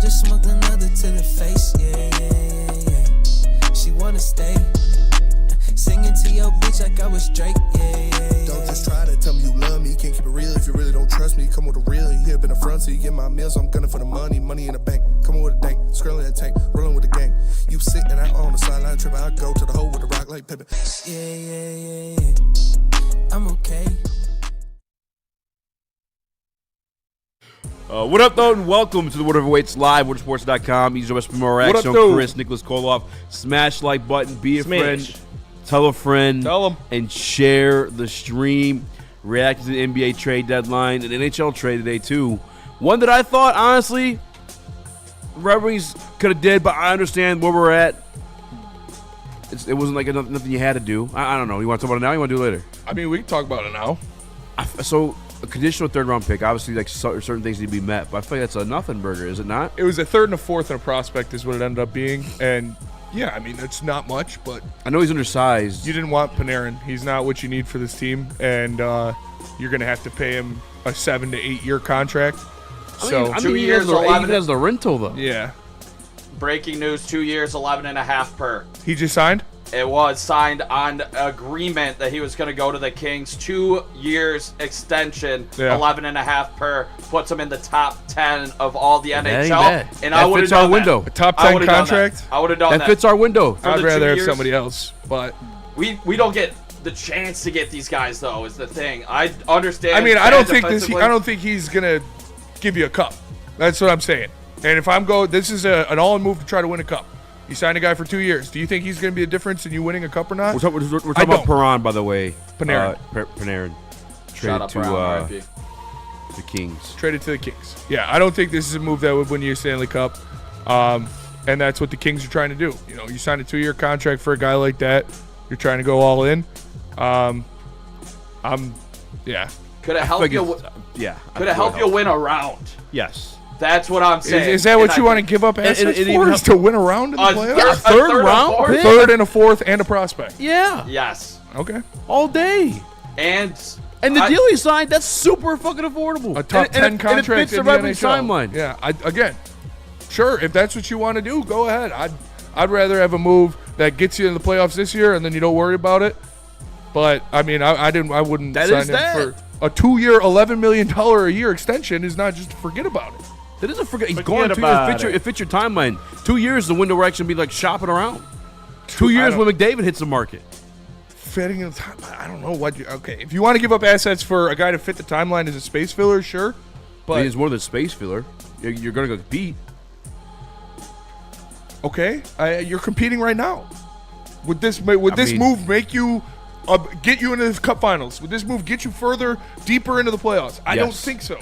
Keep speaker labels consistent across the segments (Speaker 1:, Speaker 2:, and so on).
Speaker 1: just smoked another to the face, yeah. She wanna stay. Singing to your bitch like I was Drake, yeah.
Speaker 2: Don't just try to tell me you love me. Can't keep it real if you really don't trust me. Come with a real, you hip in the front, so you get my meals. I'm gunning for the money in the bank. Coming with a dank, scrolling in a tank, rolling with the gang. You sitting out on the sideline tripping, I go to the hole with a rock like Pippin.
Speaker 1: Yeah. I'm okay.
Speaker 3: What up, though, and welcome to the Woodward Weights Live, WoodwardSports.com. Easy West Raxter,
Speaker 4: What up, though?
Speaker 3: Chris, Nicholas Kohloff. Smash like button, be a friend, tell a friend, and share the stream. React to the NBA trade deadline and NHL trade today, too. One that I thought, honestly, Red Wings could have did, but I understand where we're at. It wasn't like nothing you had to do. I don't know. You want to talk about it now or you want to do it later?
Speaker 4: I mean, we can talk about it now.
Speaker 3: So, a conditional third-round pick, obviously, like certain things need to be met, but I feel like that's a nothing burger, is it not?
Speaker 4: It was a third and a fourth and a prospect is what it ended up being. And, yeah, I mean, it's not much, but
Speaker 3: I know he's undersized.
Speaker 4: you didn't want Panarin. He's not what you need for this team, and you're going to have to pay him a 7 to 8 year contract.
Speaker 3: I mean,
Speaker 5: 2
Speaker 3: he
Speaker 5: years,
Speaker 3: has the
Speaker 5: 11
Speaker 3: he has the rental, though.
Speaker 4: Yeah.
Speaker 5: Breaking news, 2 years, 11.5 per.
Speaker 4: He just signed?
Speaker 5: It was signed on agreement that he was going to go to the Kings. 2 years extension, 11.5 per. Puts him in the top 10 of all the NHL. And I would have done
Speaker 3: our window.
Speaker 4: A top 10 contract?
Speaker 5: I would have done that.
Speaker 3: That fits our window.
Speaker 4: I'd rather have somebody else, but
Speaker 5: we don't get the chance to get these guys, though, is the thing. I understand.
Speaker 4: I mean, I don't think he's gonna give you a cup. That's what I'm saying. And if this is an all-in move to try to win a cup. You signed a guy for 2 years. Do you think he's going to be a difference in you winning a cup or not?
Speaker 3: We're talking about Perron, by the way.
Speaker 4: Panarin.
Speaker 3: Panarin.
Speaker 5: Shout
Speaker 3: Traded
Speaker 5: out
Speaker 3: to the Kings.
Speaker 4: Traded to the Kings. Yeah, I don't think this is a move that would win you a Stanley Cup. And that's what the Kings are trying to do. You know, you signed a 2-year contract for a guy like that. You're trying to go all in.
Speaker 5: Could it help you? Could it help you win a round?
Speaker 3: Yes.
Speaker 5: That's what I'm saying.
Speaker 4: Is that what you want to give up assets for? Is to win a round in the playoffs?
Speaker 3: Third round?
Speaker 4: Third and a fourth and a prospect.
Speaker 3: Yeah.
Speaker 5: Yes.
Speaker 4: Okay.
Speaker 3: All day.
Speaker 5: And
Speaker 3: the deal he signed, that's super fucking affordable.
Speaker 4: A top 10 contract
Speaker 3: and it fits
Speaker 4: in
Speaker 3: the
Speaker 4: the
Speaker 3: Red Wings
Speaker 4: NHL.
Speaker 3: timeline.
Speaker 4: Yeah. Again, sure, if that's what you want to do, go ahead. I'd rather have a move that gets you in the playoffs this year and then you don't worry about it. But I mean, I wouldn't sign him for a 2-year, $11 million a year extension. Is not just to forget about it.
Speaker 3: That isn't forget. He's gone 2 years. It fits your timeline. 2 years is the window where I should be like shopping around. 2 years when McDavid hits the market.
Speaker 4: Fitting in the time, I don't know what. Okay, if you want to give up assets for a guy to fit the timeline as a space filler, sure. But
Speaker 3: he's more than a space filler. You're going to go compete.
Speaker 4: Okay, you're competing right now. Would this move make you get you into the Cup Finals? Would this move get you further, deeper into the playoffs? I don't think so.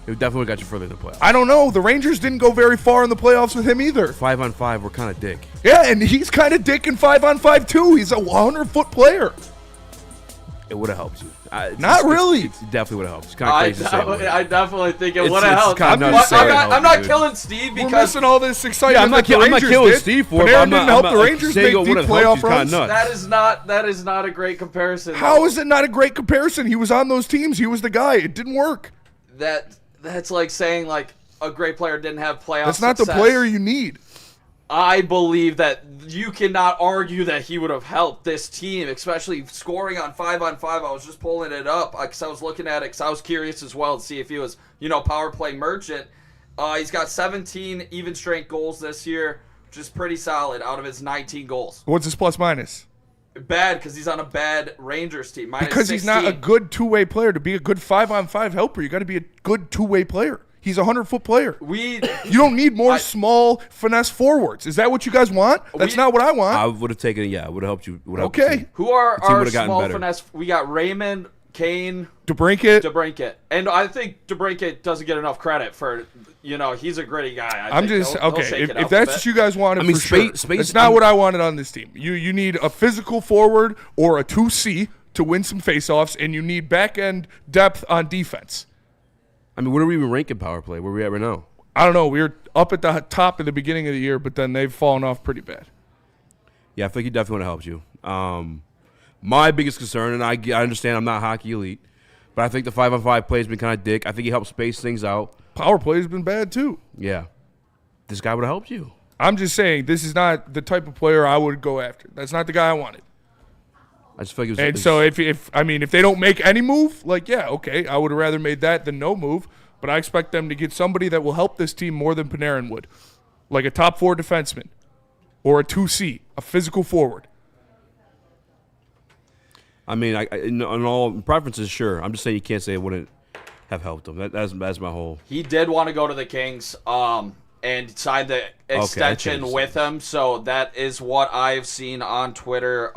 Speaker 3: It definitely got you further in the playoffs.
Speaker 4: I don't know. The Rangers didn't go very far in the playoffs with him either.
Speaker 3: 5-on-5, we're kind of dick.
Speaker 4: Yeah, and he's kind of dick in 5-on-5 too. He's a 100-foot player.
Speaker 3: It would have helped you.
Speaker 4: Not really.
Speaker 3: It definitely would have helped. It's kind of crazy to say.
Speaker 5: I definitely think it would have helped.
Speaker 3: I'm
Speaker 5: not killing Steve because
Speaker 4: we're missing all this excitement.
Speaker 3: Yeah, I'm not killing Steve for it.
Speaker 4: Panarin didn't help the Rangers make deep playoff runs.
Speaker 5: That is not a great comparison.
Speaker 4: How is it not a great comparison? He was on those teams. He was the guy. It didn't work.
Speaker 5: That's like saying like a great player didn't have playoff
Speaker 4: That's not
Speaker 5: success.
Speaker 4: the player you need.
Speaker 5: I believe that you cannot argue that he would have helped this team, especially scoring on 5-on-5. I was just pulling it up because I was looking at it because I was curious as well to see if he was, power play merchant. He's got 17 even strength goals this year, which is pretty solid out of his 19 goals.
Speaker 4: What's his plus minus?
Speaker 5: Bad because he's on a bad Rangers team.
Speaker 4: Because he's not a good two-way player. To be a good 5-on-5 helper, you got to be a good two-way player. He's a 100-foot player. You don't need more small finesse forwards. Is that what you guys want? That's not what I want.
Speaker 3: I would have taken it. Yeah, it would have helped you.
Speaker 4: Okay.
Speaker 5: Who are our small finesse? We got Raymond, Kane,
Speaker 4: DeBrincat.
Speaker 5: And I think DeBrincat doesn't get enough credit for, he's a gritty guy.
Speaker 4: If that's what you guys wanted,
Speaker 3: space.
Speaker 4: It's not what I wanted on this team. You need a physical forward or a 2C to win some faceoffs, and you need back-end depth on defense.
Speaker 3: I mean, what are we even ranking power play? Where are we at right now?
Speaker 4: I don't know. We were up at the top at the beginning of the year, but then they've fallen off pretty bad.
Speaker 3: Yeah, I think he definitely would have helped you. My biggest concern, and I understand I'm not hockey elite, but I think the 5-on-5 play has been kind of dick. I think he helped space things out.
Speaker 4: Power play has been bad, too.
Speaker 3: Yeah. this guy would have helped you.
Speaker 4: I'm just saying this is not the type of player I would go after. That's not the guy I wanted.
Speaker 3: I just feel like it was.
Speaker 4: And so if they don't make any move, like, yeah, okay, I would have rather made that than no move. But I expect them to get somebody that will help this team more than Panarin would, like a top 4 defenseman or a 2C, a physical forward.
Speaker 3: I mean, in all preferences, sure. I'm just saying you can't say it wouldn't have helped him. That's my whole.
Speaker 5: He did want to go to the Kings and sign the extension with him. So that is what I've seen on Twitter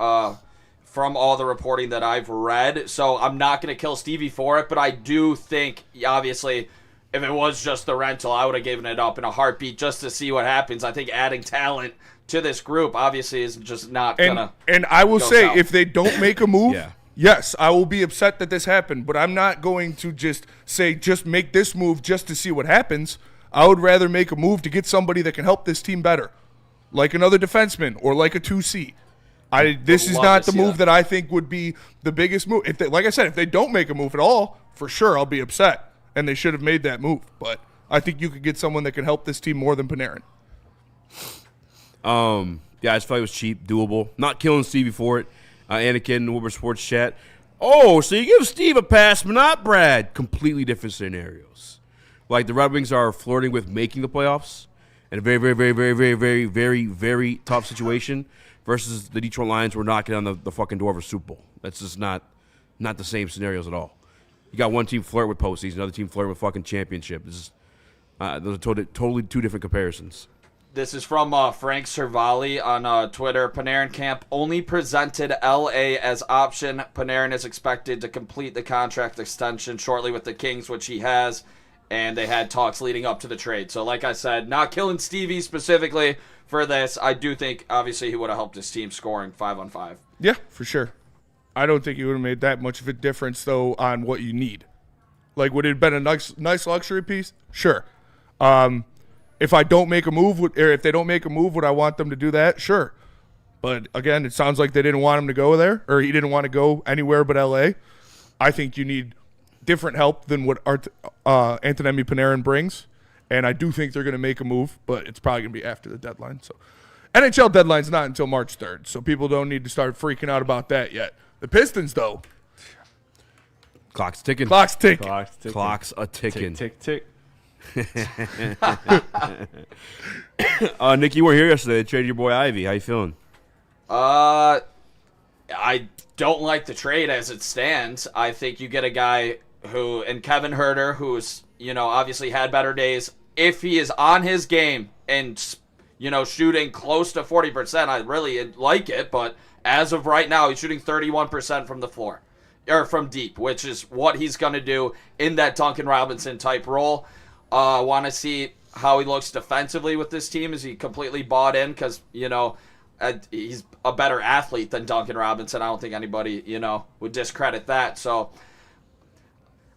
Speaker 5: from all the reporting that I've read. So I'm not going to kill Stevie for it, but I do think, obviously, if it was just the rental, I would have given it up in a heartbeat just to see what happens. I think adding talent to this group obviously is just not gonna.
Speaker 4: And I will say,
Speaker 5: south.
Speaker 4: if they don't make a move,
Speaker 3: Yeah.
Speaker 4: yes, I will be upset that this happened. But I'm not going to just say just make this move just to see what happens. I would rather make a move to get somebody that can help this team better, like another defenseman or like a 2C. This is not the move that I think would be the biggest move. Like I said, if they don't make a move at all, for sure I'll be upset, and they should have made that move. But I think you could get someone that can help this team more than Panarin.
Speaker 3: Yeah, I just felt it was cheap, doable. Not killing Stevie for it. Anakin, Woodward Sports Chat. Oh, so you give Steve a pass, but not Brad. Completely different scenarios. Like the Red Wings are flirting with making the playoffs in a very, very, very, very, very, very, very, very tough situation versus the Detroit Lions were knocking on the fucking door of a Super Bowl. That's just not the same scenarios at all. You got one team flirt with postseason, another team flirt with fucking championship. Those are totally two different comparisons.
Speaker 5: This is from Frank Cervalli on Twitter. Panarin camp only presented LA as option. Panarin is expected to complete the contract extension shortly with the Kings, which he has, and they had talks leading up to the trade. So like I said, not killing Stevie specifically for this. I do think, obviously, he would have helped his team scoring 5-on-5.
Speaker 4: Yeah, for sure. I don't think he would have made that much of a difference, though, on what you need. Like, would it have been a nice luxury piece? Sure. If I don't make a move, or if they don't make a move, would I want them to do that? Sure. But, again, it sounds like they didn't want him to go there, or he didn't want to go anywhere but L.A. I think you need different help than what Antonemi Panarin brings, and I do think they're going to make a move, but it's probably going to be after the deadline. So, NHL deadline's not until March 3rd, so people don't need to start freaking out about that yet. The Pistons, though.
Speaker 3: Clock's ticking.
Speaker 4: Clock's ticking.
Speaker 3: Clock's a ticking.
Speaker 6: Tick, tick, tick.
Speaker 3: Nick, you weren't here yesterday. They traded your boy Ivy. How you feeling?
Speaker 5: I don't like the trade as it stands. I think you get a guy who, and Kevin Huerter, who's, obviously had better days. If he is on his game and, shooting close to 40%, I really like it. But as of right now, he's shooting 31% from the floor, or from deep, which is what he's going to do in that Duncan Robinson type role. I want to see how he looks defensively with this team. Is he completely bought in? Because, he's a better athlete than Duncan Robinson. I don't think anybody, would discredit that. So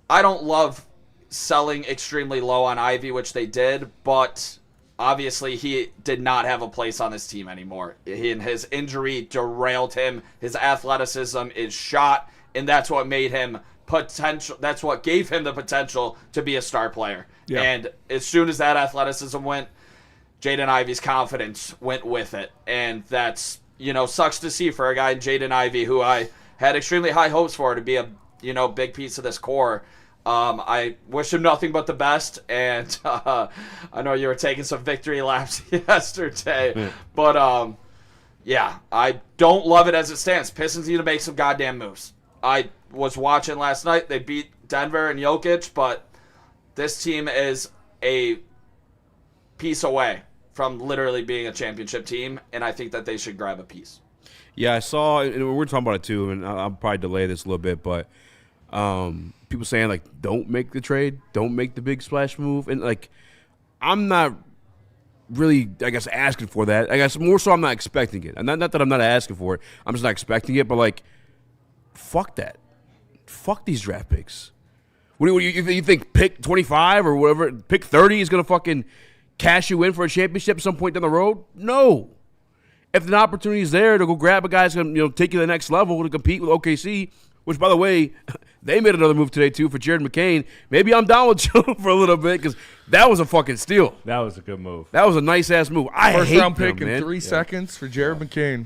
Speaker 5: I don't love selling extremely low on Ivy, which they did, but obviously he did not have a place on this team anymore. His injury derailed him. His athleticism is shot, and that's what made him potential. That's what gave him the potential to be a star player. Yeah. And as soon as that athleticism went, Jaden Ivey's confidence went with it. And that's, sucks to see for a guy, Jaden Ivey, who I had extremely high hopes for to be a, big piece of this core. I wish him nothing but the best. And I know you were taking some victory laps yesterday. Yeah. But, yeah, I don't love it as it stands. Pistons need to make some goddamn moves. I was watching last night. They beat Denver and Jokic, but this team is a piece away from literally being a championship team, and I think that they should grab a piece.
Speaker 3: Yeah, I saw, and we're talking about it too, and I'll probably delay this a little bit, but people saying, like, don't make the trade, don't make the big splash move, and, like, I'm not really, I guess, asking for that. I guess more so I'm not expecting it. And not that I'm not asking for it. I'm just not expecting it, but, like, fuck that. Fuck these draft picks. What do you think pick 25 or whatever, pick 30 is going to fucking cash you in for a championship at some point down the road? No. If the opportunity is there to go grab a guy that's going to take you to the next level to compete with OKC, which, by the way, they made another move today, too, for Jared McCain. Maybe I'm down with Joe for a little bit because that was a fucking steal.
Speaker 6: That was a good move.
Speaker 3: That was a nice-ass move. I
Speaker 4: First
Speaker 3: hate
Speaker 4: round
Speaker 3: them,
Speaker 4: pick in
Speaker 3: man.
Speaker 4: 3 seconds for Jared McCain.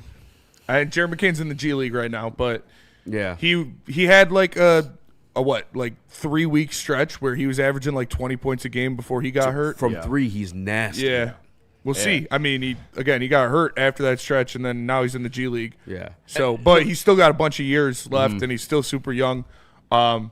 Speaker 4: Jared McCain's in the G League right now, but
Speaker 3: Yeah.
Speaker 4: he had like a 3-week stretch where he was averaging like 20 points a game before he got hurt.
Speaker 3: From 3, he's nasty.
Speaker 4: Yeah. We'll see. I mean, he got hurt after that stretch, and then now he's in the G League.
Speaker 3: Yeah.
Speaker 4: So, but he's still got a bunch of years left, and he's still super young. Kind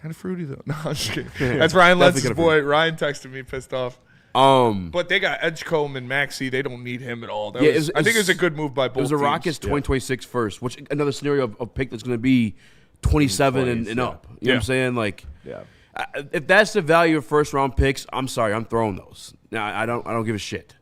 Speaker 4: of fruity though. No, I'm just kidding. That's Ryan Lentz's boy. Ryan texted me pissed off. But they got Edgecombe and Maxey. They don't need him at all. I think it was a good move by both.
Speaker 3: It was a
Speaker 4: teams.
Speaker 3: Rockets 2026 first, which another scenario of pick that's going to be 27 and up. You know what I'm saying? Like, if that's the value of first round picks, I'm sorry, I'm throwing those. Now I don't give a shit.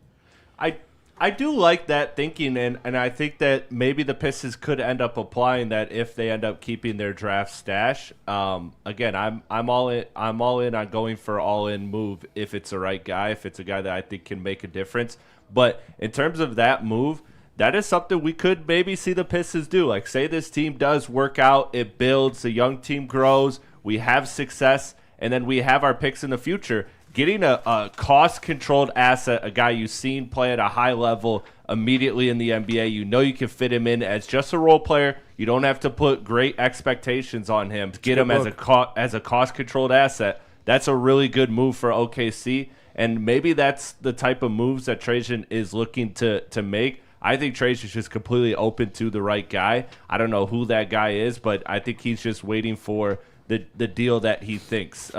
Speaker 6: I do like that thinking, and I think that maybe the Pistons could end up applying that if they end up keeping their draft stash. Again, I'm all in on going for all in move if it's the right guy, if it's a guy that I think can make a difference. But in terms of that move, that is something we could maybe see the Pistons do. Like, say this team does work out, it builds, the young team grows, we have success, and then we have our picks in the future. Getting a cost-controlled asset, a guy you've seen play at a high level immediately in the NBA, you know you can fit him in as just a role player. You don't have to put great expectations on him to get him as a cost-controlled asset. That's a really good move for OKC, and maybe that's the type of moves that Trajan is looking to make. I think Trajan's just completely open to the right guy. I don't know who that guy is, but I think he's just waiting for the deal that he thinks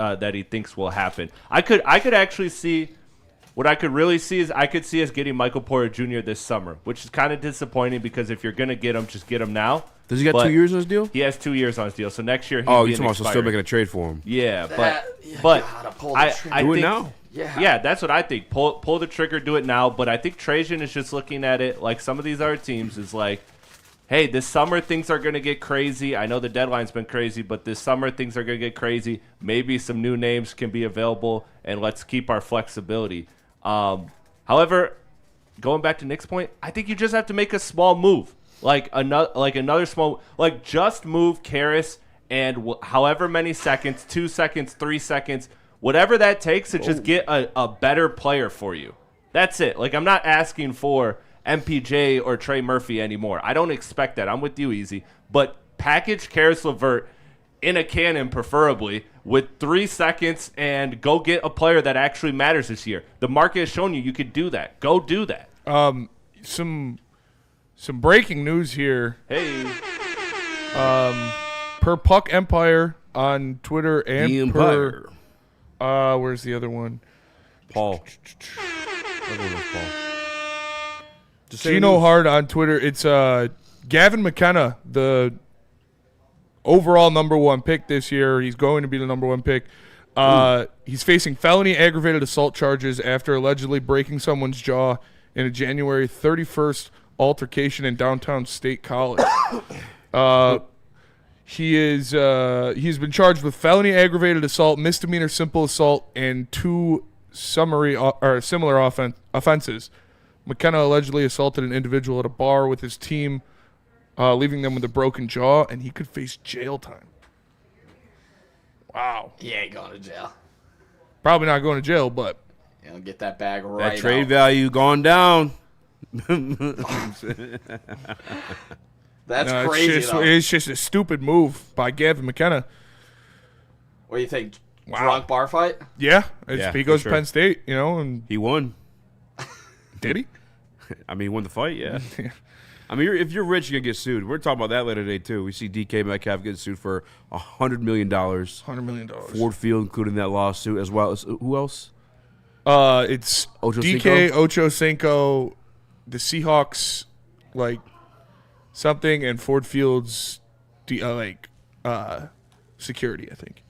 Speaker 6: will happen. I could actually see what I could really see is I could see us getting Michael Porter Jr. this summer, which is kind of disappointing because if you're gonna get him, just get him now.
Speaker 3: Does he got 2 years on his deal?
Speaker 6: He has 2 years on his deal, so next year.
Speaker 3: You're still making a trade for him.
Speaker 6: Yeah, but I
Speaker 3: do
Speaker 6: think
Speaker 3: it now.
Speaker 6: Yeah, that's what I think. Pull the trigger, do it now. But I think Trajan is just looking at it like some of these other teams is like, hey, this summer things are going to get crazy. I know the deadline's been crazy, but this summer things are going to get crazy. Maybe some new names can be available, and let's keep our flexibility. However, going back to Nick's point, I think you just have to make a small move, like another small, like just move Karras and however many seconds, 2 seconds, 3 seconds, whatever that takes to just get a better player for you. That's it. Like, I'm not asking for MPJ or Trey Murphy anymore. I don't expect that. I'm with you, Easy. But package Karis LeVert in a cannon, preferably, with 3 seconds and go get a player that actually matters this year. The market has shown you could do that. Go do that.
Speaker 4: Some breaking news here.
Speaker 6: Hey.
Speaker 4: Per Puck Empire on Twitter and
Speaker 3: the Empire.
Speaker 4: Where's the other one?
Speaker 3: Paul.
Speaker 4: Gino Hard on Twitter. It's Gavin McKenna, the overall number 1 pick this year. He's going to be the number 1 pick. He's facing felony aggravated assault charges after allegedly breaking someone's jaw in a January 31st altercation in downtown State College. He's been charged with felony aggravated assault, misdemeanor simple assault, and 2 similar offenses. McKenna allegedly assaulted an individual at a bar with his team, leaving them with a broken jaw, and he could face jail time. Wow.
Speaker 5: He ain't going to jail.
Speaker 4: Probably not going to jail, but
Speaker 5: He'll get that bag right
Speaker 3: That trade
Speaker 5: out.
Speaker 3: value gone down.
Speaker 5: That's
Speaker 4: no,
Speaker 5: crazy, though.
Speaker 4: it's just a stupid move by Gavin McKenna.
Speaker 5: What do you think?
Speaker 4: Wow.
Speaker 5: Drunk bar fight?
Speaker 4: Yeah,
Speaker 3: Yeah,
Speaker 4: he goes
Speaker 3: for
Speaker 4: to
Speaker 3: sure.
Speaker 4: Penn State, and
Speaker 3: He won.
Speaker 4: did he?
Speaker 3: I mean, he won the fight, yeah. I mean, if you're rich, you're going to get sued. We're talking about that later today, too. We see DK Metcalf getting sued for $100 million.
Speaker 4: $100 million.
Speaker 3: Ford Field included in that lawsuit, as well as who else?
Speaker 4: It's
Speaker 3: Ocho
Speaker 4: DK,
Speaker 3: Cinco?
Speaker 4: Ocho Cinco, the Seahawks, something, and Ford Field's security, I think.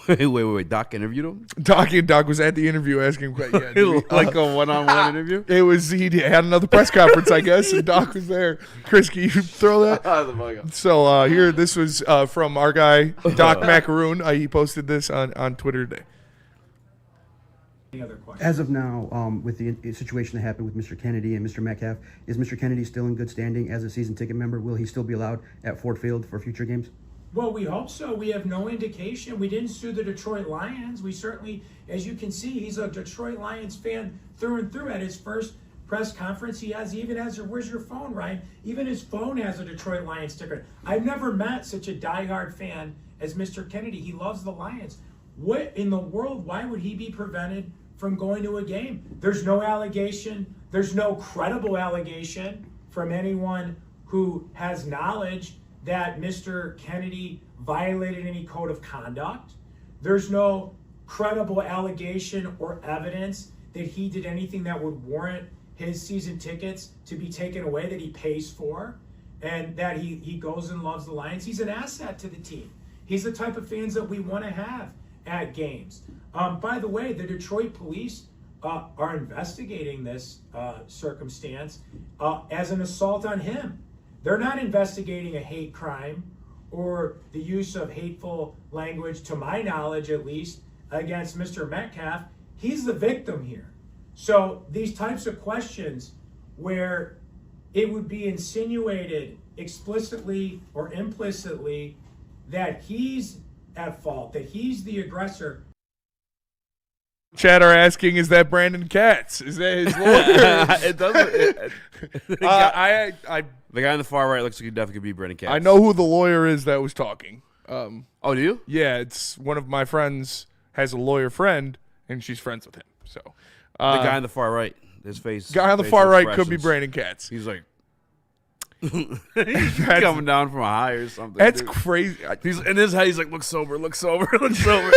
Speaker 3: Wait. Doc interviewed him?
Speaker 4: Doc was at the interview asking questions.
Speaker 3: Like a one-on-one interview?
Speaker 4: He had another press conference, I guess, and Doc was there. Chris, can you throw that? So here, this was from our guy, Doc Macaroon. He posted this on Twitter today.
Speaker 7: other questions?
Speaker 8: As of now, with the situation that happened with Mr. Kennedy and Mr. Metcalf, is Mr. Kennedy still in good standing as a season ticket member? Will he still be allowed at Ford Field for future games?
Speaker 7: Well, we hope so. We have no indication. We didn't sue the Detroit Lions. We certainly, as you can see, he's a Detroit Lions fan through and through. At his first press conference, he even has where's your phone, Ryan? Even his phone has a Detroit Lions sticker. I've never met such a diehard fan as Mr. Kennedy. He loves the Lions. What in the world, why would he be prevented from going to a game? There's no allegation. There's no credible allegation from anyone who has knowledge that Mr. Kennedy violated any code of conduct. There's no credible allegation or evidence that he did anything that would warrant his season tickets to be taken away that he pays for, and that he goes and loves the Lions. He's an asset to the team. He's the type of fans that we want to have at games. By the way, the Detroit police are investigating this circumstance as an assault on him. They're not investigating a hate crime or the use of hateful language, to my knowledge at least, against Mr. Metcalf. He's the victim here. So these types of questions where it would be insinuated explicitly or implicitly that he's at fault, that he's the aggressor.
Speaker 4: Chad are asking, is that Brandon Katz? Is that his lawyer?
Speaker 3: It doesn't. The guy on the far right looks like he definitely could be Brandon Katz.
Speaker 4: I know who the lawyer is that was talking.
Speaker 3: Oh, do you?
Speaker 4: Yeah, it's one of my friends has a lawyer friend, and she's friends with him. So
Speaker 3: the guy on the far right, his face.
Speaker 4: Guy on the far right could be Brandon Katz.
Speaker 3: He's like, he's coming down from a high or something.
Speaker 4: That's
Speaker 3: dude.
Speaker 4: crazy.
Speaker 3: He's in his head. He's like, look sober, look sober, look sober.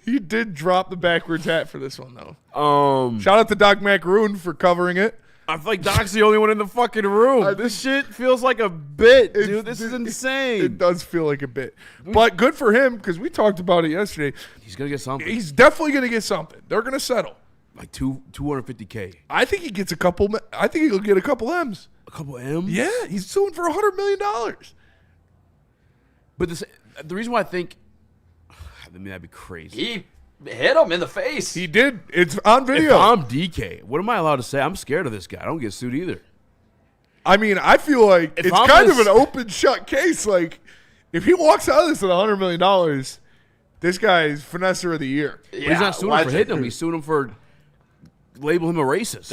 Speaker 4: He did drop the backwards hat for this one though. Shout out to Doc Macaroon for covering it.
Speaker 3: I feel like Doc's the only one in the fucking room. This shit feels like a bit, dude. This is insane.
Speaker 4: It does feel like a bit. But good for him, because we talked about it yesterday.
Speaker 3: He's going to get something.
Speaker 4: He's definitely going to get something. They're going to settle.
Speaker 3: Like $250K.
Speaker 4: I think he gets a couple. I think he'll get a couple M's.
Speaker 3: A couple M's?
Speaker 4: Yeah, he's suing for $100 million.
Speaker 3: But the reason why I think, I mean, that'd be crazy.
Speaker 5: He hit him in the face.
Speaker 4: He did. It's on video.
Speaker 3: If I'm DK, what am I allowed to say? I'm scared of this guy. I don't get sued either.
Speaker 4: I mean, I feel like it's kind of an open shut case. Like, if he walks out of this with $100 million, this guy is finesser of the year.
Speaker 3: Yeah, but he's not suing him for hitting him. He's suing him for labeling him a racist.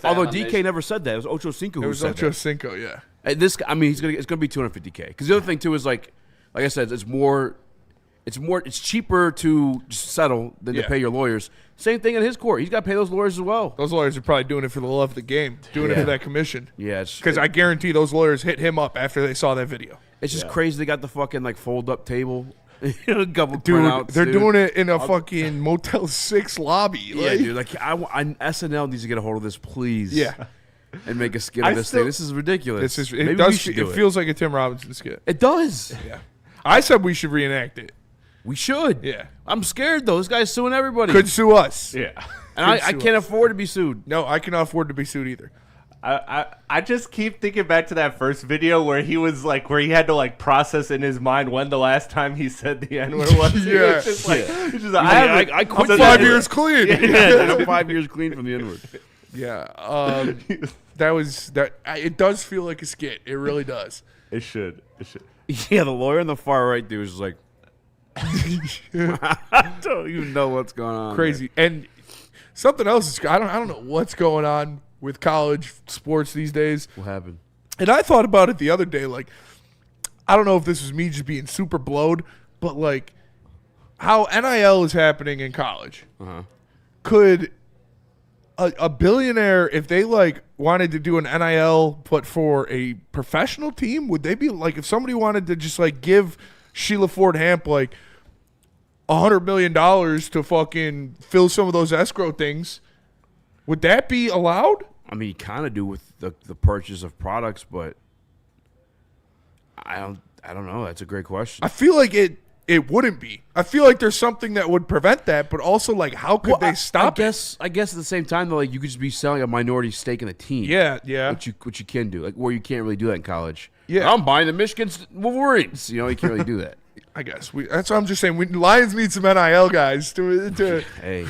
Speaker 3: Although DK never said that. It was Ocho Cinco who said that.
Speaker 4: It was Ocho Cinco, yeah.
Speaker 3: And this, I mean, it's gonna be $250K. Because the other thing too is like I said, it's cheaper to just settle than to pay your lawyers. Same thing in his court. He's got to pay those lawyers as well.
Speaker 4: Those lawyers are probably doing it for the love of the game, doing it for that commission.
Speaker 3: Yeah,
Speaker 4: because I guarantee those lawyers hit him up after they saw that video.
Speaker 3: It's just crazy. They got the fucking like fold up table. A couple
Speaker 4: dude,
Speaker 3: printouts.
Speaker 4: They're doing it in a fucking Motel 6 lobby.
Speaker 3: Yeah, dude. Like SNL needs to get a hold of this, please.
Speaker 4: Yeah.
Speaker 3: And make a skit of this thing. This is ridiculous.
Speaker 4: It feels like a Tim Robinson skit.
Speaker 3: It does.
Speaker 4: Yeah. I said we should reenact it.
Speaker 3: We should.
Speaker 4: Yeah.
Speaker 3: I'm scared though. This guy's suing everybody.
Speaker 4: Could sue us.
Speaker 6: Yeah.
Speaker 3: And I can't afford to be sued.
Speaker 4: No, I cannot afford to be sued either.
Speaker 6: I just keep thinking back to that first video where he was like, where he had to like process in his mind when the last time he said the N-word was.
Speaker 4: Yeah.
Speaker 6: It's just like,
Speaker 3: I quit
Speaker 4: I'm 5 years clean.
Speaker 3: Yeah, I'm 5 years clean from the N-word.
Speaker 4: Yeah. It does feel like a skit. It really does.
Speaker 6: It should.
Speaker 3: Yeah, the lawyer on the far right dude is like, I don't even know what's going on.
Speaker 4: Crazy. There. And something else is, I don't know what's going on with college sports these days.
Speaker 3: What happened?
Speaker 4: And I thought about it the other day. Like, I don't know if this was me just being super blowed, but like how NIL is happening in college. Could a billionaire, if they like wanted to do an NIL but for a professional team, would they be like, if somebody wanted to just like give Sheila Ford Hamp like $100 million to fucking fill some of those escrow things, would that be allowed?
Speaker 3: I mean, you kind of do with the purchase of products, but I don't know. That's a great question.
Speaker 4: I feel like it wouldn't be. I feel like there's something that would prevent that, but also like how could they stop it?
Speaker 3: I guess at the same time though, like you could just be selling a minority stake in the team.
Speaker 4: Yeah.
Speaker 3: Which you can do, like where you can't really do that in college.
Speaker 4: Yeah,
Speaker 3: I'm buying the Michigan Wolverines. You know, you can't really do that.
Speaker 4: I guess that's what I'm just saying. Lions need some NIL guys to
Speaker 3: Hey,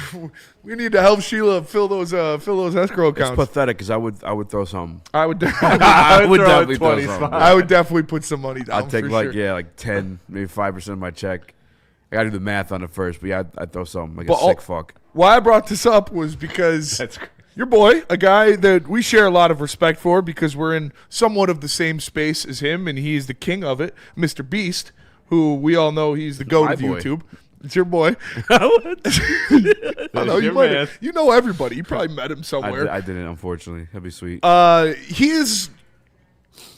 Speaker 4: we need to help Sheila fill those escrow
Speaker 3: it's
Speaker 4: accounts.
Speaker 3: pathetic because I would throw some.
Speaker 4: I would
Speaker 3: I would
Speaker 6: throw
Speaker 3: definitely throw
Speaker 6: 20
Speaker 3: some.
Speaker 6: spots.
Speaker 4: I would definitely put some money down.
Speaker 3: I'd take
Speaker 4: for
Speaker 3: like
Speaker 4: sure.
Speaker 3: like 10, maybe 5% of my check. I gotta do the math on it first, but yeah, I'd throw some like
Speaker 4: But
Speaker 3: a sick fuck.
Speaker 4: Why I brought this up was because
Speaker 6: That's crazy.
Speaker 4: your boy, a guy that we share a lot of respect for because we're in somewhat of the same space as him, and he's the king of it, Mr. Beast, who we all know he's the GOAT
Speaker 3: My
Speaker 4: of
Speaker 3: boy.
Speaker 4: YouTube. It's your boy. I know you know everybody. You probably met him somewhere.
Speaker 3: I didn't, unfortunately. That'd be sweet.
Speaker 4: He is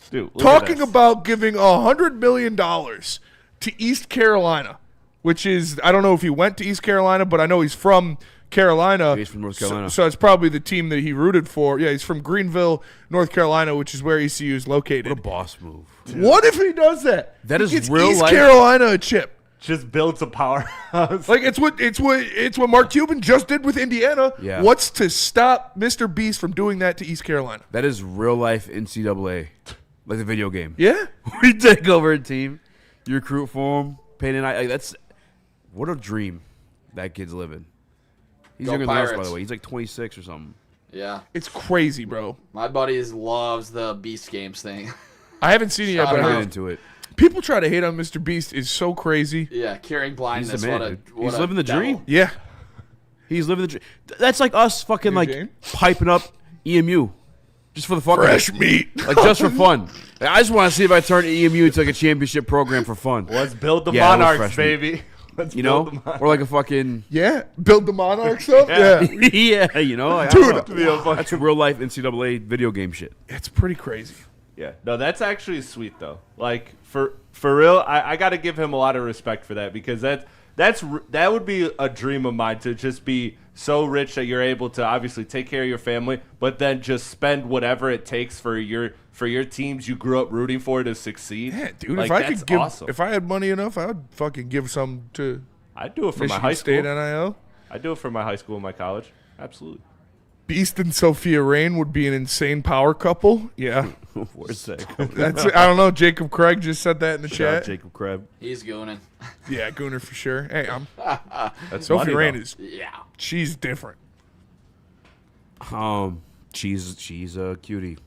Speaker 6: Dude, look at
Speaker 4: talking
Speaker 6: this.
Speaker 4: about giving $100 million to East Carolina, which is, I don't know if he went to East Carolina, but I know he's from Carolina.
Speaker 3: He's from North Carolina.
Speaker 4: So it's probably the team that he rooted for. Yeah, he's from Greenville, North Carolina, which is where ECU is located.
Speaker 3: What a boss move.
Speaker 4: What if he does that?
Speaker 3: That
Speaker 4: He
Speaker 3: is
Speaker 4: gets
Speaker 3: real
Speaker 4: East
Speaker 3: life.
Speaker 4: Carolina a chip.
Speaker 6: Just builds a powerhouse.
Speaker 4: Like it's what Mark Cuban just did with Indiana.
Speaker 3: Yeah.
Speaker 4: What's to stop Mr. Beast from doing that to East Carolina?
Speaker 3: That is real life NCAA, like the video game.
Speaker 4: Yeah.
Speaker 3: We take over a team, you recruit for them, pay the night. Like, that's what a dream that kid's living. He's
Speaker 5: Go
Speaker 3: younger than us, by
Speaker 5: Pirates.
Speaker 3: the way. He's like 26 or something.
Speaker 5: Yeah.
Speaker 4: It's crazy, bro.
Speaker 5: My buddies loves the Beast Games thing.
Speaker 4: I haven't seen it yet,
Speaker 5: Shout
Speaker 4: but I
Speaker 3: I'm
Speaker 5: out.
Speaker 3: not
Speaker 4: heard
Speaker 3: into it.
Speaker 4: people try to hate on Mr. Beast is so crazy.
Speaker 5: Yeah, curing
Speaker 3: He's
Speaker 5: blindness.
Speaker 3: the man.
Speaker 5: What a,
Speaker 3: dude.
Speaker 5: what
Speaker 3: He's
Speaker 5: a
Speaker 3: living the
Speaker 5: devil.
Speaker 3: dream.
Speaker 4: Yeah.
Speaker 3: He's living the dream. That's like us fucking like
Speaker 4: Jane?
Speaker 3: piping up EMU just for the fuck of
Speaker 4: Fresh
Speaker 3: it.
Speaker 4: meat.
Speaker 3: Like just for fun. I just want to see if I turn EMU into like a championship program for fun.
Speaker 6: Let's build the
Speaker 3: Yeah, that was
Speaker 6: Monarchs,
Speaker 3: fresh meat.
Speaker 6: baby. Let's
Speaker 3: You
Speaker 6: build
Speaker 3: know,
Speaker 6: the Monarchs.
Speaker 3: or like a fucking
Speaker 4: Yeah. Build the Monarchs up. Yeah.
Speaker 3: yeah, you know, like, I
Speaker 4: Dude.
Speaker 3: don't know. That's real life NCAA video game shit.
Speaker 4: It's pretty crazy.
Speaker 6: Yeah, no, that's actually sweet though. Like for real, I got to give him a lot of respect for that because that would be a dream of mine to just be so rich that you're able to obviously take care of your family, but then just spend whatever it takes for your teams you grew up rooting for to succeed.
Speaker 4: Yeah, dude.
Speaker 6: Like,
Speaker 4: if I
Speaker 6: that's
Speaker 4: could give,
Speaker 6: awesome.
Speaker 4: if I had money enough, I would fucking give some to
Speaker 6: I'd do it for my
Speaker 4: Michigan
Speaker 6: high
Speaker 4: State
Speaker 6: school.
Speaker 4: NIL.
Speaker 6: I'd do it for my high school and my college. Absolutely.
Speaker 4: Beast and Sophia Rain would be an insane power couple. Yeah.
Speaker 3: Where's that?
Speaker 4: That's I don't know. Jacob Craig just said that in the
Speaker 3: Shout out
Speaker 4: chat.
Speaker 3: Jacob Kreb.
Speaker 5: He's gooning.
Speaker 4: Yeah, Gooner for sure. Hey,
Speaker 6: That's
Speaker 4: Sophia
Speaker 6: money,
Speaker 4: Rain
Speaker 6: though.
Speaker 4: is
Speaker 5: Yeah.
Speaker 4: she's different.
Speaker 3: She's a cutie.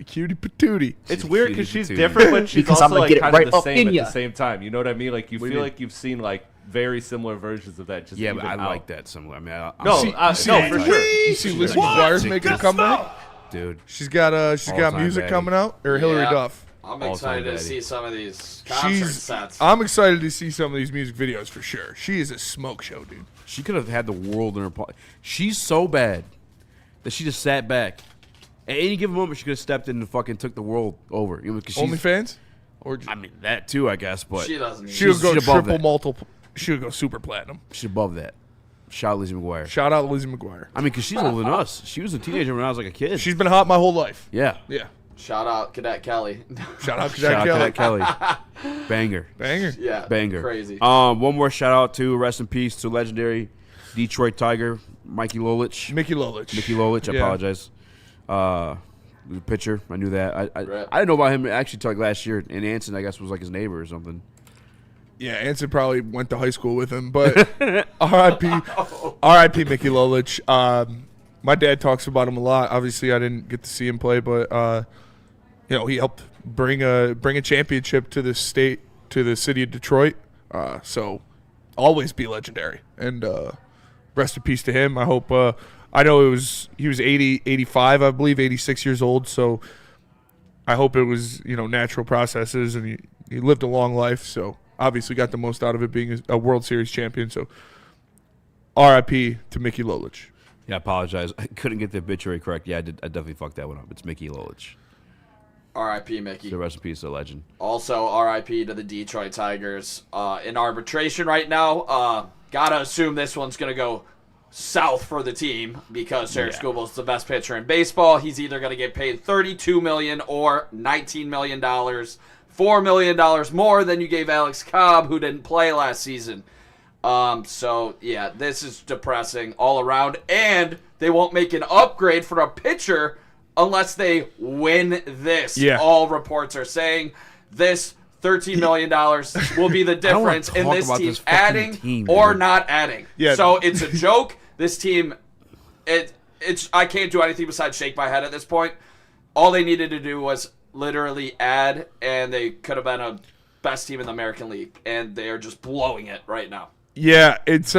Speaker 4: Cutie patootie.
Speaker 6: It's
Speaker 3: She's
Speaker 6: weird
Speaker 3: cutie
Speaker 6: because she's
Speaker 3: patootie.
Speaker 6: different, but she's
Speaker 9: Because
Speaker 6: also
Speaker 9: I'm gonna
Speaker 6: like
Speaker 9: get it
Speaker 6: kind
Speaker 9: right
Speaker 6: of the
Speaker 9: up
Speaker 6: same
Speaker 9: in
Speaker 6: at
Speaker 9: ya.
Speaker 6: the same time. You know what I mean? Like you
Speaker 3: What do
Speaker 6: feel
Speaker 3: you
Speaker 6: like you've seen like very similar versions of that. Just
Speaker 3: Yeah, but
Speaker 6: even
Speaker 3: I
Speaker 6: out.
Speaker 3: like that similar. I mean,
Speaker 6: No,
Speaker 4: See-
Speaker 6: no,
Speaker 4: see-
Speaker 6: for sure.
Speaker 4: You see Lizzie McGuire's making a comeback.
Speaker 3: dude.
Speaker 4: She's got
Speaker 3: All-time
Speaker 4: music
Speaker 3: baddie.
Speaker 4: coming out. Or Hillary
Speaker 5: Yeah.
Speaker 4: Duff.
Speaker 5: I'm
Speaker 3: All-time
Speaker 5: excited to
Speaker 3: daddy.
Speaker 5: see some of these concert sets.
Speaker 4: I'm excited to see some of these music videos for sure. She is a smoke show, dude.
Speaker 3: She could have had the world in her pocket. She's so bad that she just sat back. At any given moment, she could have stepped in and fucking took the world over. You know, 'cause she's-
Speaker 4: OnlyFans? Or
Speaker 3: I mean, that too, I guess, but
Speaker 5: She doesn't.
Speaker 4: she'll
Speaker 3: she's
Speaker 4: go
Speaker 3: above
Speaker 4: triple
Speaker 3: that.
Speaker 4: multiple. She'll go super platinum.
Speaker 3: she's above that. Shout out Lizzie McGuire.
Speaker 4: Shout out Lizzie McGuire.
Speaker 3: I mean, because she's older than us. She was a teenager when I was like a kid.
Speaker 4: She's been hot my whole life.
Speaker 3: yeah.
Speaker 4: Yeah.
Speaker 5: Shout out Cadet Kelly.
Speaker 4: Shout out to
Speaker 3: Shout out
Speaker 4: Kelly.
Speaker 3: to that Kelly. Banger.
Speaker 4: Banger.
Speaker 5: Yeah.
Speaker 3: Banger.
Speaker 5: Crazy.
Speaker 3: One more shout out to rest in peace to legendary Detroit Tiger Mikey Lolich.
Speaker 4: Mickey Lolich.
Speaker 3: Mickey Lolich. I
Speaker 4: Yeah.
Speaker 3: apologize. The pitcher. I knew that. I
Speaker 5: Right.
Speaker 3: didn't know about him actually till like last year. And Anson, I guess, was like his neighbor or something.
Speaker 4: Yeah, Anson probably went to high school with him, but R.I.P. Mickey Lolich. My dad talks about him a lot. Obviously, I didn't get to see him play, but he helped bring a championship to the state, to the city of Detroit. So always be legendary. And rest in peace to him. I hope. I know he was 80, 85, I believe, 86 years old. So I hope it was natural processes, and he lived a long life. So obviously got the most out of it being a World Series champion. So R.I.P. to Mickey Lolich.
Speaker 3: Yeah, I apologize. I couldn't get the obituary correct. Yeah, I did. I definitely fucked that one up. It's Mickey Lolich.
Speaker 5: R.I.P. Mickey.
Speaker 3: So rest in peace, a legend.
Speaker 5: Also, R.I.P. to the Detroit Tigers. In arbitration right now. Gotta assume this one's gonna go south for the team because Sarah Skubel's the best pitcher in baseball. He's either gonna get paid $32 million or $19 million, $4 million more than you gave Alex Cobb, who didn't play last season. So yeah, this is depressing all around, and they won't make an upgrade for a pitcher unless they win this.
Speaker 4: Yeah.
Speaker 5: All reports are saying this $13 million will be the difference in this team adding or not adding.
Speaker 4: Yeah.
Speaker 5: So it's a joke. This team, it's I can't do anything besides shake my head at this point. All they needed to do was literally add, and they could have been a best team in the American League, and they are just blowing it right now.
Speaker 4: Yeah, it's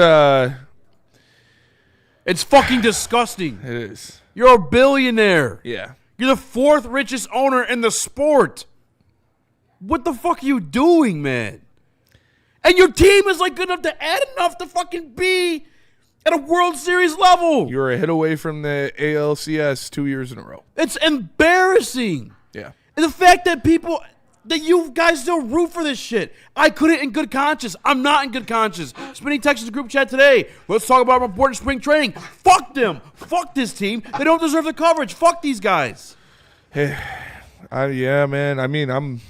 Speaker 3: fucking disgusting.
Speaker 4: It is.
Speaker 3: You're a billionaire.
Speaker 4: Yeah.
Speaker 3: You're the 4th richest owner in the sport. What the fuck are you doing, man? And your team is like good enough to add enough to fucking be at a World Series level.
Speaker 4: You're a hit away from the ALCS 2 years in a row.
Speaker 3: It's embarrassing.
Speaker 4: Yeah.
Speaker 3: And the fact that you guys still root for this shit. I couldn't in good conscience. I'm not in good conscience. Spinning Texas group chat today. Let's talk about important spring training. Fuck them. Fuck this team. They don't deserve the coverage. Fuck these guys.
Speaker 4: Hey, yeah, man. I mean,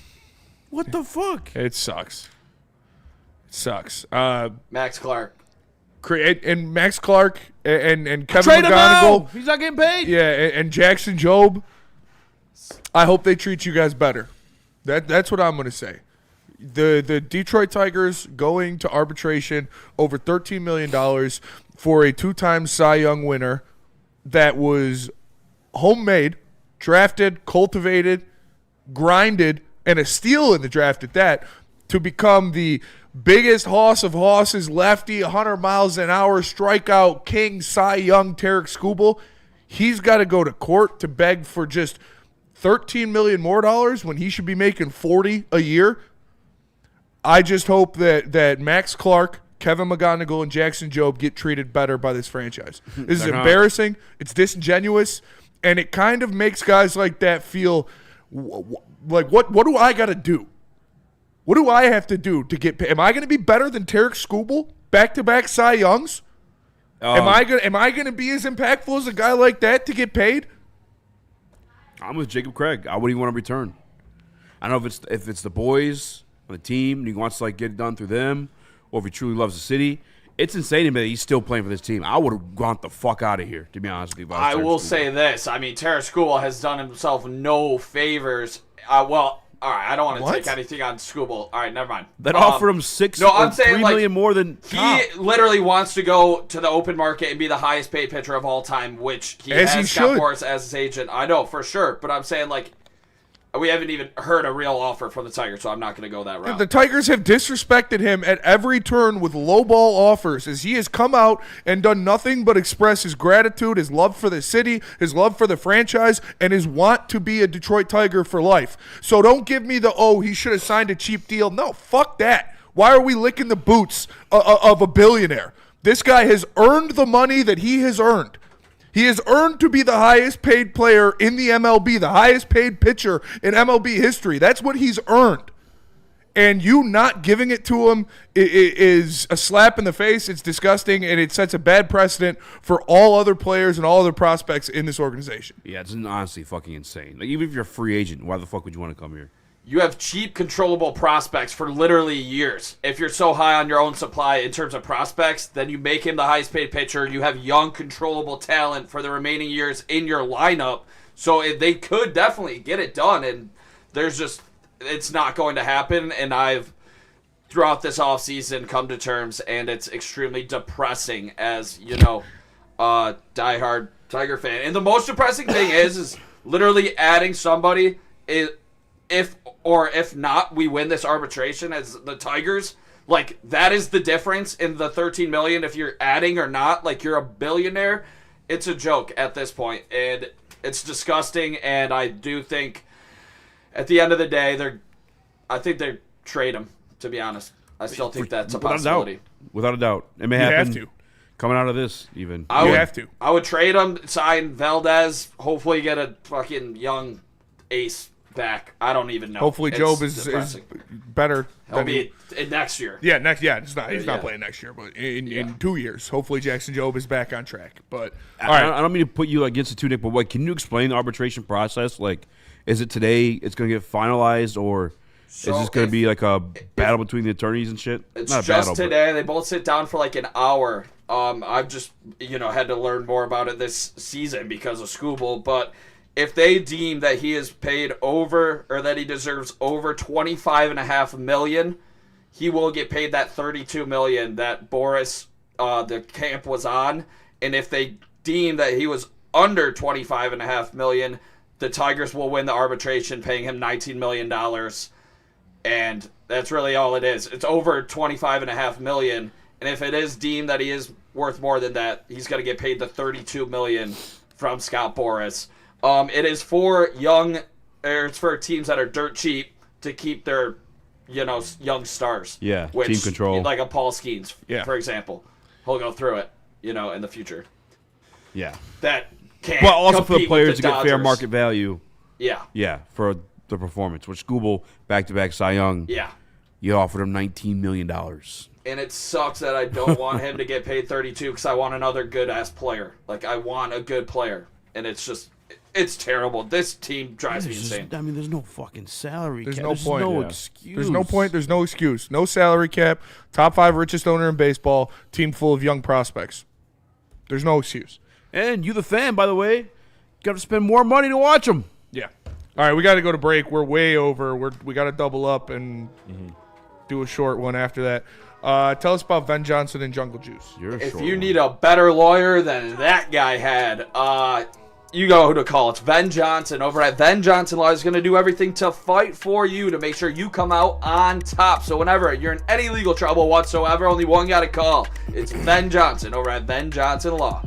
Speaker 3: What the fuck?
Speaker 4: It sucks. It sucks.
Speaker 5: Max Clark.
Speaker 4: And Max Clark and Kevin
Speaker 3: Trade him
Speaker 4: McGonigal.
Speaker 3: out. He's not getting paid.
Speaker 4: Yeah, and Jackson Jobe. I hope they treat you guys better. That's what I'm going to say. The Detroit Tigers going to arbitration over $13 million for a 2-time Cy Young winner that was homemade, drafted, cultivated, grinded, and a steal in the draft at that, to become the biggest hoss of hosses, lefty, 100 miles an hour, strikeout king, Cy Young, Tarek Skubal. He's got to go to court to beg for just $13 million more when he should be making $40 a year. I just hope that Max Clark, Kevin McGonigal, and Jackson Jobe get treated better by this franchise. This is embarrassing. It's disingenuous, and it kind of makes guys like that feel like, what do I got to do? What do I have to do to get paid? Am I going to be better than Tarek Skubal, back-to-back Cy Youngs? Am I going to be as impactful as a guy like that to get paid?
Speaker 3: I'm with Jacob Craig. I wouldn't even want to return. I don't know if it's the boys on the team and he wants to get it done through them, or if he truly loves the city. It's insane to me that he's still playing for this team. I would have gone the fuck out of here, to be honest with you.
Speaker 5: I will say this. I mean, Tarek Skubal has done himself no favors. All right, I don't want to take anything on Skubal. All right, never mind.
Speaker 3: That offered him $3 million more than
Speaker 5: he literally wants to go to the open market and be the highest paid pitcher of all time, which he has got Morris as his agent. I know for sure, but I'm saying we haven't even heard a real offer from the Tigers, so I'm not going to go that route.
Speaker 4: The Tigers have disrespected him at every turn with lowball offers, as he has come out and done nothing but express his gratitude, his love for the city, his love for the franchise, and his want to be a Detroit Tiger for life. So don't give me he should have signed a cheap deal. No, fuck that. Why are we licking the boots of a billionaire? This guy has earned the money that he has earned. He has earned to be the highest paid player in the MLB, the highest paid pitcher in MLB history. That's what he's earned. And you not giving it to him is a slap in the face. It's disgusting, and it sets a bad precedent for all other players and all other prospects in this organization.
Speaker 3: Yeah, it's honestly fucking insane. Even if you're a free agent, why the fuck would you want to come here?
Speaker 5: You have cheap, controllable prospects for literally years. If you're so high on your own supply in terms of prospects, then you make him the highest paid pitcher. You have young, controllable talent for the remaining years in your lineup. So they could definitely get it done, and it's not going to happen. And I've, throughout this offseason, come to terms, and it's extremely depressing as, diehard Tiger fan. And the most depressing thing is literally adding somebody if not, we win this arbitration as the Tigers. That is the difference in the $13 million. If you're adding or not, you're a billionaire. It's a joke at this point, and it's disgusting. And I do think, at the end of the day, I think they trade him. To be honest, I still think that's a possibility.
Speaker 3: Without a doubt, it may happen.
Speaker 4: You have to.
Speaker 3: Coming out of this, even
Speaker 5: I would
Speaker 4: have to.
Speaker 5: I would trade him, sign Valdez, hopefully get a fucking young ace back. I don't even know.
Speaker 4: Hopefully, Jobe is better.
Speaker 5: He'll be next year.
Speaker 4: Yeah, he's not playing next year, but in 2 years, hopefully Jackson Jobe is back on track. But all right,
Speaker 3: I don't mean to put you against the two, Nick, but can you explain the arbitration process? Is it today? It's going to get finalized, or is this going to be a battle between the attorneys and shit?
Speaker 5: It's
Speaker 3: not a
Speaker 5: just
Speaker 3: battle,
Speaker 5: today. They both sit down for an hour. I've just had to learn more about it this season because of Skubal, but if they deem that he is paid over or that he deserves over $25.5 million, he will get paid that $32 million that Boris, the camp, was on. And if they deem that he was under $25.5 million, the Tigers will win the arbitration, paying him $19 million. And that's really all it is. It's over $25.5 million. And if it is deemed that he is worth more than that, he's going to get paid the $32 million from Scott Boras. It is for it's for teams that are dirt cheap to keep their, young stars.
Speaker 3: Yeah,
Speaker 5: which,
Speaker 3: team control.
Speaker 5: Like a Paul Skeens, for example. He'll go through it, in the future.
Speaker 3: Yeah.
Speaker 5: That can't
Speaker 3: Well, also for the
Speaker 5: compete with
Speaker 3: players
Speaker 5: the
Speaker 3: to get fair
Speaker 5: Dodgers.
Speaker 3: market value.
Speaker 5: Yeah.
Speaker 3: Yeah, for the performance. Which Skubal, back-to-back Cy Young,
Speaker 5: Yeah.
Speaker 3: you offered him $19 million.
Speaker 5: And it sucks that I don't want him to get paid 32 because I want another good-ass player. Like, I want a good player. And it's just, it's terrible. This team drives me insane.
Speaker 3: I mean, there's no fucking salary
Speaker 4: There's
Speaker 3: cap.
Speaker 4: no
Speaker 3: There's
Speaker 4: point.
Speaker 3: no
Speaker 4: Yeah.
Speaker 3: excuse.
Speaker 4: There's no point. There's no excuse. No salary cap. Top 5 richest owner in baseball. Team full of young prospects. There's no excuse.
Speaker 3: And you, the fan, by the way, got to spend more money to watch them.
Speaker 4: Yeah. All right, we got to go to break. We're way over. We got to double up and do a short one after that. Tell us about Ben Johnson and Jungle Juice.
Speaker 5: If you need a better lawyer than that guy had, you go who to call. It's Ben Johnson over at Ben Johnson Law. Is going to do everything to fight for you to make sure you come out on top. So whenever you're in any legal trouble whatsoever, only one got to call. It's Ben Johnson over at Ben Johnson Law.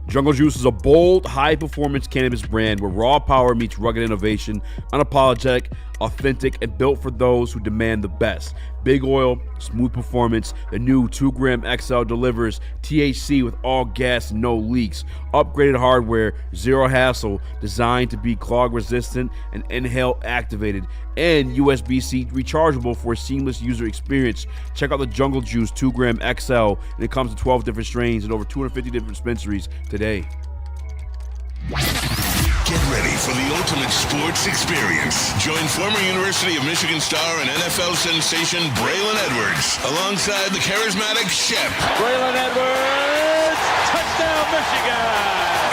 Speaker 3: Jungle Juice is a bold, high-performance cannabis brand where raw power meets rugged innovation, unapologetic, authentic, and built for those who demand the best. Big oil, smooth performance. The new 2-gram XL delivers THC with all gas, no leaks. Upgraded hardware, zero hassle, designed to be clog-resistant and inhale-activated, and USB-C rechargeable for a seamless user experience. Check out the Jungle Juice 2-gram XL, and it comes in 12 different strains and over 250 different dispensaries today.
Speaker 9: Get ready for the ultimate sports experience. Join former University of Michigan star and NFL sensation Braylon Edwards alongside the charismatic Shep.
Speaker 10: Braylon Edwards, touchdown Michigan!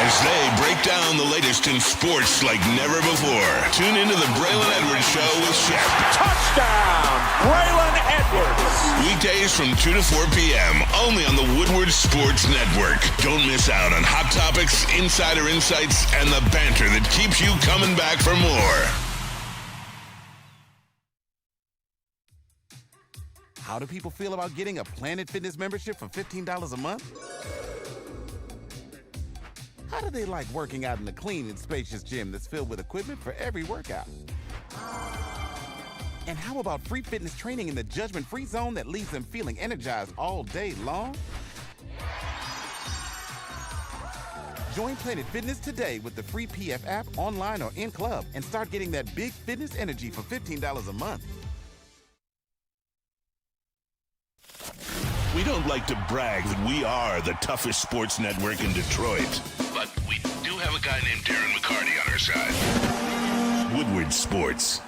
Speaker 9: As they break down the latest in sports like never before. Tune into the Braylon Edwards Show with Shep.
Speaker 10: Touchdown, Braylon Edwards!
Speaker 9: Weekdays from 2 to 4 p.m. only on the Woodward Sports Network. Don't miss out on hot topics, insider insights, and the banter that keeps you coming back for more.
Speaker 11: How do people feel about getting a Planet Fitness membership for $15 a month? How do they like working out in a clean and spacious gym that's filled with equipment for every workout? And how about free fitness training in the judgment-free zone that leaves them feeling energized all day long? Join Planet Fitness today with the free PF app, online or in club, and start getting that big fitness energy for $15 a month.
Speaker 9: We don't like to brag that we are the toughest sports network in Detroit, but we do have a guy named Darren McCarty on our side. Woodward Sports.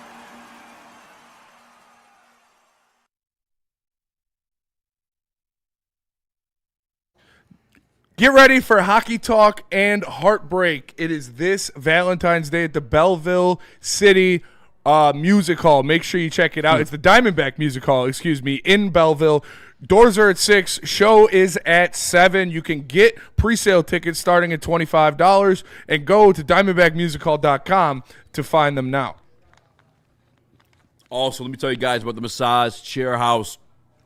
Speaker 4: Get ready for hockey talk and heartbreak. It is this Valentine's Day at the Belleville City Music Hall. Make sure you check it out. It's the Diamondback Music Hall, in Belleville. Doors are at 6. Show is at 7. You can get pre-sale tickets starting at $25 and go to diamondbackmusichall.com to find them now.
Speaker 3: Also, let me tell you guys about the Massage Chair House.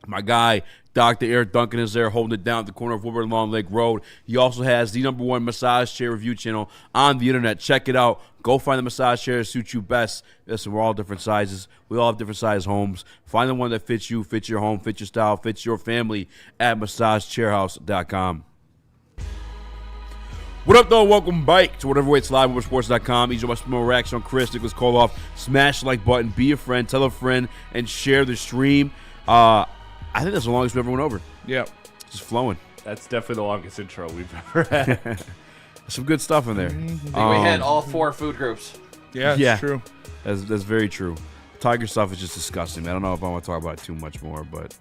Speaker 3: My guy, Dr. Eric Duncan, is there holding it down at the corner of Woodward and Long Lake Road. He also has the #1 massage chair review channel on the internet. Check it out. Go find the massage chair that suits you best. Listen, we're all different sizes. We all have different size homes. Find the one that fits you, fits your home, fits your style, fits your family at massagechairhouse.com. What up, though? Welcome back to Whatever Waits Live, Sports.com. Each of us more Raxter on Chris, Nicholas Kohloff. Smash the like button, be a friend, tell a friend, and share the stream. I think that's the longest we've ever went over.
Speaker 4: Yeah.
Speaker 3: Just flowing.
Speaker 6: That's definitely the longest intro we've ever had.
Speaker 3: Some good stuff in there.
Speaker 5: I think we had all 4 food groups.
Speaker 4: Yeah, it's true.
Speaker 3: That's very true. Tiger stuff is just disgusting. I don't know if I want to talk about it too much more, but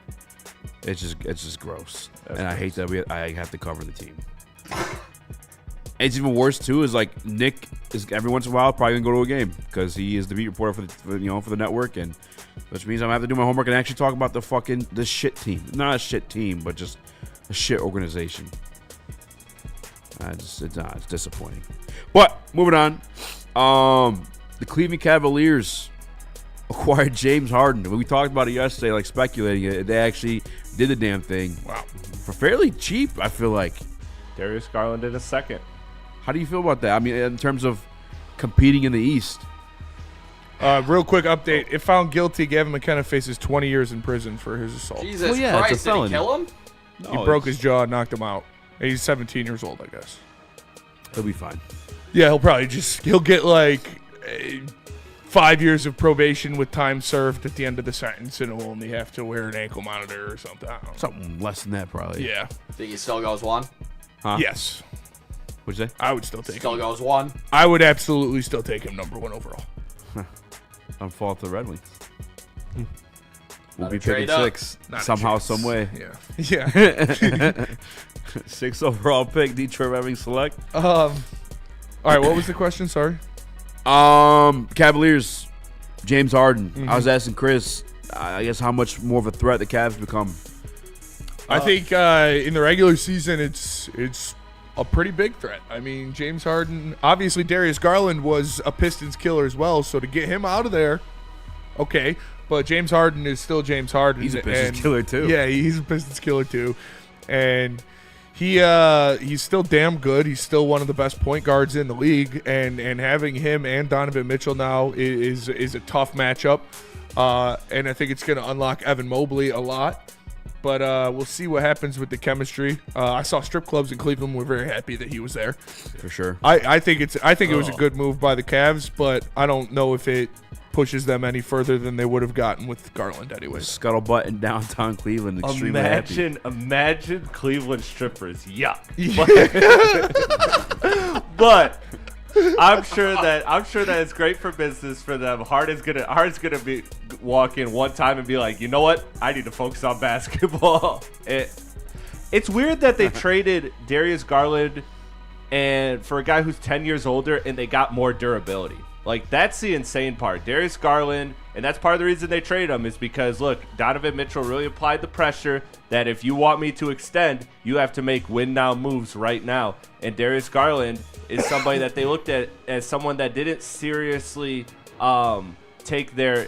Speaker 3: it's just gross. And I hate that I have to cover the team. And it's even worse too is like Nick is every once in a while probably gonna go to a game because he is the beat reporter for the network, and which means I'm gonna have to do my homework and actually talk about the shit team. Not a shit team, but just a shit organization. It's disappointing. But moving on, the Cleveland Cavaliers acquired James Harden. We talked about it yesterday, like speculating it. They actually did the damn thing.
Speaker 4: Wow.
Speaker 3: For fairly cheap, I feel like.
Speaker 6: Darius Garland in a second.
Speaker 3: How do you feel about that? I mean, in terms of competing in the East.
Speaker 4: Real quick update. If found guilty, Gavin McKenna faces 20 years in prison for his assault.
Speaker 5: Jesus
Speaker 3: Well, yeah, it's a
Speaker 5: Christ, did he
Speaker 3: felony.
Speaker 5: kill him?
Speaker 4: He broke his jaw, knocked him out. And he's 17 years old, I guess.
Speaker 3: He'll be fine.
Speaker 4: Yeah, he'll get like 5 years of probation with time served at the end of the sentence, and he'll only have to wear an ankle monitor or something. I don't know.
Speaker 3: Something less than that, probably.
Speaker 4: Yeah.
Speaker 5: Think he still goes one?
Speaker 3: Huh?
Speaker 4: Yes.
Speaker 3: What'd you say?
Speaker 4: I would still take
Speaker 5: Still
Speaker 4: him.
Speaker 5: goes one?
Speaker 4: I would absolutely still take him number 1 overall.
Speaker 3: On fall to the Red Wings. We'll
Speaker 5: Gotta
Speaker 3: be picking
Speaker 5: trade up.
Speaker 3: 6
Speaker 4: Not a
Speaker 3: somehow,
Speaker 4: chance.
Speaker 3: some way.
Speaker 4: Yeah. Yeah.
Speaker 3: 6 overall pick, Detroit Red Wings select.
Speaker 4: All right, what was the question? Sorry.
Speaker 3: Cavaliers, James Harden.
Speaker 4: Mm-hmm.
Speaker 3: I was asking Chris, I guess how much more of a threat the Cavs become.
Speaker 4: I think in the regular season, it's a pretty big threat. I mean, James Harden, obviously Darius Garland was a Pistons killer as well, so to get him out of there, okay. But James Harden is still James Harden.
Speaker 3: He's a Pistons killer too.
Speaker 4: Yeah, he's a Pistons killer too. And he's still damn good. He's still one of the best point guards in the league. And having him and Donovan Mitchell now is a tough matchup. And I think it's going to unlock Evan Mobley a lot. But we'll see what happens with the chemistry. I saw strip clubs in Cleveland. We're very happy that he was there.
Speaker 3: For sure.
Speaker 4: I think it was a good move by the Cavs, but I don't know if it pushes them any further than they would have gotten with Garland anyways.
Speaker 3: Scuttlebutt in downtown Cleveland. Extremely happy.
Speaker 6: Imagine Cleveland strippers. Yuck. But I'm sure that it's great for business for them. Harden's gonna be walk in one time and be like, you know what? I need to focus on basketball. It's weird that they traded Darius Garland and for a guy who's 10 years older and they got more durability. Like, that's the insane part. Darius Garland, and that's part of the reason they traded him, is because, look, Donovan Mitchell really applied the pressure that if you want me to extend, you have to make win-now moves right now. And Darius Garland is somebody that they looked at as someone that didn't seriously take their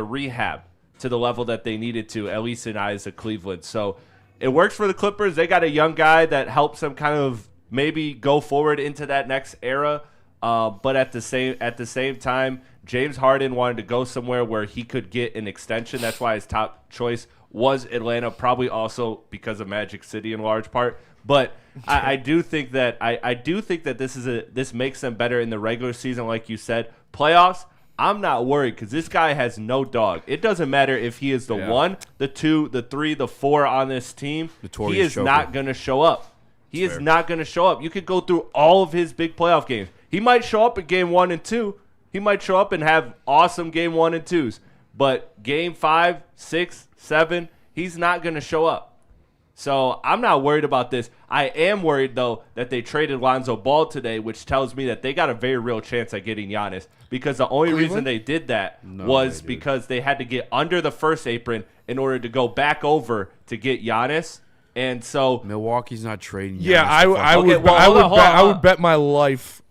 Speaker 6: rehab to the level that they needed to, at least in eyes of Cleveland. So it works for the Clippers. They got a young guy that helps them kind of maybe go forward into that next era. But at the same time, James Harden wanted to go somewhere where he could get an extension. That's why his top choice was Atlanta, probably also because of Magic City in large part. But I do think that this makes them better in the regular season, like you said. Playoffs, I'm not worried because this guy has no dog. It doesn't matter if he is the 1, the 2, the 3, the 4 on this team. He is not going to show up. He is not going to show up. You could go through all of his big playoff games. He might show up at game 1 and 2. He might show up and have awesome game 1 and 2s. But game 5, 6, 7, he's not going to show up. So I'm not worried about this. I am worried, though, that they traded Lonzo Ball today, which tells me that they got a very real chance at getting Giannis. Because the only reason they did that was because they had to get under the first apron in order to go back over to get Giannis. And so
Speaker 3: Milwaukee's not trading Giannis.
Speaker 4: Yeah, I would bet my life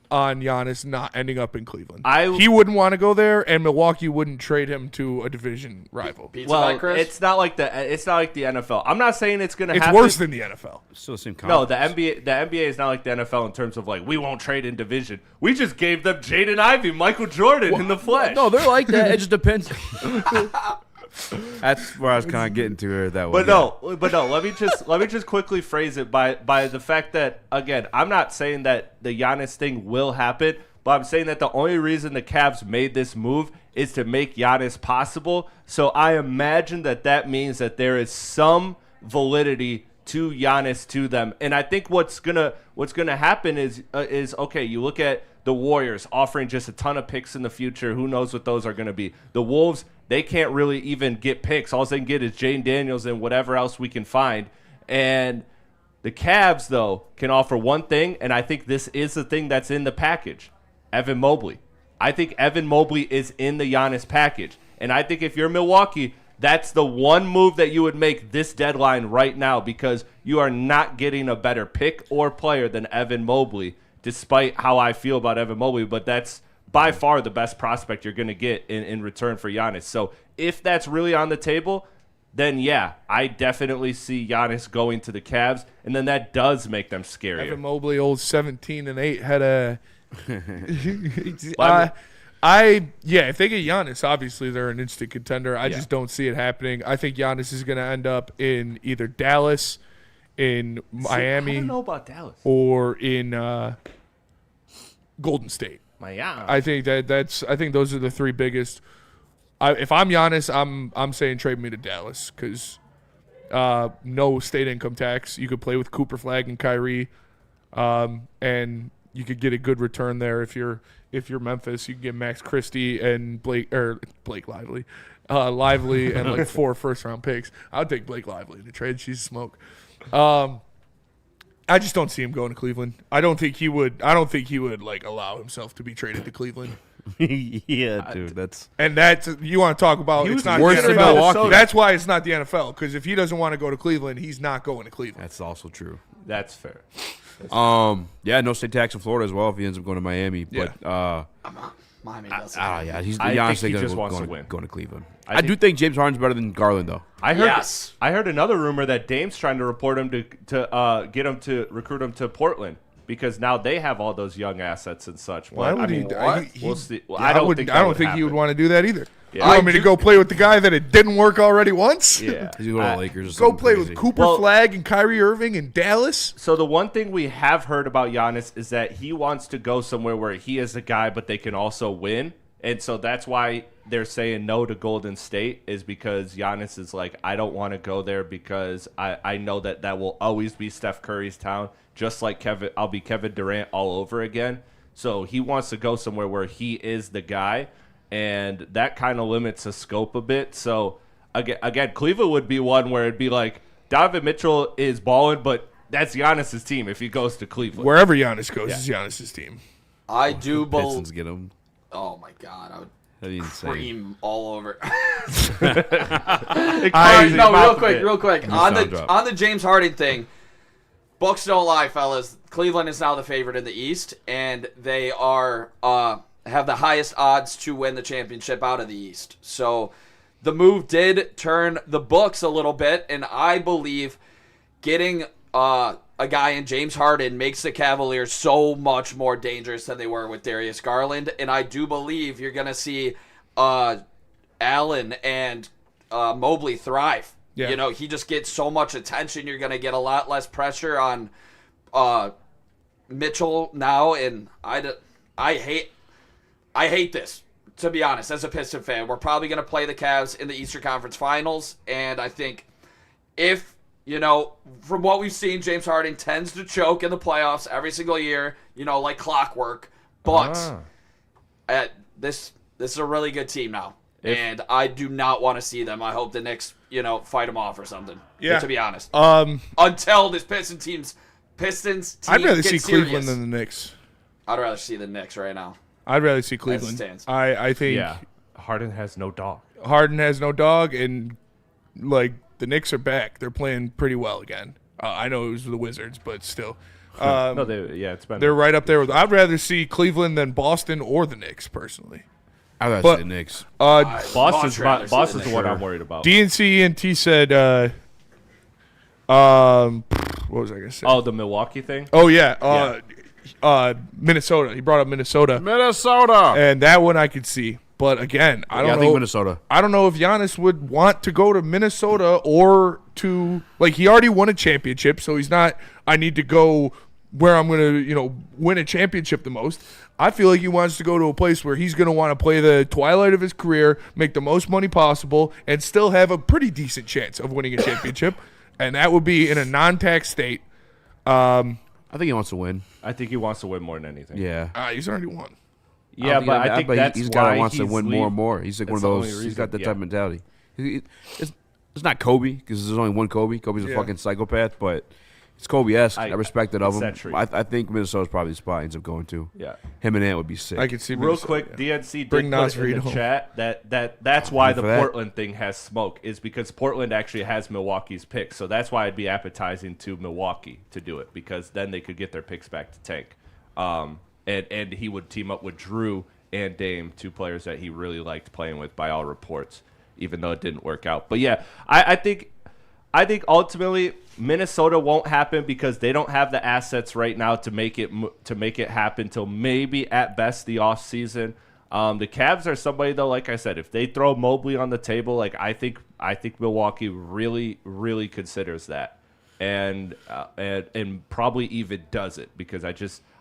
Speaker 4: on Giannis not ending up in Cleveland. He wouldn't want to go there, and Milwaukee wouldn't trade him to a division rival.
Speaker 6: It's not like the NFL. I'm not saying it's going to happen.
Speaker 4: It's worse than the NFL.
Speaker 3: Still the same
Speaker 6: No,
Speaker 3: conference.
Speaker 6: the NBA is not like the NFL in terms of like we won't trade in division. We just gave them Jaden Ivey, Michael Jordan in the flesh.
Speaker 3: No, they're like that. It just depends. That's where I was kind of getting to her that way.
Speaker 6: But no. Let me just quickly phrase it by the fact that, again, I'm not saying that the Giannis thing will happen, but I'm saying that the only reason the Cavs made this move is to make Giannis possible. So I imagine that means that there is some validity to Giannis to them, and I think what's gonna happen is okay. You look at the Warriors offering just a ton of picks in the future. Who knows what those are going to be? The Wolves, they can't really even get picks. All they can get is Jane Daniels and whatever else we can find. And The Cavs, though, can offer one thing, and I think this is the thing that's in the package. Evan Mobley. I think Evan Mobley is in the Giannis package. And I think if you're Milwaukee, that's the one move that you would make this deadline right now, because you are not getting a better pick or player than Evan Mobley, despite how I feel about Evan Mobley. But that's by far the best prospect you're going to get in return for Giannis. So if that's really on the table, then yeah, I definitely see Giannis going to the Cavs, and then that does make them scarier.
Speaker 4: Evan Mobley, old 17-8, had a. If they get Giannis, obviously they're an instant contender. I just don't see it happening. I think Giannis is going to end up in either Dallas, in Miami,
Speaker 6: I don't know about Dallas,
Speaker 4: or in Golden State.
Speaker 6: Miami.
Speaker 4: I think I think those are the three biggest. If I'm Giannis, I'm saying trade me to Dallas, because no state income tax. You could play with Cooper Flag and Kyrie, and you could get a good return there. If you're Memphis, you can get Max Christie and Blake Lively, and like 4 first-round picks. I'd take Blake Lively in a trade. She's smoke. I just don't see him going to Cleveland. I don't think he would like allow himself to be traded to Cleveland.
Speaker 3: Yeah, dude, that's
Speaker 4: you want to talk about it's not the NFL. That's why it's not the NFL, because if he doesn't want to go to Cleveland, he's not going to Cleveland.
Speaker 3: That's also true.
Speaker 6: That's fair.
Speaker 3: No state tax in Florida as well if he ends up going to Miami.
Speaker 4: Yeah.
Speaker 3: But
Speaker 5: Miami doesn't.
Speaker 3: he's the
Speaker 6: I
Speaker 3: honest
Speaker 6: think he
Speaker 3: thing
Speaker 6: just wants to
Speaker 3: going
Speaker 6: win.
Speaker 3: to Cleveland. I do think James Harden's better than Garland, though.
Speaker 6: I heard another rumor that Dame's trying to report him to get him to recruit him to Portland, because now they have all those young assets and such.
Speaker 4: Why would
Speaker 6: we'll see. Well,
Speaker 4: I don't think he would want to do that either.
Speaker 6: Yeah.
Speaker 4: You want me to go play with the guy that it didn't work already once?
Speaker 6: Yeah.
Speaker 3: He's going to the Lakers.
Speaker 4: Go play with Cooper Flag and Kyrie Irving in Dallas?
Speaker 6: So the one thing we have heard about Giannis is that he wants to go somewhere where he is a guy, but they can also win. And so that's why they're saying no to Golden State, is because Giannis is like, I don't want to go there because I know that will always be Steph Curry's town, just like I'll be Kevin Durant all over again. So he wants to go somewhere where he is the guy, and that kind of limits the scope a bit. So again, Cleveland would be one where it'd be like, Donovan Mitchell is balling, but that's Giannis's team if he goes to Cleveland.
Speaker 4: Wherever Giannis goes is Giannis's team.
Speaker 5: I do believe.
Speaker 3: Pistons get him.
Speaker 5: Oh my God, I would
Speaker 3: That'd be insane.
Speaker 5: cream all over. Real quick. On the James Harden thing, books don't lie, fellas. Cleveland is now the favorite in the East, and they are have the highest odds to win the championship out of the East. So the move did turn the books a little bit, and I believe getting a guy in James Harden makes the Cavaliers so much more dangerous than they were with Darius Garland. And I do believe you're going to see Allen and Mobley thrive.
Speaker 4: Yeah.
Speaker 5: You know, he just gets so much attention. You're going to get a lot less pressure on Mitchell now. And I hate this, to be honest, as a Piston fan. We're probably going to play the Cavs in the Eastern Conference Finals. And I think if... You know, from what we've seen, James Harden tends to choke in the playoffs every single year, you know, like clockwork. But this is a really good team now. And I do not want to see them. I hope the Knicks, fight them off or something.
Speaker 4: Yeah.
Speaker 5: To be honest. Until this Pistons team
Speaker 4: I'd rather see
Speaker 5: serious.
Speaker 4: Cleveland than the Knicks.
Speaker 5: I'd rather see the Knicks right now.
Speaker 4: I'd rather see Cleveland. I think
Speaker 6: Harden has no dog.
Speaker 4: And like the Knicks are back. They're playing pretty well again. I know it was the Wizards, but still. They're right up there with. I'd rather see Cleveland than Boston or the Knicks, personally.
Speaker 3: I'd rather see the Knicks.
Speaker 6: Boston's the one I'm worried about.
Speaker 4: DNC said, what was I gonna say?
Speaker 6: Oh, the Milwaukee thing.
Speaker 4: Oh yeah, Minnesota. He brought up Minnesota, and that one I could see. But again, I don't know.
Speaker 3: Minnesota.
Speaker 4: I don't know if Giannis would want to go to Minnesota or to he already won a championship, so he's not. I need to go where I'm going to win a championship the most. I feel like he wants to go to a place where he's going to want to play the twilight of his career, make the most money possible, and still have a pretty decent chance of winning a championship, and that would be in a non-tax state.
Speaker 3: I think he wants to win.
Speaker 6: I think he wants to win more than anything.
Speaker 3: Yeah,
Speaker 4: he's already won.
Speaker 6: Yeah, but I think that's
Speaker 3: he's
Speaker 6: why
Speaker 3: wants to win more and more. He's like one of those. He's got that type of mentality. It's not Kobe, because there's only one Kobe. Kobe's a fucking psychopath, but It's Kobe-esque. I respect it of him.
Speaker 6: century.
Speaker 3: I think Minnesota's probably the spot he ends up going to.
Speaker 6: Yeah.
Speaker 3: Him and Ant would be sick.
Speaker 4: I could see
Speaker 6: Real quick, DNC
Speaker 4: Bring
Speaker 6: did put
Speaker 4: Nas
Speaker 6: it in
Speaker 4: Reed
Speaker 6: the
Speaker 4: home.
Speaker 6: chat that's why the
Speaker 3: for that.
Speaker 6: Portland thing has smoke, is because Portland actually has Milwaukee's pick. So that's why it'd be appetizing to Milwaukee to do it, because then they could get their picks back to Tank. And he would team up with Drew and Dame, two players that he really liked playing with by all reports, even though it didn't work out. But yeah, I think ultimately Minnesota won't happen because they don't have the assets right now to make it happen till maybe at best the offseason. The Cavs are somebody though, like I said, if they throw Mobley on the table, like I think Milwaukee really, really considers that, and probably even does it, because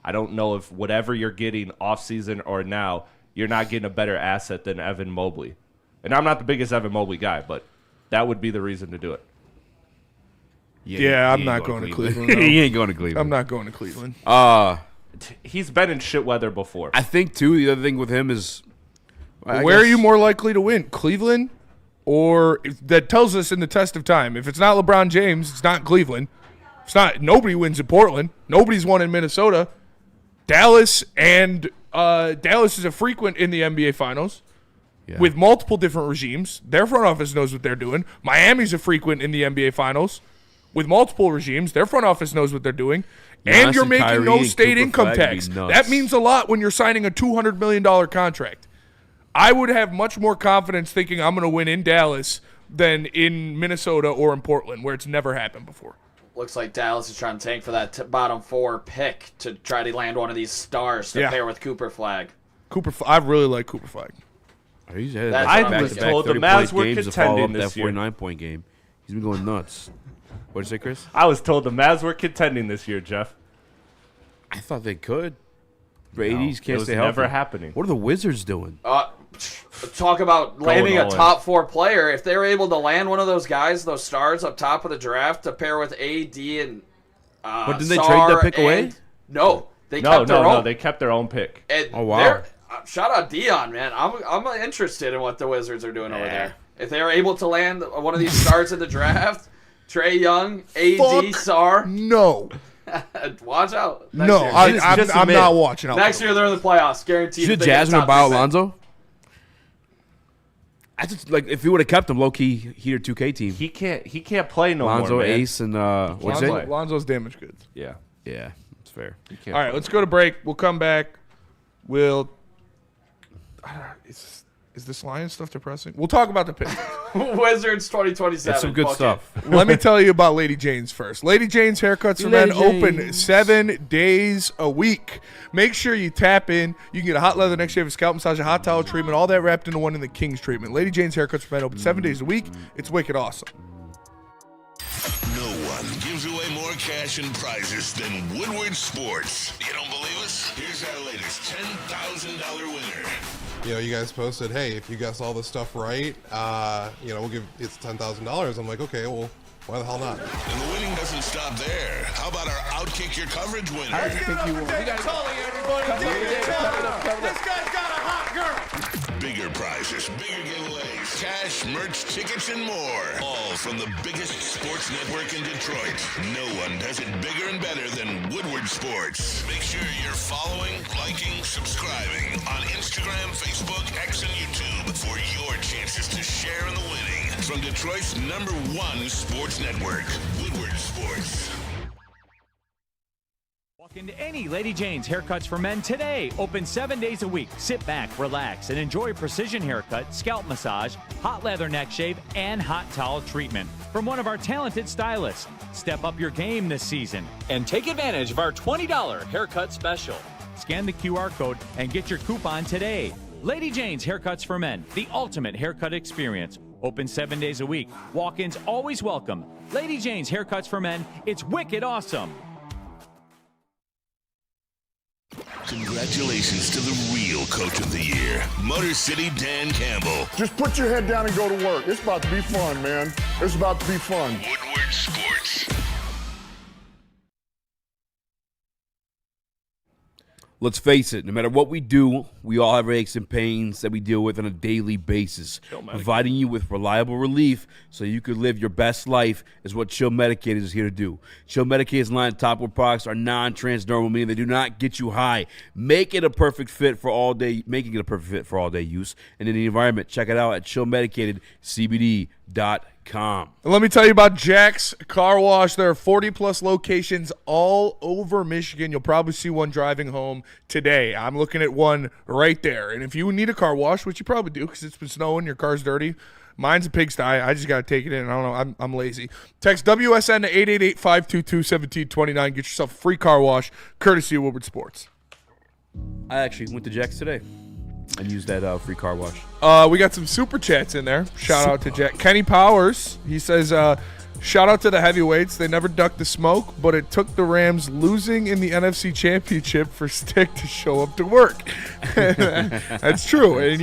Speaker 6: I don't know if whatever you're getting offseason or now, you're not getting a better asset than Evan Mobley. And I'm not the biggest Evan Mobley guy, but that would be the reason to do it.
Speaker 4: Yeah, I'm not going to Cleveland.
Speaker 3: He ain't going to Cleveland.
Speaker 4: I'm not going to Cleveland.
Speaker 6: He's been in shit weather before.
Speaker 3: I think, too, the other thing with him is...
Speaker 4: Where are you more likely to win, Cleveland? Or that tells us in the test of time. If it's not LeBron James, it's not Cleveland. It's not. Nobody wins in Portland. Nobody's won in Minnesota. Dallas is a frequent in the NBA Finals with multiple different regimes. Their front office knows what they're doing. Miami's a frequent in the NBA Finals with multiple regimes. Their front office knows what they're doing. And you're making
Speaker 3: Kyrie
Speaker 4: no
Speaker 3: and
Speaker 4: state
Speaker 3: Cooper
Speaker 4: income
Speaker 3: Flag
Speaker 4: tax.
Speaker 3: would be nuts.
Speaker 4: That means a lot when you're signing a $200 million contract. I would have much more confidence thinking I'm going to win in Dallas than in Minnesota or in Portland, where it's never happened before.
Speaker 5: Looks like Dallas is trying to tank for that bottom 4 pick to try to land one of these stars to pair with Cooper Flag.
Speaker 4: I really like Cooper Flag.
Speaker 6: I was told the Mavs were contending this year.
Speaker 3: 49-point game. He's been going nuts. What'd you say, Chris?
Speaker 6: I was told the Mavs were contending this year, Jeff.
Speaker 3: I thought they could. Brady can't stay healthy.
Speaker 6: Never happening.
Speaker 3: What are the Wizards doing?
Speaker 5: Talk about landing a top 4 player. If they're able to land one of those guys, those stars up top of the draft to pair with AD and
Speaker 3: but didn't they trade that pick away?
Speaker 5: No, they kept their own.
Speaker 6: No, they kept their own pick.
Speaker 5: And
Speaker 3: oh wow!
Speaker 5: Shout out Dion, man. I'm interested in what the Wizards are doing over there. If they're able to land one of these stars in the draft, Trae Young, AD, Sar.
Speaker 4: No.
Speaker 5: Watch out.
Speaker 4: I'm not watching out.
Speaker 5: Next year they're in the playoffs, guaranteed.
Speaker 3: Should Jasmine about Alonzo? I just like if he would have kept him low key Heater 2K team.
Speaker 6: He can't play no
Speaker 3: Lonzo,
Speaker 6: more. Man.
Speaker 3: Ace, and what's it?
Speaker 4: Lonzo's damaged goods.
Speaker 6: Yeah,
Speaker 3: it's fair.
Speaker 4: All right, let's go to break. We'll come back. Is this Lions stuff depressing? We'll talk about the Pistons.
Speaker 5: Wizards 2027.
Speaker 3: It's some good stuff.
Speaker 4: Let me tell you about Lady Jane's first. Lady Jane's Haircuts for Men open 7 days a week. Make sure you tap in. You can get a hot leather neck shave, a scalp massage, a hot towel treatment, all that wrapped into one in the King's treatment. Lady Jane's Haircuts for Men open 7 days a week. It's wicked awesome.
Speaker 9: No one gives away more cash and prizes than Woodward Sports. You don't believe us? Here's our latest $10,000 winner.
Speaker 12: You know, you guys posted, hey, if you guess all this stuff right, we'll give it's $10,000. I'm like, okay, well, why the hell not?
Speaker 9: And the winning doesn't stop there. How about our Outkick Your Coverage winner?
Speaker 10: I think you will. We got this guy's got a hot girl.
Speaker 9: Bigger prizes, bigger giveaways, cash, merch, tickets, and more. All from the biggest sports network in Detroit. No one does it bigger and better than Woodward Sports. Make sure you're following, liking, subscribing on Instagram, Facebook, X, and YouTube for your chances to share in the winning. From Detroit's #1 sports network, Woodward Sports.
Speaker 13: Walk into any Lady Jane's Haircuts for Men today. Open 7 days a week. Sit back, relax, and enjoy precision haircut, scalp massage, hot leather neck shave, and hot towel treatment from one of our talented stylists. Step up your game this season and take advantage of our $20 haircut special. Scan the QR code and get your coupon today. Lady Jane's Haircuts for Men, the ultimate haircut experience. Open 7 days a week. Walk-ins always welcome. Lady Jane's Haircuts for Men. It's wicked awesome.
Speaker 9: Congratulations to the real Coach of the Year, Motor City Dan Campbell.
Speaker 14: Just put your head down and go to work. It's about to be fun, man. It's about to be fun.
Speaker 9: Woodward Sports.
Speaker 3: Let's face it, no matter what we do, we all have aches and pains that we deal with on a daily basis. Providing you with reliable relief so you can live your best life is what Chill Medicated is here to do. Chill Medicated's line of topical products are non-transdermal, meaning they do not get you high. Making it a perfect fit for all day use and in the environment. Check it out at chillmedicatedcbd.com.
Speaker 4: Let me tell you about Jack's Car Wash. There are 40-plus locations all over Michigan. You'll probably see one driving home today. I'm looking at one right there. And if you need a car wash, which you probably do because it's been snowing, your car's dirty, mine's a pigsty. I just got to take it in. I don't know. I'm lazy. Text WSN to 888-522-1729. Get yourself a free car wash, courtesy of Woodward Sports.
Speaker 3: I actually went to Jack's today and used that free car wash.
Speaker 4: We got some super chats in there. Shout out to Jack. Kenny Powers, he says, shout out to the heavyweights. They never ducked the smoke, but it took the Rams losing in the NFC Championship for Stick to show up to work. That's true. And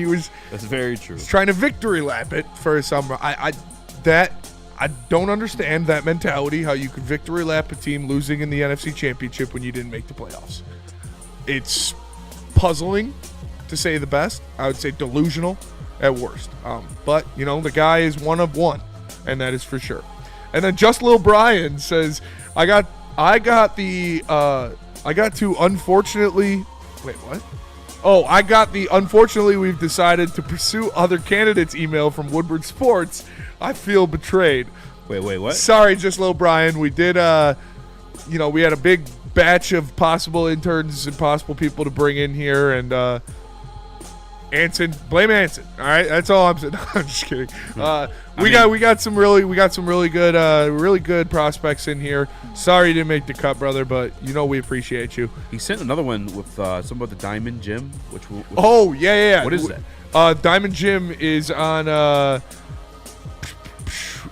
Speaker 3: That's very true.
Speaker 4: He's trying to victory lap it for some. I don't understand that mentality, how you could victory lap a team losing in the NFC Championship when you didn't make the playoffs. It's puzzling, to say the best. I would say delusional at worst. But, the guy is one of one, and that is for sure. And then Just Lil Brian says, I got the unfortunately we've decided to pursue other candidates email from Woodward Sports. I feel betrayed.
Speaker 3: Wait, what?
Speaker 4: Sorry, Just Lil Brian. We did, we had a big batch of possible interns and possible people to bring in here, and, Anson, blame Anson. All right, that's all I'm saying. No, I'm just kidding. We got some really good prospects in here. Sorry you didn't make the cut, brother, but we appreciate you.
Speaker 3: He sent another one with something about the Diamond Gym, which
Speaker 4: yeah.
Speaker 3: What is that?
Speaker 4: Diamond Gym is on.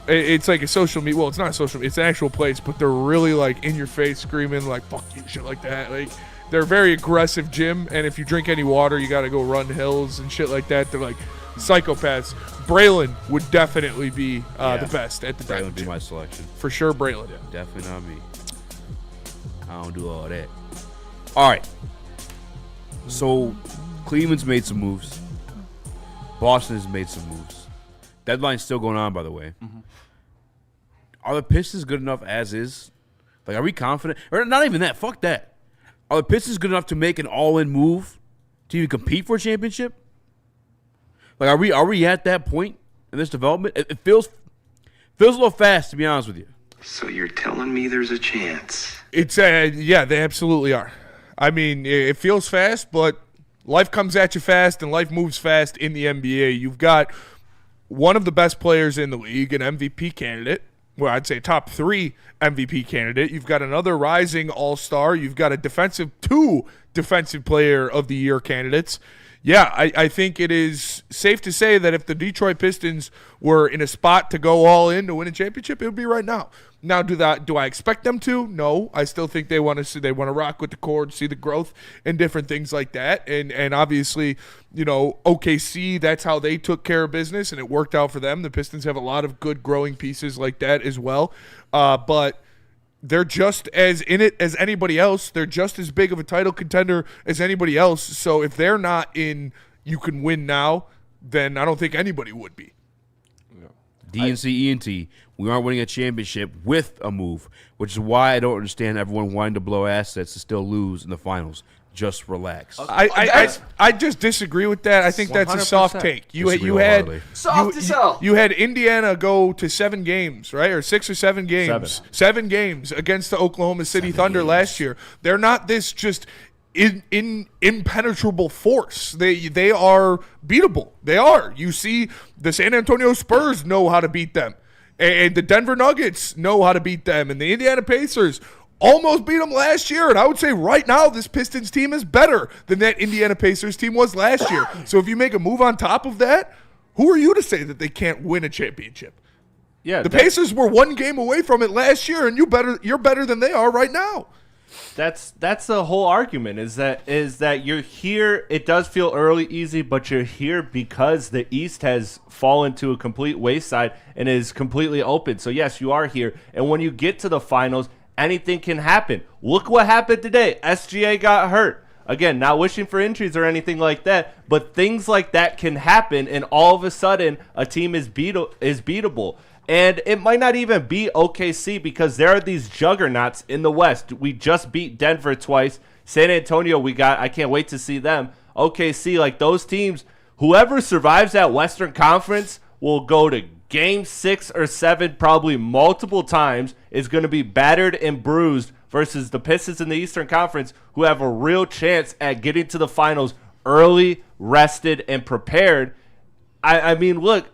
Speaker 4: It's like a social media. Well, it's not social media. It's an actual place, but they're really like in your face, screaming like "fuck you," shit like that. Like. They're a very aggressive gym, and if you drink any water, you got to go run hills and shit like that. They're like psychopaths. Braylon would definitely be the best at the
Speaker 3: Braylon would be my selection.
Speaker 4: For sure, Braylon.
Speaker 3: Yeah, definitely not me. I don't do all that. All right. So, Cleveland's made some moves. Boston has made some moves. Deadline's still going on, by the way. Mm-hmm. Are the Pistons good enough as is? Like, are we confident? Or not even that. Fuck that. Are the Pistons good enough to make an all-in move to even compete for a championship? Like, are we at that point in this development? It feels a little fast, to be honest with you.
Speaker 15: So you're telling me there's a chance?
Speaker 4: It's yeah, they absolutely are. I mean, it feels fast, but life comes at you fast, and life moves fast in the NBA. You've got one of the best players in the league, an MVP candidate. Well, I'd say top 3 MVP candidate. You've got another rising all-star. You've got two defensive player of the year candidates. Yeah, I think it is safe to say that if the Detroit Pistons were in a spot to go all in to win a championship, it would be right now. Now, do I expect them to? No. I still think they want to rock with the core, see the growth and different things like that. And obviously, OKC, that's how they took care of business, and it worked out for them. The Pistons have a lot of good growing pieces like that as well. But they're just as in it as anybody else. They're just as big of a title contender as anybody else. So if they're not in you can win now, then I don't think anybody would be.
Speaker 3: DNC ENT, we aren't winning a championship with a move, which is why I don't understand everyone wanting to blow assets to still lose in the finals. Just relax.
Speaker 4: I just disagree with that. I think that's a soft take. You had Indiana go to 7 games, right? Or 6 or 7 games. 7 games against the Oklahoma City Thunder last year. They're not this just impenetrable force. They are beatable. They are. You see the San Antonio Spurs know how to beat them. And the Denver Nuggets know how to beat them. And the Indiana Pacers almost beat them last year. And I would say right now this Pistons team is better than that Indiana Pacers team was last year. So if you make a move on top of that, who are you to say that they can't win a championship?
Speaker 6: Yeah,
Speaker 4: the Pacers were 1 game away from it last year, and you're better than they are right now.
Speaker 6: That's the whole argument is that you're here. It does feel early easy, but you're here because the East has fallen to a complete wayside and is completely open. So yes, you are here. And when you get to the finals, anything can happen. Look what happened today. SGA got hurt. Again, not wishing for injuries or anything like that, but things like that can happen, and all of a sudden a team is beatable. And it might not even be OKC because there are these juggernauts in the West. We just beat Denver twice. San Antonio, I can't wait to see them. OKC, like those teams, whoever survives that Western Conference will go to Game 6 or 7 probably multiple times, is going to be battered and bruised versus the Pistons in the Eastern Conference, who have a real chance at getting to the finals early, rested, and prepared. I mean, look,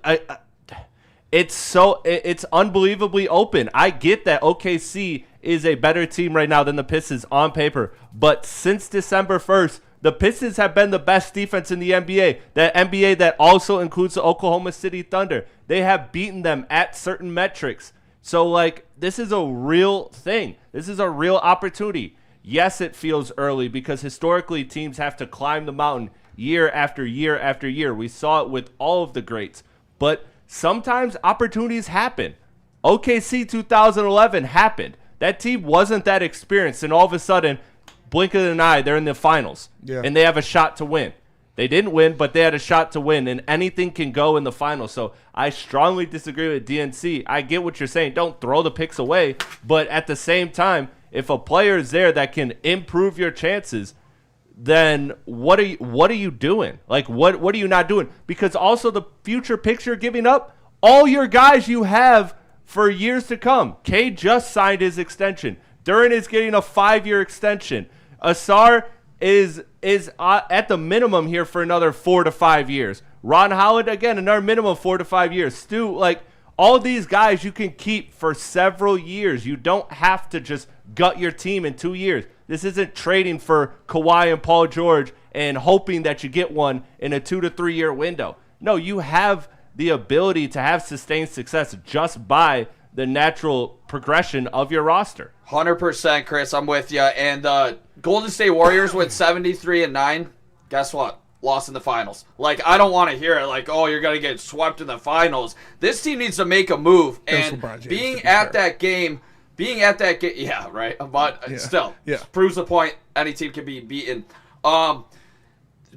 Speaker 6: it's unbelievably open. I get that OKC is a better team right now than the Pistons on paper, but since December 1st, the Pistons have been the best defense in the NBA. That NBA that also includes the Oklahoma City Thunder. They have beaten them at certain metrics. So, like, this is a real thing. This is a real opportunity. Yes, it feels early because historically teams have to climb the mountain year after year after year. We saw it with all of the greats. But sometimes opportunities happen. OKC 2011 happened. That team wasn't that experienced, and all of a sudden, blink of an eye, they're in the finals. Yeah. And they have a shot to win. They didn't win, but they had a shot to win, and anything can go in the finals. So I strongly disagree with DNC. I get what you're saying. Don't throw the picks away. But at the same time, if a player is there that can improve your chances, then what are you doing? Like, what are you not doing? Because also the future picture giving up, all your guys you have for years to come. Cade just signed his extension. Duran is getting a 5-year extension. Asar is at the minimum here for another 4 to 5 years. Ron Howard, again, another minimum 4 to 5 years. Stu, like, all these guys you can keep for several years. You don't have to just gut your team in 2 years. This isn't trading for Kawhi and Paul George and hoping that you get one in a 2 to 3 year window. No, you have the ability to have sustained success just by the natural progression of your roster.
Speaker 5: 100%, Chris. I'm with you. And Golden State Warriors went 73-9. Guess what? Lost in the finals. Like, I don't want to hear it like, oh, you're going to get swept in the finals. This team needs to make a move. And being at that game, yeah, right. But still, proves the point. Any team can be beaten.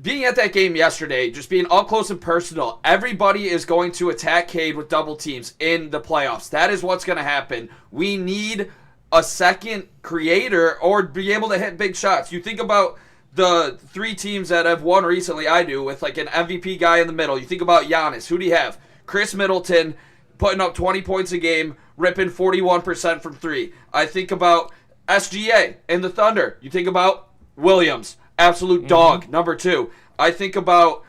Speaker 5: Being at that game yesterday, just being up close and personal, everybody is going to attack Cade with double teams in the playoffs. That is what's going to happen. We need a second creator or be able to hit big shots. You think about the 3 teams that have won recently, I do, with like an MVP guy in the middle. You think about Giannis. Who do you have? Chris Middleton putting up 20 points a game, ripping 41% from 3. I think about SGA and the Thunder. You think about Williams. Absolute dog, number 2. I think about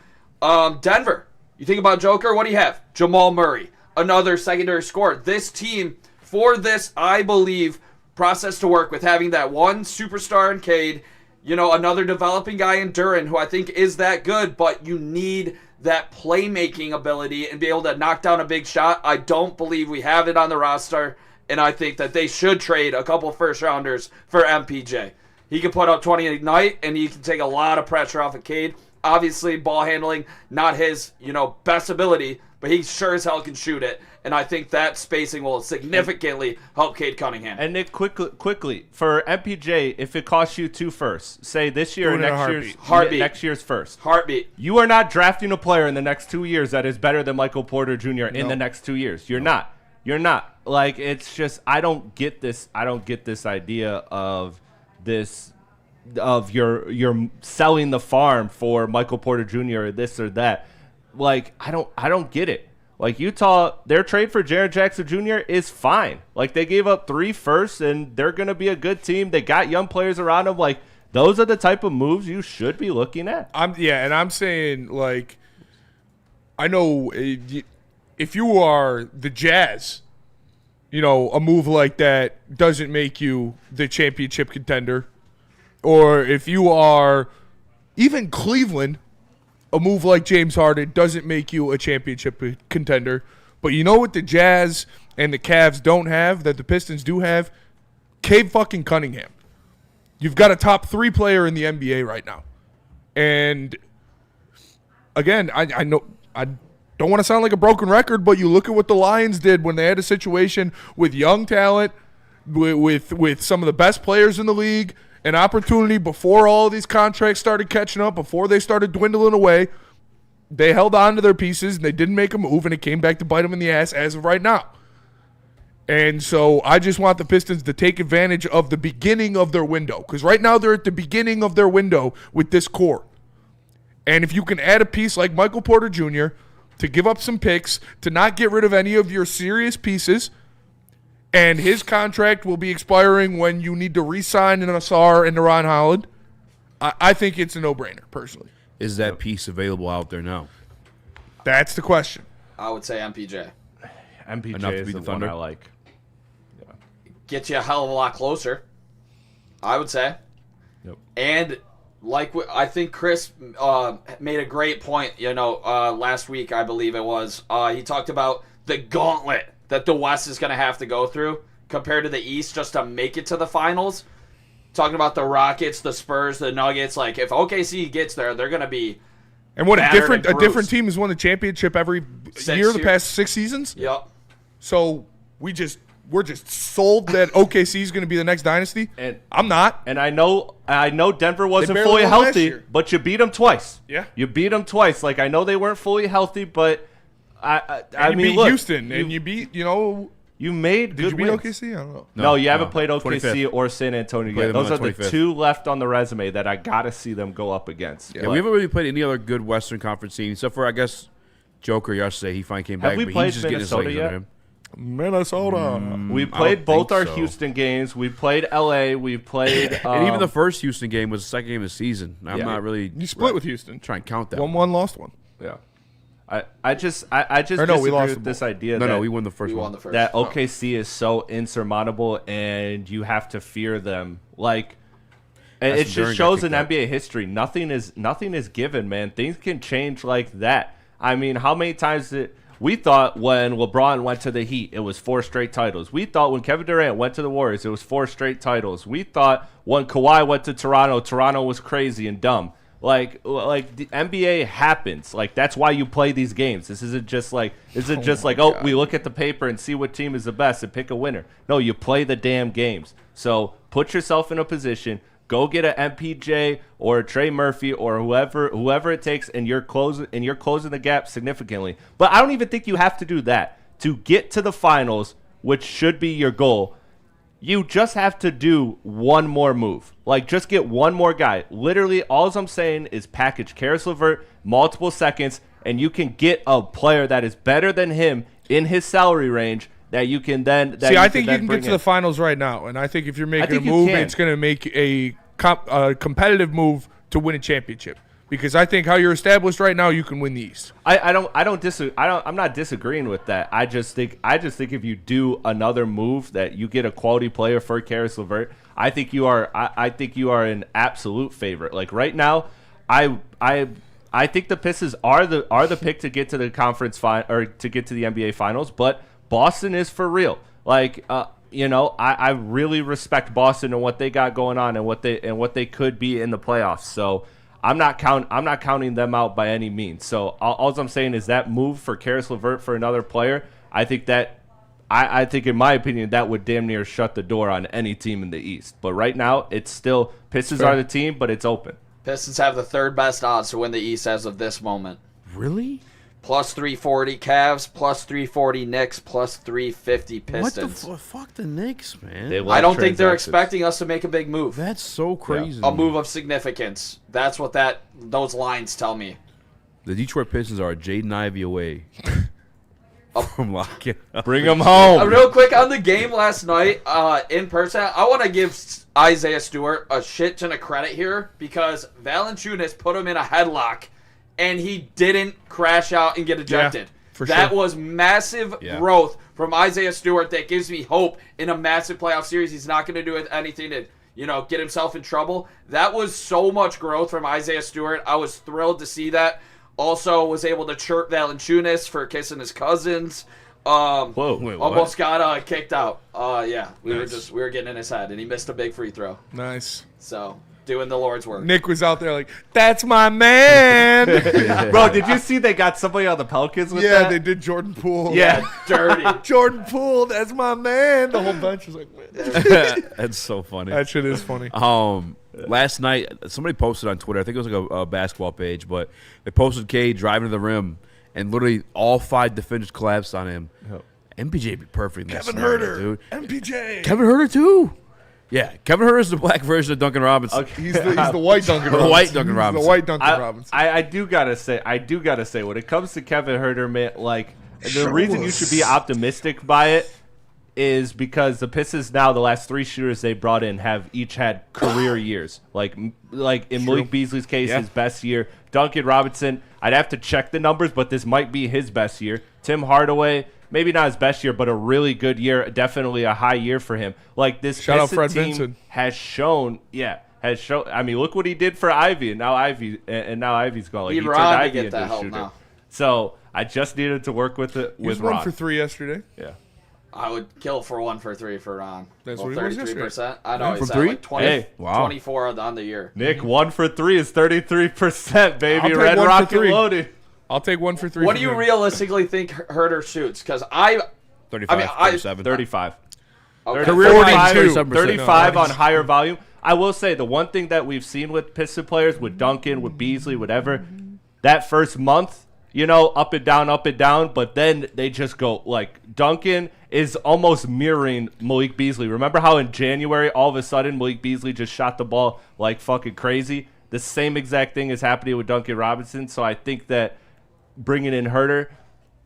Speaker 5: Denver. You think about Joker, what do you have? Jamal Murray, another secondary scorer. This team, for this, I believe, process to work with having that one superstar in Cade, another developing guy in Duran, who I think is that good, but you need that playmaking ability and be able to knock down a big shot. I don't believe we have it on the roster, and I think that they should trade a couple first-rounders for MPJ. He can put up 20 a night, and he can take a lot of pressure off of Cade. Obviously, ball handling, not his, best ability, but he sure as hell can shoot it. And I think that spacing will significantly help Cade Cunningham.
Speaker 6: And Nick, quickly, for MPJ, if it costs you 2 firsts, say this year or next year's first.
Speaker 5: Heartbeat.
Speaker 6: You are not drafting a player in the next 2 years that is better than Michael Porter Jr. in the next 2 years. You're not. You're not. Like, it's just, I don't get this idea of you're selling the farm for Michael Porter Jr. or this or that. Like, I don't get it. Like, Utah, their trade for Jaren Jackson Jr. is fine. Like, they gave up 3 firsts, and they're going to be a good team. They got young players around them. Like, those are the type of moves you should be looking at.
Speaker 4: And I'm saying, like, I know if you are the Jazz, a move like that doesn't make you the championship contender. Or if you are even Cleveland, a move like James Harden doesn't make you a championship contender. But you know what the Jazz and the Cavs don't have that the Pistons do have? Cade fucking Cunningham. You've got a top 3 player in the NBA right now. And again, I know I don't want to sound like a broken record, but you look at what the Lions did when they had a situation with young talent, with some of the best players in the league, an opportunity before all of these contracts started catching up, before they started dwindling away. They held on to their pieces, and they didn't make a move, and it came back to bite them in the ass as of right now. And so I just want the Pistons to take advantage of the beginning of their window, because right now they're at the beginning of their window with this core. And if you can add a piece like Michael Porter Jr. to give up some picks, to not get rid of any of your serious pieces, and his contract will be expiring when you need to re-sign an Asar and Ron Holland, I think it's a no-brainer, personally.
Speaker 3: Is that piece available out there now?
Speaker 4: That's the question.
Speaker 5: I would say MPJ.
Speaker 6: MPJ
Speaker 3: Enough to
Speaker 6: is
Speaker 3: beat
Speaker 6: the
Speaker 3: the
Speaker 6: one
Speaker 3: Thunder?
Speaker 6: I like.
Speaker 5: Gets you a hell of a lot closer, I would say.
Speaker 6: Yep.
Speaker 5: And I think Chris made a great point, last week, I believe it was. He talked about the gauntlet that the West is going to have to go through compared to the East just to make it to the finals. Talking about the Rockets, the Spurs, the Nuggets. Like, if OKC gets there, they're going to be
Speaker 4: And what a
Speaker 5: battered and
Speaker 4: different team has won the championship every year the past 6 seasons.
Speaker 5: Yep.
Speaker 4: So we're just sold that OKC is going to be the next dynasty.
Speaker 6: And
Speaker 4: I'm not.
Speaker 6: And I know Denver wasn't
Speaker 4: barely
Speaker 6: fully
Speaker 4: won last
Speaker 6: healthy,
Speaker 4: year.
Speaker 6: but you beat them twice.
Speaker 4: Yeah.
Speaker 6: You beat them twice. Like, I know they weren't fully healthy, but I
Speaker 4: You
Speaker 6: mean,
Speaker 4: beat
Speaker 6: look,
Speaker 4: Houston, and you beat,
Speaker 6: you made
Speaker 4: Did
Speaker 6: good
Speaker 4: you beat
Speaker 6: wins.
Speaker 4: OKC? I don't know.
Speaker 6: No, you haven't played OKC
Speaker 3: 25th.
Speaker 6: or San Antonio
Speaker 3: Played
Speaker 6: yet.
Speaker 3: them on
Speaker 6: Those are
Speaker 3: the
Speaker 6: the
Speaker 3: 25th.
Speaker 6: two left on the resume that I got to see them go up against.
Speaker 3: Yeah, we haven't really played any other good Western Conference team, except for, I guess, Joker yesterday. He finally came
Speaker 6: Have
Speaker 3: back,
Speaker 6: we
Speaker 3: but
Speaker 6: played
Speaker 3: he's just getting his
Speaker 6: Minnesota
Speaker 3: legs
Speaker 6: yet?
Speaker 3: under him.
Speaker 4: Minnesota.
Speaker 6: We
Speaker 3: I
Speaker 6: played
Speaker 3: don't
Speaker 6: both
Speaker 3: think
Speaker 6: our
Speaker 3: so.
Speaker 6: Houston games. We played LA. We played.
Speaker 3: And even the first Houston game was the second game of the season. I'm not really.
Speaker 4: You split with Houston.
Speaker 3: Try and count that.
Speaker 4: 1-1, lost one.
Speaker 6: Yeah. I just
Speaker 4: Or no, we
Speaker 6: disagree
Speaker 4: lost
Speaker 6: with
Speaker 4: them
Speaker 6: this
Speaker 4: both.
Speaker 6: idea
Speaker 3: No,
Speaker 6: that
Speaker 3: we won the first
Speaker 5: We
Speaker 3: one.
Speaker 5: won the first.
Speaker 6: that OKC is so insurmountable and you have to fear them. Like, and
Speaker 3: That's
Speaker 6: it
Speaker 3: Duran
Speaker 6: just
Speaker 3: got
Speaker 6: shows in
Speaker 3: kicked out.
Speaker 6: NBA history. Nothing is given, man. Things can change like that. I mean, how many times we thought when LeBron went to the Heat, it was 4 straight titles. We thought when Kevin Durant went to the Warriors, it was 4 straight titles. We thought when Kawhi went to Toronto was crazy and dumb. Like the NBA happens. Like, that's why you play these games. This isn't just like we look at the paper and see what team is the best and pick a winner. No, you play the damn games. So put yourself in a position. Go get an MPJ or a Trey Murphy or whoever it takes, and you're closing the gap significantly. But I don't even think you have to do that to get to the finals, which should be your goal. You just have to do one more move. Like, just get one more guy. Literally, all I'm saying is package Karis LeVert, multiple seconds, and you can get a player that is better than him in his salary range that you can then
Speaker 4: I think you can get to the finals right now, and I think if you're making a move, it's going to make a competitive move to win a championship. Because I think how you're established right now, you can win the East.
Speaker 6: I'm not disagreeing with that. I just think if you do another move that you get a quality player for Karis LeVert, I think you are an absolute favorite. Like, right now, I think the Pistons are the pick to get to the conference or to get to the NBA finals, but Boston is for real. Like, I really respect Boston and what they got going on and what they could be in the playoffs. So I'm not counting them out by any means. So all I'm saying is that move for Karis LeVert for another player, I think in my opinion that would damn near shut the door on any team in the East. But right now it's still Pistons are the team, but it's open.
Speaker 5: Pistons have the third best odds to win the East as of this moment.
Speaker 3: Really?
Speaker 5: Plus 340 Cavs, plus 340 Knicks, plus 350 Pistons.
Speaker 3: What the fuck the Knicks, man?
Speaker 5: I don't think they're expecting us to make a big move.
Speaker 3: That's so crazy.
Speaker 5: A move of significance. That's what those lines tell me.
Speaker 3: The Detroit Pistons are Jaden Ivey away from locking up.
Speaker 6: Bring them home.
Speaker 5: Real quick on the game last night in person, I want to give Isaiah Stewart a shit ton of credit here because Valanciunas put him in a headlock and he didn't crash out and get ejected.
Speaker 4: For
Speaker 5: that
Speaker 4: sure.
Speaker 5: was massive growth from Isaiah Stewart that gives me hope in a massive playoff series. He's not going to do anything to, get himself in trouble. That was so much growth from Isaiah Stewart. I was thrilled to see that. Also was able to chirp Valanciunas for kissing his cousins.
Speaker 6: Whoa. Wait, what?
Speaker 5: Almost got kicked out. We were getting in his head and he missed a big free throw.
Speaker 4: Nice.
Speaker 5: So doing the Lord's work.
Speaker 4: Nick was out there like, that's my man.
Speaker 6: Bro, did you see they got somebody on the Pelicans with
Speaker 4: yeah,
Speaker 6: that?
Speaker 4: they did Jordan Poole.
Speaker 6: Yeah,
Speaker 5: dirty.
Speaker 4: Jordan Poole, that's my man. The whole bench was like,
Speaker 3: That's so funny.
Speaker 4: That shit is funny.
Speaker 3: Last night, somebody posted on Twitter, I think it was like a basketball page, but they posted K driving to the rim, and literally all 5 defenders collapsed on him.
Speaker 6: Oh.
Speaker 3: MPJ would be perfect in that
Speaker 4: Kevin
Speaker 3: scenario,
Speaker 4: Huerter,
Speaker 3: dude.
Speaker 4: MPJ.
Speaker 3: Kevin Huerter, too. Yeah, Kevin Huerter is the black version of Duncan Robinson.
Speaker 6: Okay.
Speaker 4: He's the white Duncan Robinson.
Speaker 3: The white Duncan Robinson.
Speaker 4: The white Duncan Robinson.
Speaker 6: I do gotta say, when it comes to Kevin Huerter, man, like the reason you should be optimistic by it is because the Pistons now, the last 3 shooters they brought in have each had career years. Like in Malik Beasley's case, his best year. Duncan Robinson, I'd have to check the numbers, but this might be his best year. Tim Hardaway, maybe not his best year, but a really good year, definitely a high year for him. Like this Pistons team has shown. I mean, look what he did for Ivy, and now Ivy's gone. Like, he turned Ivy into a shooter. Now. So I just needed to work with it.
Speaker 4: He was 1 for 3 yesterday.
Speaker 6: Yeah.
Speaker 5: I would kill for 1 for 3 for Ron.
Speaker 4: That's what he was
Speaker 5: 33%. I know
Speaker 3: from
Speaker 5: he's
Speaker 3: 3?
Speaker 5: Like 20, 24 on the year.
Speaker 6: Nick, 1 for 3 is 33%, baby.
Speaker 4: I'll take
Speaker 6: Red
Speaker 4: 1
Speaker 6: Rocket
Speaker 4: for 3.
Speaker 6: loaded.
Speaker 4: I'll take 1 for 3.
Speaker 5: What do you realistically think Huerter shoots? Because
Speaker 3: 35, 37.
Speaker 6: 35.
Speaker 5: Okay.
Speaker 6: Career
Speaker 3: 37%.
Speaker 6: 35 on higher volume. I will say the one thing that we've seen with Piston players, with Duncan, with Beasley, whatever, that first month, up and down, but then they just go, like, Duncan is almost mirroring Malik Beasley. Remember how in January, all of a sudden, Malik Beasley just shot the ball like fucking crazy? The same exact thing is happening with Duncan Robinson, so I think that bringing in Huerter,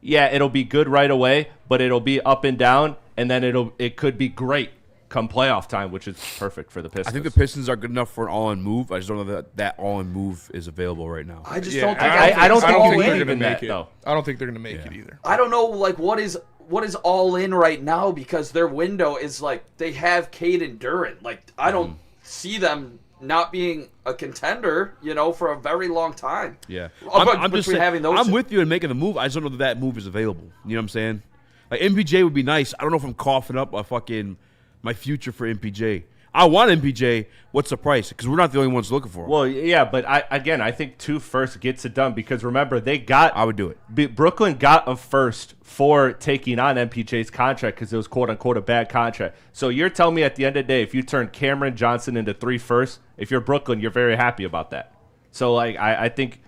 Speaker 6: it'll be good right away, but it'll be up and down, and then it could be great come playoff time, which is perfect for the Pistons.
Speaker 3: I think the Pistons are good enough for an all-in move. I just don't know that all-in move is available right now.
Speaker 5: I just don't think.
Speaker 4: I don't think they're
Speaker 6: going
Speaker 4: to make it. Though. I don't think they're going to make it either.
Speaker 5: I don't know, like, what is all in right now, because their window is like they have Cade and Durant. Like, I don't see them not being a contender, for a very long time.
Speaker 3: Yeah,
Speaker 5: I'm just saying, having those.
Speaker 3: I'm with you in making the move. I just don't know that move is available. You know what I'm saying? Like, MPJ would be nice. I don't know if I'm coughing up my future for MPJ. I want MPJ. What's the price? Because we're not the only ones looking for him.
Speaker 6: Well, yeah, but I think 2 firsts gets it done, because remember, I
Speaker 3: would do it.
Speaker 6: Brooklyn got a first for taking on MPJ's contract because it was quote-unquote a bad contract. So you're telling me at the end of the day, if you turn Cameron Johnson into 3 firsts, if you're Brooklyn, you're very happy about that. So, like, I think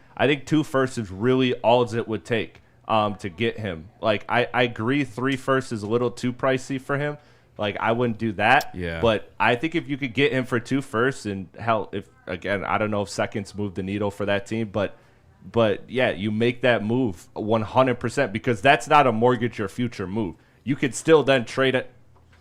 Speaker 6: 2 firsts is really all it would take to get him. Like, I agree 3 firsts is a little too pricey for him. Like, I wouldn't do that.
Speaker 3: Yeah.
Speaker 6: But I think if you could get him for 2 firsts, and hell, if again, I don't know if seconds move the needle for that team, but yeah, you make that move 100%, because that's not a mortgage your future move. You could still then trade it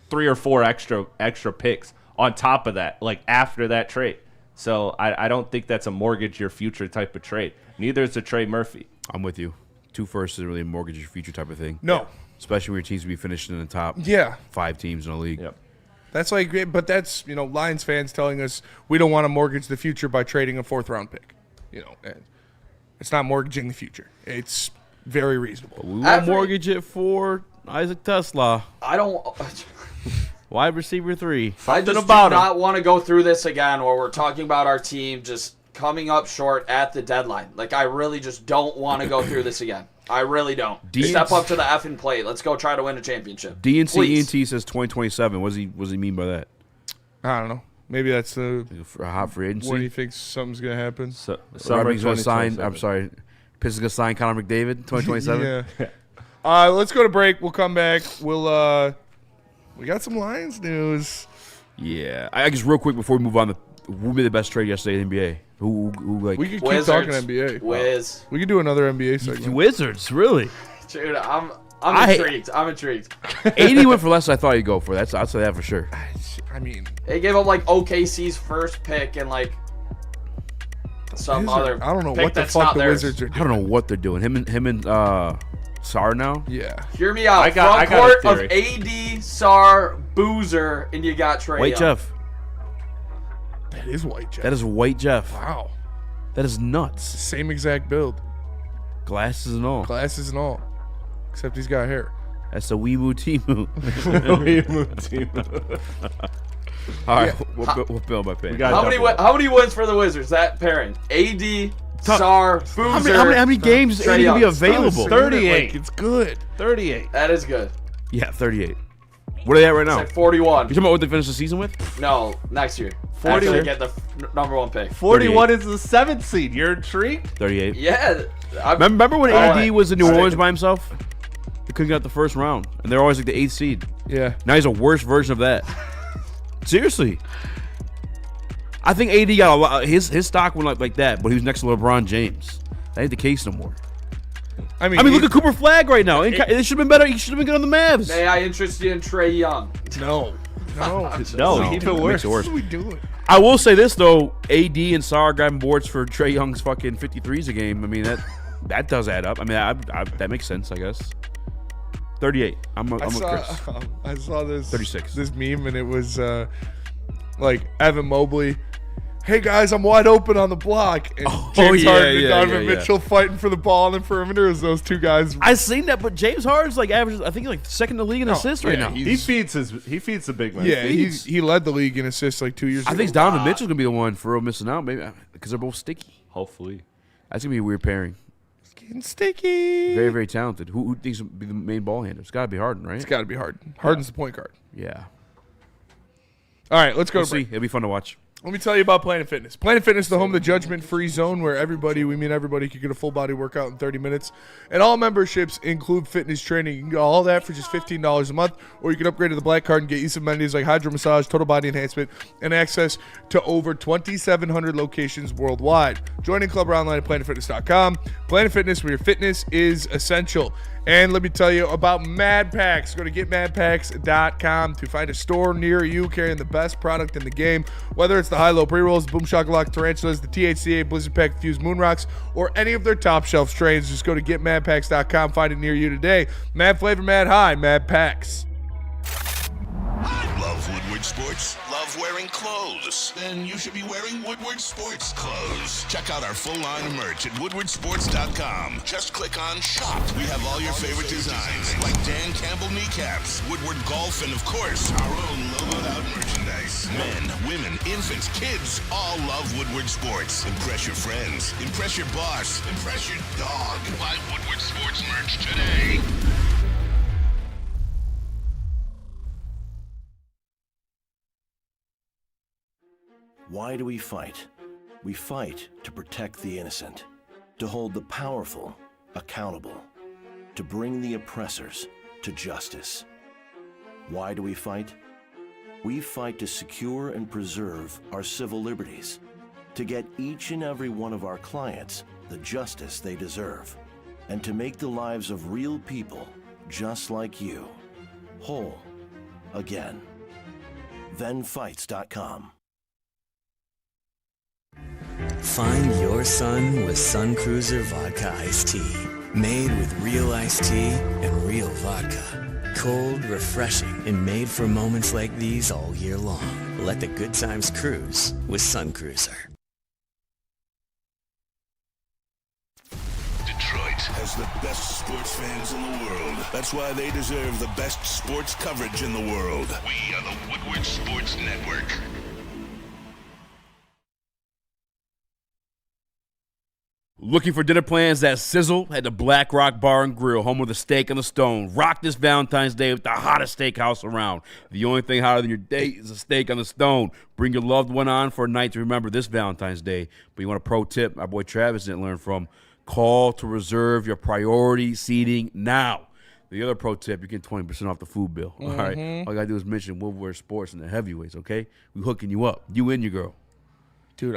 Speaker 6: 3 or 4 extra picks on top of that, like after that trade. So I don't think that's a mortgage your future type of trade. Neither is a Trey Murphy.
Speaker 3: I'm with you. 2 firsts is really a mortgage your future type of thing.
Speaker 4: No.
Speaker 3: Especially when your teams will be finishing in the top 5 teams in the league.
Speaker 6: Yep.
Speaker 4: That's like, but that's, Lions fans telling us we don't want to mortgage the future by trading a 4th-round pick. It's not mortgaging the future. It's very reasonable.
Speaker 3: We won't mortgage it for Isaac Tesla.
Speaker 5: I don't.
Speaker 3: Wide receiver 3.
Speaker 5: I just do not want to go through this again where we're talking about our team just coming up short at the deadline. Like, I really just don't want to go through this again. I really don't. Step up to the effing plate. Let's go try to win a championship.
Speaker 3: DNC ENT says 2027. What does he mean by that?
Speaker 4: I don't know. Maybe that's
Speaker 3: a hot free agency.
Speaker 4: When he thinks something's going to happen.
Speaker 3: Somebody's going to sign. I'm sorry. Pistons going to sign Connor McDavid 2027.
Speaker 4: Yeah. Let's go to break. We'll come back. We got some Lions news.
Speaker 3: Yeah. I guess real quick before we move on, who made the best trade yesterday in the NBA? Who like?
Speaker 4: We could
Speaker 5: Wizards.
Speaker 4: keep talking NBA.
Speaker 5: Wiz.
Speaker 4: We could do another NBA segment.
Speaker 3: Wizards, really?
Speaker 5: Dude, I'm intrigued. I'm intrigued.
Speaker 3: 80 went for less than I thought he'd go for. I'd say that for sure.
Speaker 4: I mean,
Speaker 5: they gave up like OKC's first pick and like some other.
Speaker 4: I don't know
Speaker 5: pick
Speaker 4: what the
Speaker 5: that's
Speaker 4: fuck
Speaker 5: not
Speaker 4: the
Speaker 5: theirs.
Speaker 4: Wizards are doing.
Speaker 3: I don't know what they're doing. Him and Sar now.
Speaker 4: Yeah.
Speaker 5: Hear me out.
Speaker 6: I got
Speaker 5: Front court
Speaker 6: a
Speaker 5: of AD, Sar, Boozer, and you got Trae
Speaker 3: White
Speaker 5: Young.
Speaker 3: Jeff.
Speaker 4: That is White Jeff.
Speaker 3: That is White Jeff.
Speaker 4: Wow.
Speaker 3: That is nuts.
Speaker 4: Same exact build.
Speaker 3: Glasses and all.
Speaker 4: Glasses and all. Except he's got hair.
Speaker 3: That's a Weemoo Teemu. All right, what bill am I paying?
Speaker 5: How many wins for the Wizards? That pairing: AD, Sar, Boozer.
Speaker 3: How many games is AD gonna be available?
Speaker 4: 38. Like, it's good.
Speaker 6: 38.
Speaker 5: That is good.
Speaker 3: Yeah, 38. What are they at right now?
Speaker 5: It's like 41.
Speaker 3: You talking about what they finished the season with?
Speaker 5: No, next year.
Speaker 6: 40
Speaker 5: After they get the number 1 pick.
Speaker 6: 41 is the 7th seed. You're intrigued?
Speaker 3: 38.
Speaker 5: Yeah.
Speaker 3: Remember when AD was in New Orleans by himself? He couldn't get out the first round, and they're always like the 8th seed.
Speaker 4: Yeah.
Speaker 3: Now he's a worse version of that. Seriously. I think AD got a lot. His stock went up like that, but he was next to LeBron James. That ain't the case no more. I mean, look at Cooper Flagg right now. It should have been better. He should have been good on the Mavs.
Speaker 5: May I interest you in Trae Young?
Speaker 4: No.
Speaker 6: Even worse.
Speaker 4: What are we doing?
Speaker 3: I will say this though: AD and Sar grabbing boards for Trae Young's fucking 53s a game. I mean that does add up. I mean that makes sense, I guess. 38. I'm a Chris.
Speaker 4: I saw this
Speaker 3: 36.
Speaker 4: This meme and it was like Evan Mobley. Hey guys, I'm wide open on the block. And James Harden and Donovan Mitchell fighting for the ball on the perimeter as those two guys.
Speaker 3: I seen that, but James Harden's like averages. I think like second in the league in assists right now.
Speaker 6: He feeds the big man.
Speaker 4: Yeah, he led the league in assists like 2 years ago.
Speaker 3: I think Donovan Mitchell's gonna be the one for real missing out, maybe because they're both sticky.
Speaker 6: Hopefully,
Speaker 3: that's gonna be a weird pairing.
Speaker 4: It's getting sticky.
Speaker 3: Very, very talented. Who thinks will be the main ball handler? It's got to be Harden, right?
Speaker 4: It's got to be Harden. Harden's the point guard.
Speaker 3: Yeah.
Speaker 4: All right, let's go.
Speaker 3: We'll see. It'll be fun to watch.
Speaker 4: Let me tell you about Planet Fitness. Planet Fitness, the home of the judgment-free zone where everybody can get a full-body workout in 30 minutes. And all memberships include fitness training. You can get all that for just $15 a month, or you can upgrade to the Black Card and get use amenities like hydro massage, total body enhancement, and access to over 2,700 locations worldwide. Join in club or online at planetfitness.com. Planet Fitness, where your fitness is essential. And let me tell you about Mad Packs. Go to getmadpacks.com to find a store near you carrying the best product in the game. Whether it's the high-low pre-rolls, Boom Shakalaka Tarantulas, the THCA Blizzard Pack Fused Moon Rocks, or any of their top-shelf strains, just go to getmadpacks.com. Find it near you today. Mad Flavor, Mad High, Mad Packs.
Speaker 9: Love Woodward Sports? Love wearing clothes? Then you should be wearing Woodward Sports clothes. Check out our full line of merch at woodwardsports.com. Just click on shop. We have all your favorite designs, like Dan Campbell kneecaps, Woodward Golf, and of course, our own logoed out merchandise. Men, women, infants, kids, all love Woodward Sports. Impress your friends. Impress your boss. Impress your dog. Buy Woodward Sports merch today.
Speaker 16: Why do we fight? We fight to protect the innocent, to hold the powerful accountable, to bring the oppressors to justice. Why do we fight? We fight to secure and preserve our civil liberties, to get each and every one of our clients the justice they deserve, and to make the lives of real people just like you whole again. ThenFights.com.
Speaker 17: Find your sun with Sun Cruiser Vodka Iced Tea. Made with real iced tea and real vodka. Cold, refreshing, and made for moments like these all year long. Let the good times cruise with Sun Cruiser.
Speaker 9: Detroit has the best sports fans in the world. That's why they deserve the best sports coverage in the world. We are the Woodward Sports Network.
Speaker 3: Looking for dinner plans that sizzle? Head to Black Rock Bar and Grill, home of the steak on the stone. Rock this Valentine's Day with the hottest steakhouse around. The only thing hotter than your date is a steak on the stone. Bring your loved one on for a night to remember this Valentine's Day. But you want a pro tip my boy Travis didn't learn from? Call to reserve your priority seating now. The other pro tip, you get 20% off the food bill. All right? All you got to do is mention Woodward Sports and the heavyweights, okay? We hooking you up. You and your girl.
Speaker 4: Dude,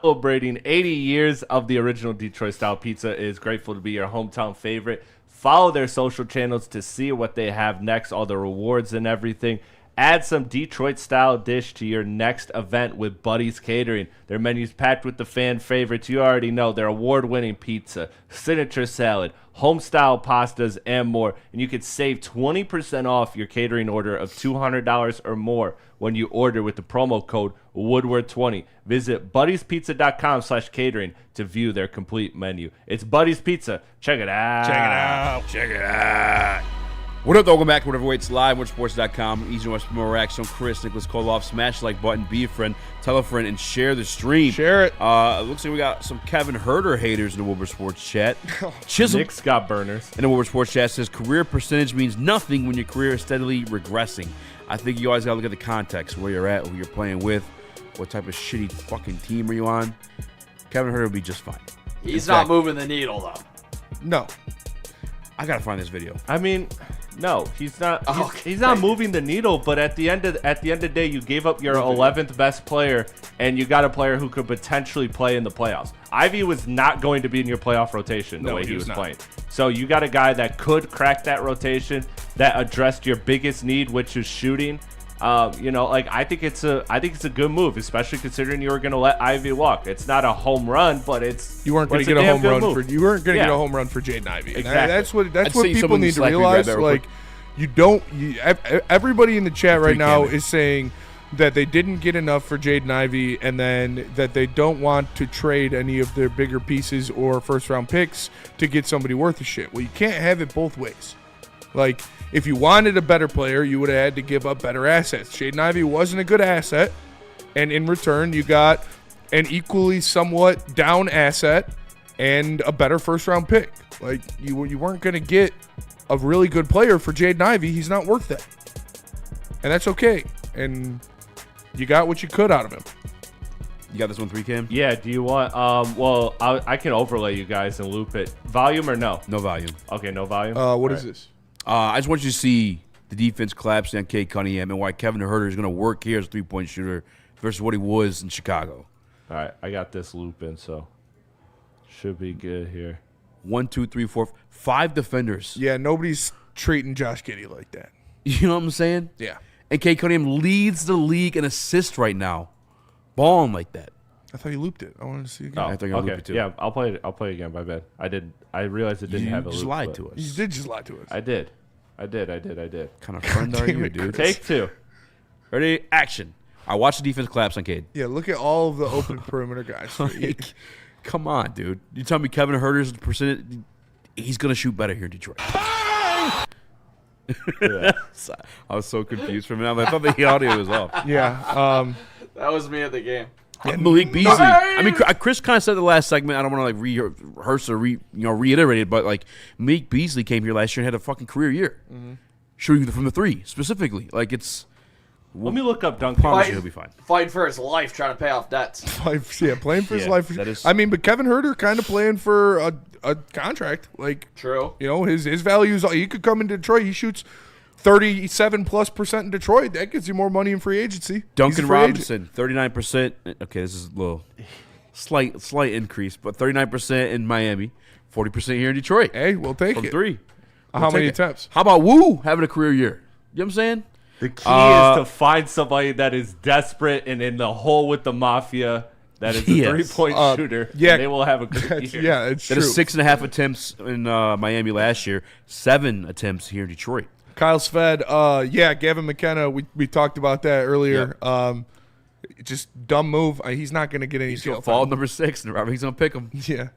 Speaker 6: celebrating 80 years of the original Detroit-style pizza is grateful to be your hometown favorite. Follow their social channels to see what they have next, all the rewards and everything. Add some Detroit-style dish to your next event with Buddy's Catering. Their menu's packed with the fan favorites. You already know their award-winning pizza, signature salad, home-style pastas, and more. And you could save 20% off your catering order of $200 or more when you order with the promo code Woodward20. Visit buddiespizza.com/catering to view their complete menu. It's Buddy's Pizza. Check it out.
Speaker 4: Check it out.
Speaker 3: Check it out. What up, welcome back to Whatever Weights Live, WoodSports.com. Easy to watch more action. Chris, Nicholas Kohloff, smash the like button, be a friend, tell a friend, and share the stream.
Speaker 4: Share it.
Speaker 3: It looks like we got some Kevin Herter haters in the Woodward Sports chat. Chisholm
Speaker 6: Nick's got burners.
Speaker 3: in the Woodward Sports chat says career percentage means nothing when your career is steadily regressing. I think you always got to look at the context, where you're at, who you're playing with, what type of shitty fucking team are you on. Kevin Herter will be just fine.
Speaker 5: He's not moving the needle, though.
Speaker 4: No.
Speaker 3: I got to find this video.
Speaker 6: I mean, no, he's not.
Speaker 5: Okay.
Speaker 6: He's not moving the needle. But at the end of the day, you gave up your 11th best player, and you got a player who could potentially play in the playoffs. Ivy was not going to be in your playoff rotation the way he was playing. So you got a guy that could crack that rotation, that addressed your biggest need, which is shooting. I think it's a good move, especially considering you were going to let Ivy walk. It's not a home run, but
Speaker 4: you weren't going to get a home run for get a home run for Jaden Ivey.
Speaker 6: Exactly.
Speaker 4: That's what people need to realize. Like, everybody in the chat right now is saying that they didn't get enough for Jaden Ivey, and then that they don't want to trade any of their bigger pieces or first round picks to get somebody worth a shit. Well, you can't have it both ways. Like, if you wanted a better player, you would have had to give up better assets. Jaden Ivey wasn't a good asset, and in return, you got an equally somewhat down asset and a better first-round pick. Like, you weren't going to get a really good player for Jaden Ivey. He's not worth that. And that's okay. And you got what you could out of him.
Speaker 3: You got this one 3Cam?
Speaker 6: Yeah, do you want I can overlay you guys and loop it. Volume or no?
Speaker 3: No volume.
Speaker 6: Okay, no volume.
Speaker 4: What is this?
Speaker 3: I just want you to see the defense collapsing on Cade Cunningham and why Kevin Herter is going to work here as a three-point shooter versus what he was in Chicago.
Speaker 6: All right, I got this loop in, so should be good here.
Speaker 3: 1, 2, 3, 4, 5 defenders.
Speaker 4: Yeah, nobody's treating Josh Giddey like that.
Speaker 3: You know what I'm saying?
Speaker 4: Yeah.
Speaker 3: And Cade Cunningham leads the league in assists right now. Balling like that.
Speaker 4: I thought you looped it. I wanted to see it again.
Speaker 3: I thought you were going to loop it too.
Speaker 6: Yeah, I'll play it again. My bad. I realized it didn't have a loop.
Speaker 3: You just lied to us.
Speaker 4: You did just lie to us.
Speaker 6: I did.
Speaker 3: Kind of friend are you, dude?
Speaker 6: Take two.
Speaker 3: Ready? Action. I watched the defense collapse on Cade.
Speaker 4: Yeah, look at all of the open perimeter guys.
Speaker 3: Like, come on, dude. You tell me Kevin Herter's percentage, he's going to shoot better here in Detroit. Yeah. I was so confused for a minute. I thought the audio was off.
Speaker 4: Yeah.
Speaker 5: That was me at the game.
Speaker 3: Malik Beasley. I mean, Chris kind of said the last segment. I don't want to like rehearse or reiterate it, but like Malik Beasley came here last year and had a fucking career year, shooting from the three specifically. Like it's.
Speaker 6: Let me look up Duncan.
Speaker 3: He'll be fine.
Speaker 5: Fighting for his life, trying to pay off debts.
Speaker 4: Playing for his life.
Speaker 3: That is,
Speaker 4: I mean, but Kevin Herter kind of playing for a contract. Like,
Speaker 5: true.
Speaker 4: You know, his values. He could come into Detroit. He shoots 37+% in Detroit. That gets you more money in free agency.
Speaker 3: Duncan Robinson, 39%. Okay, this is a little slight increase, but 39% in Miami, 40% here in Detroit.
Speaker 4: Hey, we'll take
Speaker 3: from
Speaker 4: it.
Speaker 3: Three.
Speaker 4: How many attempts?
Speaker 3: How about Wu having a career year? You know what I'm saying?
Speaker 6: The key is to find somebody that is desperate and in the hole with the mafia. That is a three-point shooter.
Speaker 4: Yeah,
Speaker 6: and they will have a good year.
Speaker 4: Yeah, it's
Speaker 3: true. That is 6.5 attempts in Miami last year, 7 attempts here in Detroit.
Speaker 4: Kyle Sved, Gavin McKenna, we talked about that earlier.
Speaker 3: Yep.
Speaker 4: Just dumb move. He's not going to get any
Speaker 3: He's going to fall number 6, and Robbie's going to pick him.
Speaker 4: Yeah.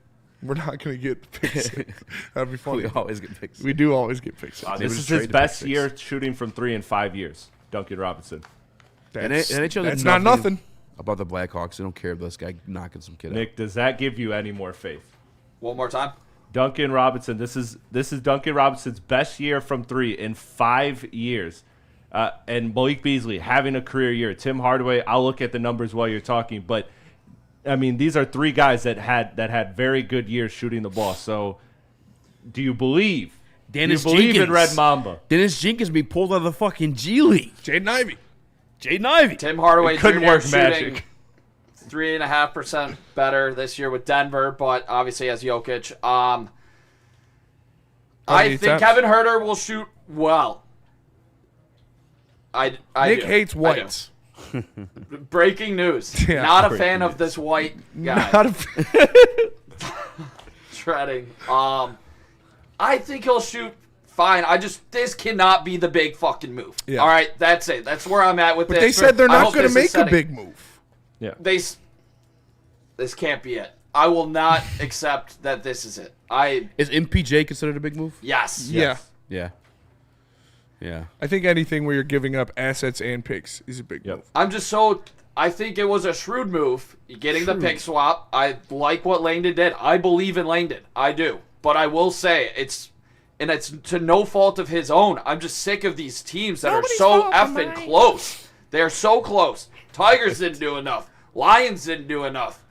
Speaker 4: We're not going to get pick 6. That'd be funny.
Speaker 3: We always get pick 6.
Speaker 4: We do always get pick 6.
Speaker 6: This is his best year shooting from 3 in 5 years, Duncan Robinson.
Speaker 4: That's not nothing.
Speaker 3: About the Blackhawks. They don't care about this guy knocking some kid out.
Speaker 6: Nick, does that give you any more faith?
Speaker 5: One more time.
Speaker 6: Duncan Robinson. This is Duncan Robinson's best year from 3 in 5 years. And Malik Beasley having a career year. Tim Hardaway, I'll look at the numbers while you're talking. But, I mean, these are 3 guys that had very good years shooting the ball. So, do you believe?
Speaker 3: Dennis
Speaker 6: do you believe
Speaker 3: Jenkins.
Speaker 6: in Red Mamba?
Speaker 3: Dennis Jenkins be pulled out of the fucking G League.
Speaker 4: Jaden Ivey.
Speaker 5: Tim Hardaway
Speaker 6: couldn't
Speaker 5: Jr.
Speaker 6: work
Speaker 5: shooting
Speaker 6: magic.
Speaker 5: 3.5% better this year with Denver, but obviously has Jokic. I think Kevin Herter will shoot well.
Speaker 4: Nick hates whites.
Speaker 5: Breaking news.
Speaker 4: Yeah.
Speaker 5: Not a fan of this white guy.
Speaker 4: Not a
Speaker 5: Treading. I think he'll shoot fine. This cannot be the big fucking move.
Speaker 4: Yeah.
Speaker 5: All right, that's it. That's where I'm at with
Speaker 4: But
Speaker 5: this.
Speaker 4: they said they're
Speaker 5: I
Speaker 4: not
Speaker 5: hope
Speaker 4: going to
Speaker 5: this is
Speaker 4: make a
Speaker 5: setting-
Speaker 4: big move.
Speaker 6: Yeah.
Speaker 5: This can't be it. I will not accept that this is it.
Speaker 3: Is MPJ considered a big move?
Speaker 5: Yes.
Speaker 4: Yeah.
Speaker 3: Yeah. Yeah.
Speaker 4: I think anything where you're giving up assets and picks is a big move.
Speaker 5: I think it was a shrewd move, getting the pick swap. I like what Langdon did. I believe in Langdon. I do. But I will say, it's to no fault of his own. I'm just sick of these teams that are so effing close. They're so close. Tigers didn't do enough. Lions didn't do enough.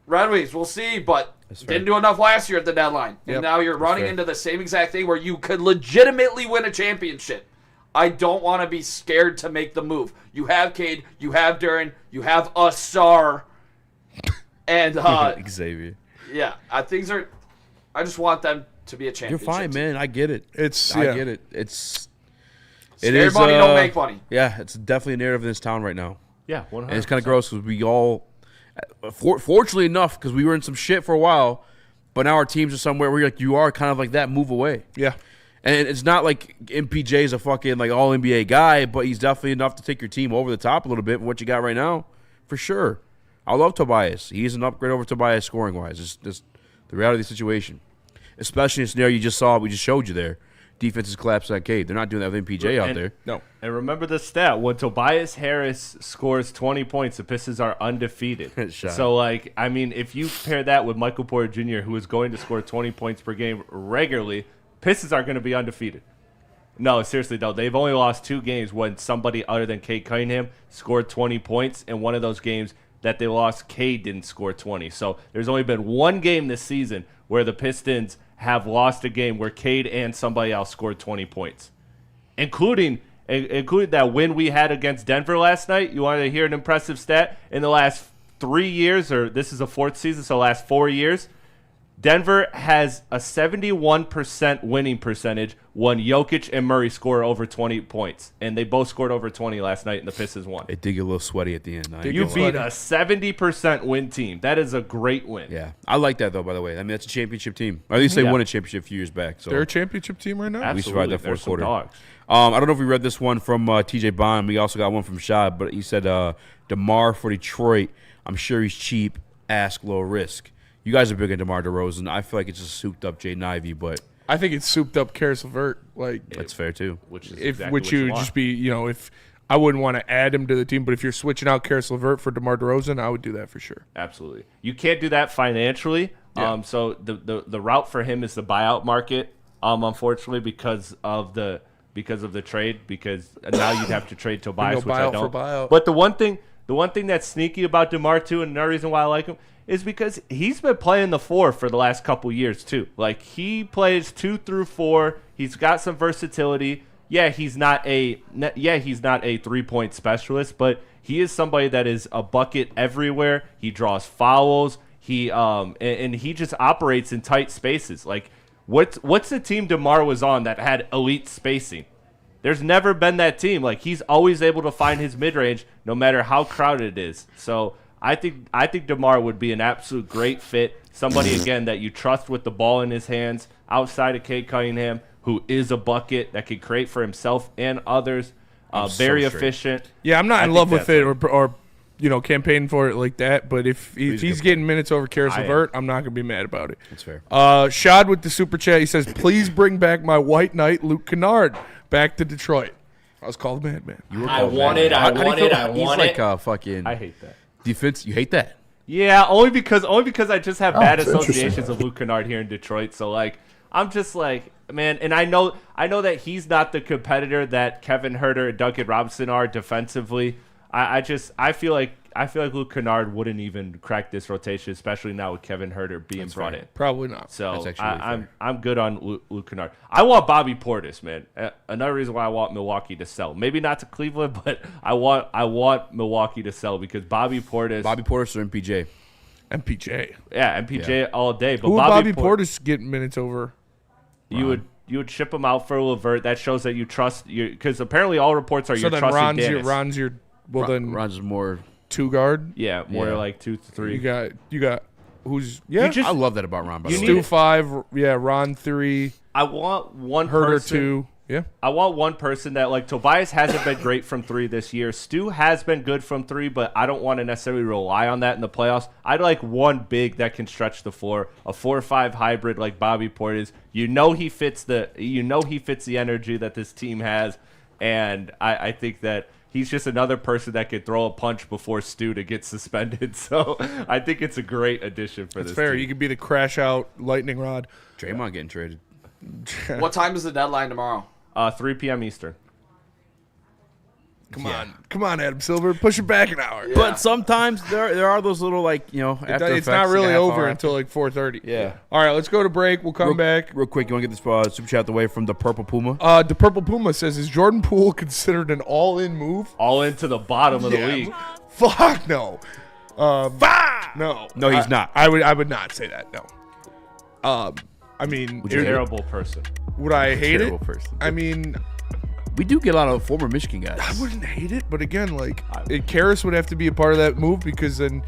Speaker 5: Red Wings, we'll see, but didn't do enough last year at the deadline. And now you're running into the same exact thing where you could legitimately win a championship. I don't want to be scared to make the move. You have Cade, you have Duran, you have Asar, and
Speaker 3: Xavier.
Speaker 5: Yeah, I just want them to be a championship.
Speaker 3: You're fine, man. I get it. I get it. It
Speaker 5: is money don't make money.
Speaker 3: Yeah, it's definitely a narrative in this town right now.
Speaker 6: Yeah, 100%.
Speaker 3: And it's kind of gross because we all, fortunately enough, because we were in some shit for a while, but now our teams are somewhere where you are kind of like that move away.
Speaker 4: Yeah.
Speaker 3: And it's not like MPJ is a fucking like all NBA guy, but he's definitely enough to take your team over the top a little bit with what you got right now, for sure. I love Tobias. He's an upgrade over Tobias scoring wise. It's just the reality of the situation, especially in the scenario you just saw. We just showed you there. Defenses collapse on Cade. They're not doing that with MPJ out there.
Speaker 4: No.
Speaker 6: And remember the stat: when Tobias Harris scores 20 points, the Pistons are undefeated. So, like, I mean, if you pair that with Michael Porter Jr., who is going to score 20 points per game regularly, Pistons are going to be undefeated. No, seriously, though. They've only lost 2 games when somebody other than Cade Cunningham scored 20 points. And one of those games that they lost, Cade didn't score 20. So there's only been 1 game this season where the Pistons have lost a game where Cade and somebody else scored 20 points, including that win we had against Denver last night. You wanted to hear an impressive stat? In the last 3 years, or this is the 4th season, so last 4 years, Denver has a 71% winning percentage when Jokic and Murray score over 20 points. And they both scored over 20 last night, and the Pistons won.
Speaker 3: It did get a little sweaty at the end.
Speaker 6: You beat a 70% win team. That is a great win.
Speaker 3: Yeah. I like that, though, by the way. I mean, that's a championship team. Or at least they won a championship a few years back. So
Speaker 4: they're a championship team right now?
Speaker 6: Absolutely.
Speaker 3: We survived that 4th quarter.
Speaker 6: Dogs.
Speaker 3: I don't know if we read this one from TJ Bond. We also got one from Shab, but he said DeMar for Detroit. I'm sure he's cheap. Ask low risk. You guys are big on DeMar DeRozan. I feel like it's just souped up Jaden Ivey, but
Speaker 4: I think it's souped up Karis LeVert. Like
Speaker 3: that's fair too.
Speaker 6: Which is
Speaker 4: if I wouldn't want to add him to the team, but if you're switching out Karis LeVert for DeMar DeRozan, I would do that for sure.
Speaker 6: Absolutely. You can't do that financially. Yeah. So the route for him is the buyout market. Unfortunately, because of the trade, because now you'd have to trade Tobias, which I don't. But the one thing that's sneaky about DeMar too, and another reason why I like him, is because he's been playing the 4 for the last couple years too. Like, he plays 2 through 4. He's got some versatility. Yeah, he's not a 3-point specialist, but he is somebody that is a bucket everywhere. He draws fouls. And he just operates in tight spaces. Like, what's the team DeMar was on that had elite spacing? There's never been that team. Like, he's always able to find his mid-range no matter how crowded it is. So I think DeMar would be an absolute great fit. Somebody, again, that you trust with the ball in his hands outside of Cade Cunningham, who is a bucket that can create for himself and others. Very efficient.
Speaker 4: Yeah, I'm not in love with it or campaigning for it like that. But if he's getting minutes over Karis LeVert, I'm not going to be mad about it.
Speaker 3: That's fair.
Speaker 4: Shad with the super chat. He says, please bring back my white knight, Luke Kennard, back to Detroit. I was called the madman.
Speaker 18: I want it. I want it.
Speaker 3: He's like fucking.
Speaker 6: I hate that.
Speaker 3: Defense, you hate that?
Speaker 6: Yeah, only because I just have bad associations of Luke Kennard here in Detroit. So like, I'm just like, man, and I know that he's not the competitor that Kevin Huerter and Duncan Robinson are defensively. I feel like Luke Kennard wouldn't even crack this rotation, especially now with Kevin Huerter being brought in.
Speaker 4: Probably not.
Speaker 6: So I'm good on Luke Kennard. I want Bobby Portis, man. Another reason why I want Milwaukee to sell. Maybe not to Cleveland, but I want Milwaukee to sell because Bobby Portis
Speaker 3: or MPJ.
Speaker 4: MPJ.
Speaker 6: Yeah, MPJ all day. But
Speaker 4: who would Bobby Portis get minutes over?
Speaker 6: You would ship him out for LeVert. That shows that you trust because apparently all reports are you're trusting Dennis.
Speaker 4: Ron's your
Speaker 3: Ron's more
Speaker 4: 2 guard.
Speaker 6: Yeah, more like 2 to 3.
Speaker 4: You got who's I
Speaker 3: love that about Ron. By the way.
Speaker 4: Stu 5. Yeah, Ron 3.
Speaker 6: I want one
Speaker 4: Huerter
Speaker 6: person.
Speaker 4: 2. Yeah.
Speaker 6: I want one person that, like, Tobias hasn't been great from three this year. Stu has been good from three, but I don't want to necessarily rely on that in the playoffs. I'd like one big that can stretch the floor, a 4-5 hybrid like Bobby Portis. He fits the energy that this team has, and I think that he's just another person that could throw a punch before Stu to get suspended. So I think it's a great addition for this
Speaker 4: fair.
Speaker 6: team.
Speaker 4: You could be the crash out lightning rod.
Speaker 3: Draymond getting traded.
Speaker 5: What time is the deadline tomorrow?
Speaker 6: 3 p.m. Eastern.
Speaker 4: Come on, Adam Silver, push it back an hour.
Speaker 3: Yeah. But sometimes there are those little, like, after
Speaker 4: it's not really over
Speaker 3: hour
Speaker 4: until like 4:30.
Speaker 3: Yeah.
Speaker 4: All right, let's go to break. We'll come back
Speaker 3: real quick. You want to get this super chat the way from the Purple Puma?
Speaker 4: The Purple Puma says, "Is Jordan Poole considered an all-in move?
Speaker 6: All into the bottom of the league?
Speaker 4: Fuck no. No,
Speaker 3: he's not.
Speaker 4: I would not say that. No. I mean,
Speaker 6: terrible person.
Speaker 4: Would I hate it?
Speaker 3: Person.
Speaker 4: I mean,
Speaker 3: we do get a lot of former Michigan guys.
Speaker 4: I wouldn't hate it, but again, like, Karras would have to be a part of that move because then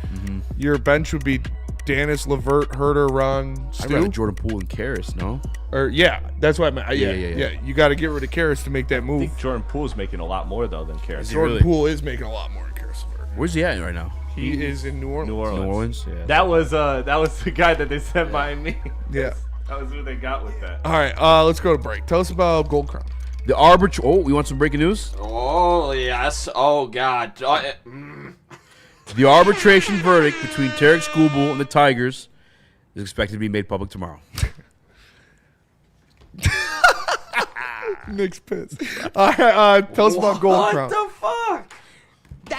Speaker 4: your bench would be Danis, Levert, Herter, Ron, Stu.
Speaker 3: I'd rather Jordan Poole and Karras, no?
Speaker 4: Or that's what I meant. Yeah. You got to get rid of Karras to make that move.
Speaker 6: I think Jordan Poole's making a lot more though than Karras.
Speaker 4: Jordan Poole is making a lot more than Karras.
Speaker 3: Where's he at right now?
Speaker 4: He is in New Orleans.
Speaker 3: New Orleans. Yeah.
Speaker 6: That was the guy that they sent by me.
Speaker 4: Yeah.
Speaker 6: That was who they got with that.
Speaker 4: All right, let's go to break. Tell us about Gold Crown.
Speaker 3: The arbitration. Oh, we want some breaking news?
Speaker 5: Oh, yes. Oh, God.
Speaker 3: The arbitration verdict between Tarek Skubal and the Tigers is expected to be made public tomorrow.
Speaker 4: Nick's pissed. All right, tell us about Gold Crown.
Speaker 5: What the fuck?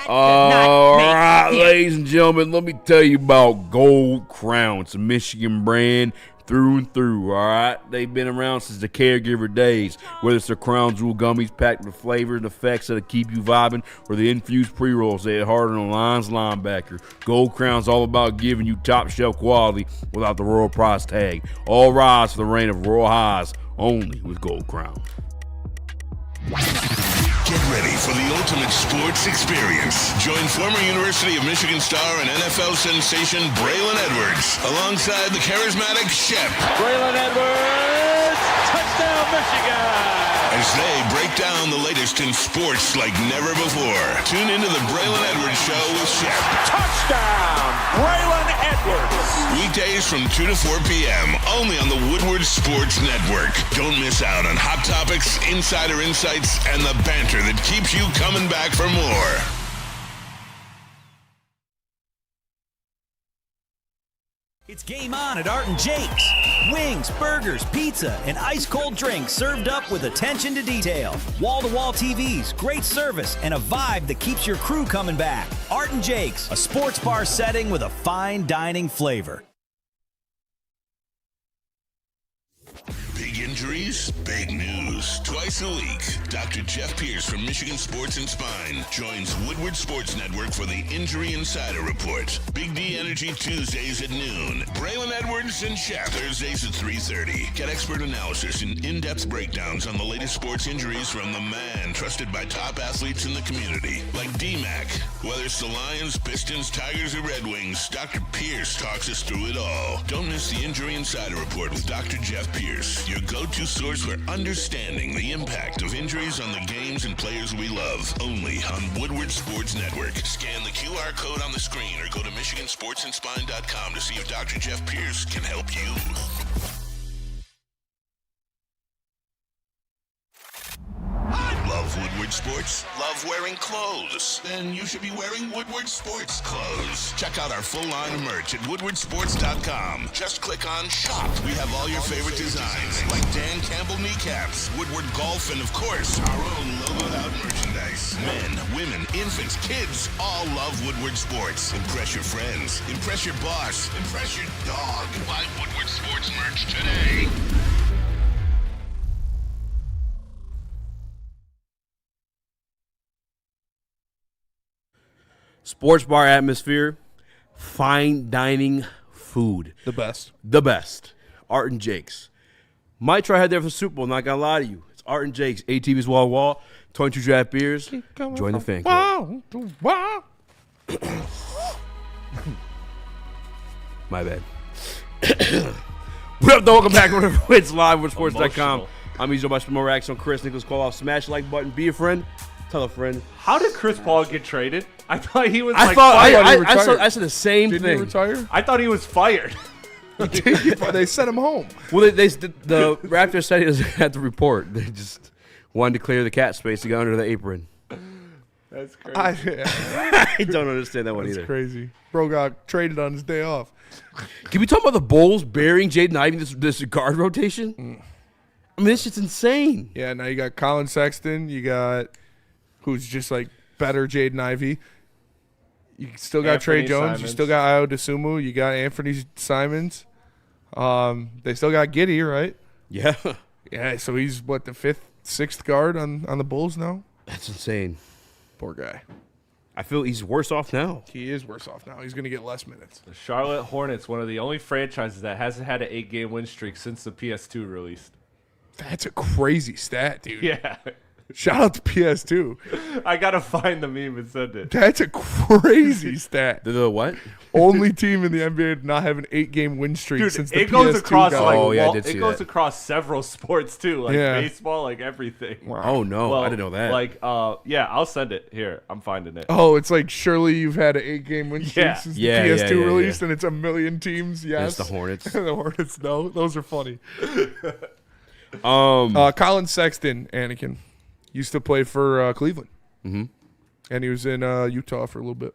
Speaker 3: All right, ladies and gentlemen, let me tell you about Gold Crown. It's a Michigan brand through and through, all right? They've been around since the caregiver days, whether it's the Crown Jewel gummies packed with flavors and effects that'll keep you vibing, or the infused pre-rolls that hit harder than a Lions linebacker. Gold Crown's all about giving you top-shelf quality without the royal price tag. All rise for the reign of royal highs, only with Gold Crown.
Speaker 9: Get ready for the ultimate sports experience. Join former University of Michigan star and NFL sensation Braylon Edwards alongside the charismatic Shep.
Speaker 10: Braylon Edwards, touchdown Michigan!
Speaker 9: As they break down the latest in sports like never before. Tune into the Braylon Edwards Show with Shep.
Speaker 10: Touchdown, Braylon Edwards!
Speaker 9: Weekdays from 2 to 4 p.m. only on the Woodward Sports Network. Don't miss out on hot topics, insider insights, and the banter that keeps you coming back for more.
Speaker 19: It's game on at Art and Jake's. Wings, burgers, pizza, and ice-cold drinks served up with attention to detail. Wall-to-wall TVs, great service, and a vibe that keeps your crew coming back. Art and Jake's, a sports bar setting with a fine dining flavor.
Speaker 9: Big injuries, big news. Twice a week, Dr. Jeff Pierce from Michigan Sports and Spine joins Woodward Sports Network for the Injury Insider Report. Big D Energy Tuesdays at noon. Braylon Edwards and Shep Thursdays at 3:30. Get expert analysis and in-depth breakdowns on the latest sports injuries from the man trusted by top athletes in the community, like D-Mac. Whether it's the Lions, Pistons, Tigers, or Red Wings, Dr. Pierce talks us through it all. Don't miss the Injury Insider Report with Dr. Jeff Pierce, your go-to source for understanding the impact of injuries on the games and players we love. Only on Woodward Sports Network. Scan the QR code on the screen or go to MichiganSportsandSpine.com to see if Dr. Jeff Pierce can help you. Love Woodward Sports? Love wearing clothes? Then you should be wearing Woodward Sports clothes. Check out our full line of merch at woodwardsports.com. Just click on Shop. We have all your favorite designs, like Dan Campbell kneecaps, Woodward Golf, and of course, our own logoed out merchandise. Men, women, infants, kids all love Woodward Sports. Impress your friends. Impress your boss. Impress your dog. Buy Woodward Sports merch today.
Speaker 3: Sports bar atmosphere, fine dining food.
Speaker 4: The best.
Speaker 3: The best. Art and Jake's. Might try head there for the Super Bowl, not gonna lie to you. It's Art and Jake's, ATV's wall to wall, 22 draft beers. Join the fan club. My bad. What up, though? Welcome back to Wins Live with Sports.com. I'm Ezo by more Raxter on Chris Nicholas Kohloff. Smash the like button. Be a friend. Tell a friend.
Speaker 6: How did Chris Paul get traded? I thought he was
Speaker 3: I said the same thing.
Speaker 4: Didn't he retire?
Speaker 6: I thought he was fired.
Speaker 4: They sent him home.
Speaker 3: Well, the Raptors said he doesn't have to report. They just wanted to clear the cat space to get under the apron.
Speaker 6: That's crazy.
Speaker 3: I don't understand that one either.
Speaker 4: That's crazy. Bro got traded on his day off.
Speaker 3: Can we talk about the Bulls burying Jaden Ivey this guard rotation? I mean, this shit's insane.
Speaker 4: Yeah, now you got Colin Sexton. You got who's just like better Jaden Ivey. You still got Trey Jones. Simons. You still got Ayo Dosunmu. You got Anthony Simons. They still got Giddey, right?
Speaker 3: Yeah.
Speaker 4: Yeah, so he's, what, the 5th, 6th guard on the Bulls now?
Speaker 3: That's insane.
Speaker 4: Poor guy.
Speaker 3: I feel he's worse off now.
Speaker 4: He is worse off now. He's going to get less minutes.
Speaker 6: The Charlotte Hornets, one of the only franchises that hasn't had an 8-game win streak since the PS2 released.
Speaker 4: That's a crazy stat, dude.
Speaker 6: Yeah.
Speaker 4: Shout out to PS2.
Speaker 6: I got to find the meme and send it.
Speaker 4: That's a crazy stat.
Speaker 3: The what?
Speaker 4: Only team in the NBA to not have an 8-game win streak since the PS2
Speaker 6: goes across
Speaker 3: it
Speaker 6: goes across several sports too, like baseball, like everything.
Speaker 3: Wow. Oh no, I didn't know that.
Speaker 6: Like, yeah, I'll send it here. I'm finding it.
Speaker 4: Oh, it's like surely you've had an 8-game win streak since the PS2 released, and it's a million teams. Yes,
Speaker 3: it's the Hornets.
Speaker 4: The Hornets. No, those are funny. Colin Sexton, Anakin, used to play for Cleveland, and he was in Utah for a little bit.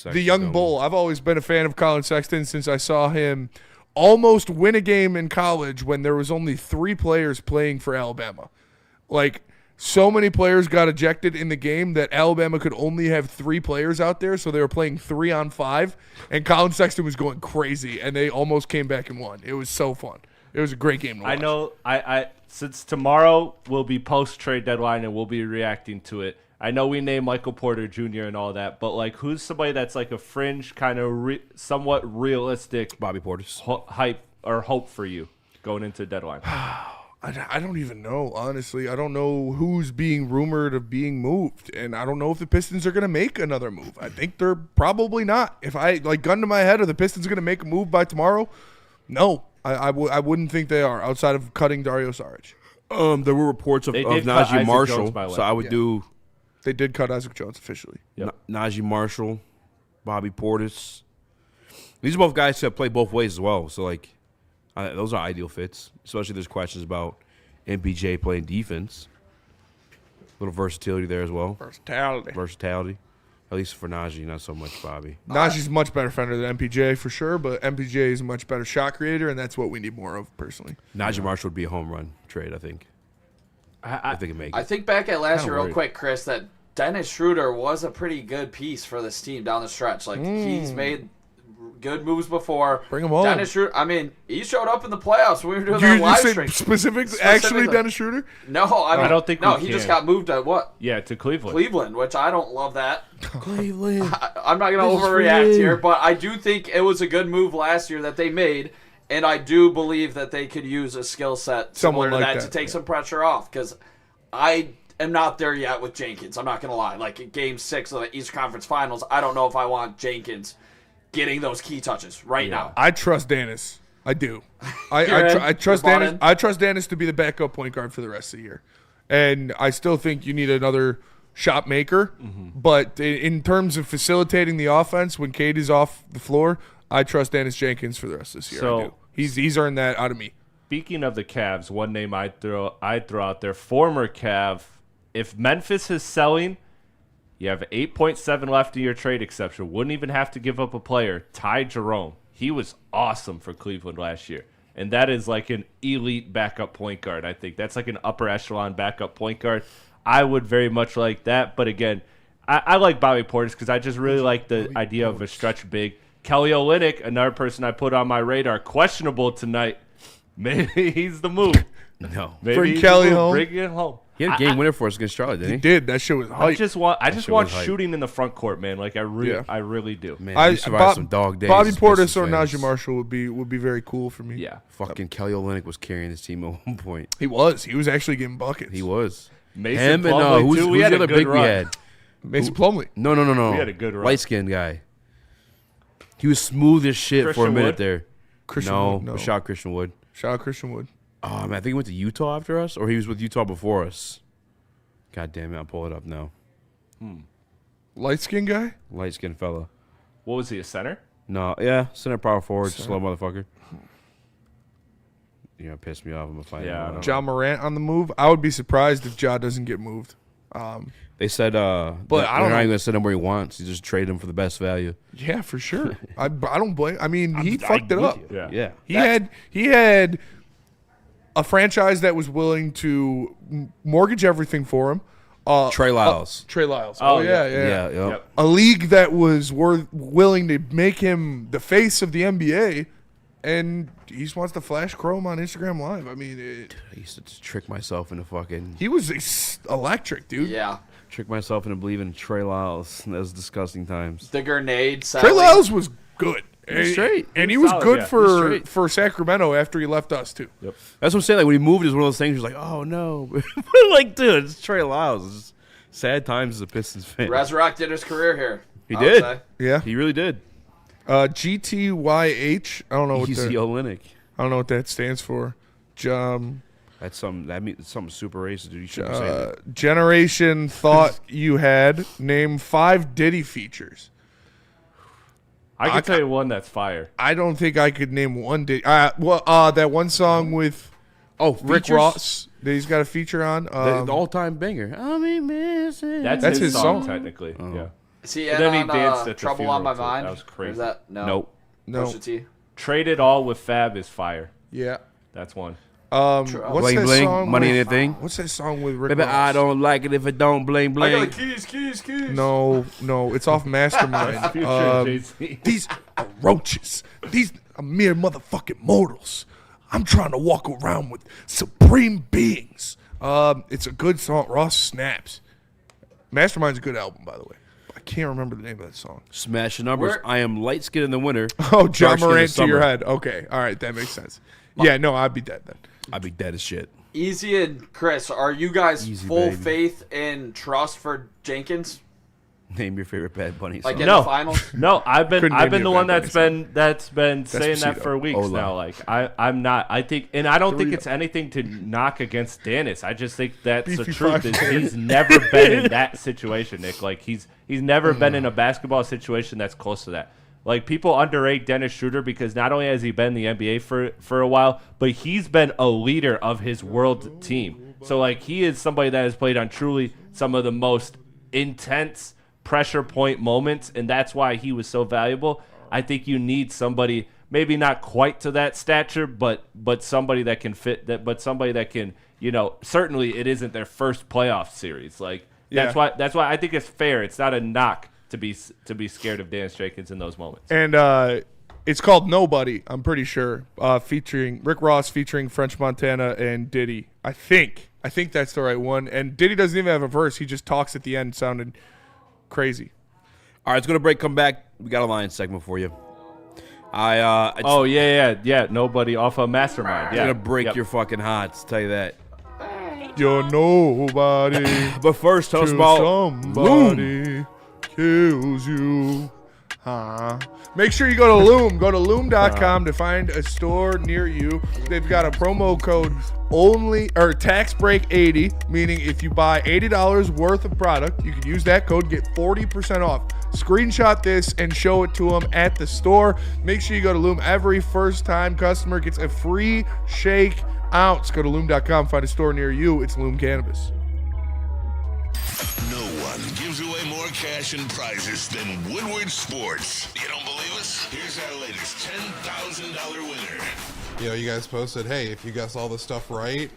Speaker 4: The young bull. I've always been a fan of Colin Sexton since I saw him almost win a game in college when there was only 3 players playing for Alabama. Like, so many players got ejected in the game that Alabama could only have 3 players out there, so they were playing 3-on-5, and Colin Sexton was going crazy, and they almost came back and won. It was so fun. It was a great game to watch.
Speaker 6: I know. I since tomorrow will be post-trade deadline and we'll be reacting to it. I know we named Michael Porter Jr. and all that, but like, who's somebody that's like a fringe kind of somewhat realistic
Speaker 3: Bobby Portis
Speaker 6: hype or hope for you going into deadline?
Speaker 4: I don't even know, honestly. I don't know who's being rumored of being moved, and I don't know if the Pistons are going to make another move. I think they're probably not. If I, like, gun to my head, are the Pistons going to make a move by tomorrow? No, I wouldn't think they are, outside of cutting Dario Saric.
Speaker 3: There were reports of Najee Marshall, so I would do...
Speaker 4: They did cut Isaac Jones officially.
Speaker 3: Yep. Najee Marshall, Bobby Portis. These are both guys that play both ways as well. So, like, those are ideal fits, especially there's questions about MPJ playing defense. A little versatility there as well. Versatility. At least for Najee, not so much Bobby.
Speaker 4: Najee's a much better defender than MPJ for sure, but MPJ is a much better shot creator, and that's what we need more of personally.
Speaker 3: Najee Marshall would be a home run trade, I think. I think it makes.
Speaker 5: I think back at last year, real quick, Chris, that Dennis Schroeder was a pretty good piece for this team down the stretch. Like, he's made good moves before.
Speaker 4: Bring him on.
Speaker 5: Dennis Schroeder, I mean, he showed up in the playoffs when we were doing that live stream.
Speaker 4: Specifically, actually, Dennis Schroeder?
Speaker 5: No, I
Speaker 6: don't think
Speaker 5: he just got moved to what?
Speaker 6: Yeah, to Cleveland.
Speaker 5: Cleveland, which I don't love that.
Speaker 3: Cleveland.
Speaker 5: I'm not going to overreact here, but I do think it was a good move last year that they made. And I do believe that they could use a skill set similar to that to take some pressure off, because I am not there yet with Jenkins. I'm not going to lie. Like, in Game 6 of the Eastern Conference Finals, I don't know if I want Jenkins getting those key touches now.
Speaker 4: I trust Dennis. I do. I trust Dennis. I trust Dennis to be the backup point guard for the rest of the year. And I still think you need another shot maker. But in terms of facilitating the offense when Cade is off the floor, I trust Dennis Jenkins for the rest of this year.
Speaker 6: So,
Speaker 4: I do. He's earned that out of me.
Speaker 6: Speaking of the Cavs, one name I'd throw out there, former Cav. If Memphis is selling, you have 8.7 left in your trade exception. Wouldn't even have to give up a player. Ty Jerome. He was awesome for Cleveland last year. And that is like an elite backup point guard, I think. That's like an upper echelon backup point guard. I would very much like that. But again, I like Bobby Portis because I just really like the idea of a stretch big. Kelly Olynyk, another person I put on my radar, questionable tonight. Maybe he's the move.
Speaker 3: No.
Speaker 6: Maybe
Speaker 4: Bring Kelly home.
Speaker 6: Bring him home.
Speaker 3: He had a game winner for us against Charlotte, didn't he?
Speaker 4: He did. That shit was hype.
Speaker 6: I just want shooting in the front court, man. Like I really do.
Speaker 3: Man, he survived some dog days.
Speaker 4: Bobby Portis or Najee Marshall would be very cool for me.
Speaker 6: Yeah.
Speaker 3: Fucking Kelly Olynyk was carrying his team at one point.
Speaker 4: He was. He was actually getting buckets.
Speaker 3: He was.
Speaker 6: Mason Plumlee,
Speaker 3: who's
Speaker 6: too. We had
Speaker 3: the
Speaker 6: a
Speaker 3: other
Speaker 6: good
Speaker 3: big
Speaker 6: run.
Speaker 3: we had?
Speaker 4: Mason Plumlee.
Speaker 3: No.
Speaker 6: We had a good run.
Speaker 3: Light-skinned guy. He was smooth as shit for a minute
Speaker 6: Wood?
Speaker 3: there.
Speaker 4: Christian
Speaker 3: no,
Speaker 4: Wood, no.
Speaker 3: Shout Christian Wood.
Speaker 4: Shout out Christian Wood.
Speaker 3: I think he went to Utah after us, or he was with Utah before us. God damn it, I'll pull it up now.
Speaker 4: Light-skinned guy?
Speaker 3: Light-skinned fella.
Speaker 6: What was he, a center?
Speaker 3: No, yeah, center power forward,
Speaker 4: Center.
Speaker 3: slow motherfucker. Piss me off. I'm gonna find out.
Speaker 4: Ja Morant on the move. I would be surprised if Ja doesn't get moved.
Speaker 3: They said,
Speaker 4: but
Speaker 3: they're
Speaker 4: I don't
Speaker 3: not
Speaker 4: know.
Speaker 3: even gonna send him where he wants. You just trade him for the best value.
Speaker 4: Yeah, for sure. I don't blame. I mean, he fucked it up.
Speaker 3: Yeah.
Speaker 4: He had a franchise that was willing to mortgage everything for him.
Speaker 3: Trey Lyles.
Speaker 4: Trey Lyles.
Speaker 3: Oh,
Speaker 4: yeah.
Speaker 3: Yep.
Speaker 4: A league that was willing to make him the face of the NBA, and he just wants to flash chrome on Instagram Live. I mean,
Speaker 3: I used to just trick myself into fucking.
Speaker 4: he was electric, dude.
Speaker 5: Yeah.
Speaker 3: Trick myself into believing in Trey Lyles. That was disgusting times.
Speaker 5: The grenade.
Speaker 4: Trey Lyles was good.
Speaker 3: He was straight.
Speaker 4: And he
Speaker 3: He was
Speaker 4: was
Speaker 3: solid,
Speaker 4: good
Speaker 3: yeah. He was straight.
Speaker 4: for Sacramento after he left us, too.
Speaker 3: Yep. That's what I'm saying. Like, when he moved, it was one of those things. He was like, "Oh no," like, dude, it's Trey Lyles. It's just sad times as a Pistons fan.
Speaker 5: Resurrected his career here.
Speaker 3: He
Speaker 5: I would
Speaker 3: did.
Speaker 5: say.
Speaker 4: Yeah.
Speaker 3: He really did.
Speaker 4: GTYH. I don't know what
Speaker 3: Easy
Speaker 4: that.
Speaker 3: Olynyk.
Speaker 4: I don't know what that stands for.
Speaker 3: That's something. That means something super racist. Dude. You shouldn't say that.
Speaker 4: Generation thought you had. Name 5 Diddy features.
Speaker 6: I can tell you one that's fire.
Speaker 4: I don't think I could name one Diddy. That one song with Rick
Speaker 3: features?
Speaker 4: Ross that he's got a feature on.
Speaker 3: The all-time banger. I mean, missing.
Speaker 6: That's
Speaker 4: his song.
Speaker 6: technically. Yeah.
Speaker 5: Is he
Speaker 6: And
Speaker 5: in
Speaker 6: then he
Speaker 5: on
Speaker 6: danced at the
Speaker 5: Trouble on My
Speaker 6: funeral, too.
Speaker 5: Mind?
Speaker 6: That was
Speaker 5: Or
Speaker 6: crazy.
Speaker 5: is that no?
Speaker 3: Nope.
Speaker 4: No.
Speaker 5: Pusha T.
Speaker 6: Trade It All with Fab is fire.
Speaker 4: Yeah.
Speaker 6: That's one.
Speaker 4: What's
Speaker 3: Bling
Speaker 4: that
Speaker 3: bling,
Speaker 4: song
Speaker 3: money
Speaker 4: with,
Speaker 3: in a thing.
Speaker 4: What's that song with Rick
Speaker 3: Baby,
Speaker 4: Ross?
Speaker 3: I don't like it if it don't bling
Speaker 5: I
Speaker 3: bling.
Speaker 5: got keys.
Speaker 4: No, it's off Mastermind. These are roaches. These are mere motherfucking mortals. I'm trying to walk around with supreme beings. It's a good song. Ross snaps. Mastermind's a good album, by the way. I can't remember the name of that song.
Speaker 3: Smash the numbers. I am light skinned in the winter.
Speaker 4: Oh, John
Speaker 3: dark skin in
Speaker 4: Morant to your
Speaker 3: summer.
Speaker 4: head. Okay, all right, that makes sense. Yeah, no, I'd be dead then.
Speaker 3: I'd be dead as shit.
Speaker 5: Easy and Chris, are you guys
Speaker 3: Easy,
Speaker 5: full
Speaker 3: baby.
Speaker 5: faith and trust for Jenkins?
Speaker 3: Name your favorite Bad Bunny song.
Speaker 5: Like in the finals?
Speaker 6: No, I've been
Speaker 4: Couldn't name
Speaker 6: the
Speaker 4: you a
Speaker 6: one
Speaker 4: Bad
Speaker 6: that's
Speaker 4: Bunny
Speaker 6: been saying that
Speaker 4: Despacito.
Speaker 6: for weeks
Speaker 3: Ola.
Speaker 6: now. Like I'm not. I think, and I don't think it's anything to knock against Dennis. I just think that's the
Speaker 4: Beefy
Speaker 6: truth. Is
Speaker 4: 5'10".
Speaker 6: he's never been in that situation, Nick. Like he's never been in a basketball situation that's close to that. Like people underrate Dennis Schroeder because not only has he been in the NBA for a while, but he's been a leader of his world team. So like he is somebody that has played on truly some of the most intense pressure point moments, and that's why he was so valuable. I think you need somebody, maybe not quite to that stature, but somebody that can fit that, but somebody that can, certainly it isn't their first playoff series. Like that's why I think it's fair. It's not a knock to be scared of Dennis Jenkins in those moments.
Speaker 4: And it's called Nobody, I'm pretty sure, featuring Rick Ross, featuring French Montana and Diddy. I think that's the right one. And Diddy doesn't even have a verse. He just talks at the end, sounding crazy.
Speaker 3: All right, let's go to break. Come back. We got a line segment for you.
Speaker 6: Nobody off of Mastermind.
Speaker 3: I'm
Speaker 6: Yeah,
Speaker 3: gonna break your fucking hearts. Tell you that.
Speaker 4: You're nobody.
Speaker 3: But first, tell us
Speaker 4: till
Speaker 3: about
Speaker 4: somebody kills you. Make sure you go to Loom. Go to loom.com to find a store near you. They've got a promo code tax break 80, meaning if you buy $80 worth of product, you can use that code, get 40% off. Screenshot this and show it to them at the store. Make sure you go to Loom. Every first-time customer gets a free shake ounce. Go to loom.com, find a store near you. It's Loom Cannabis.
Speaker 9: No one gives away more cash and prizes than Woodward Sports. You don't believe us? Here's our latest $10,000 winner.
Speaker 12: You guys posted, hey, if you guess all this stuff right,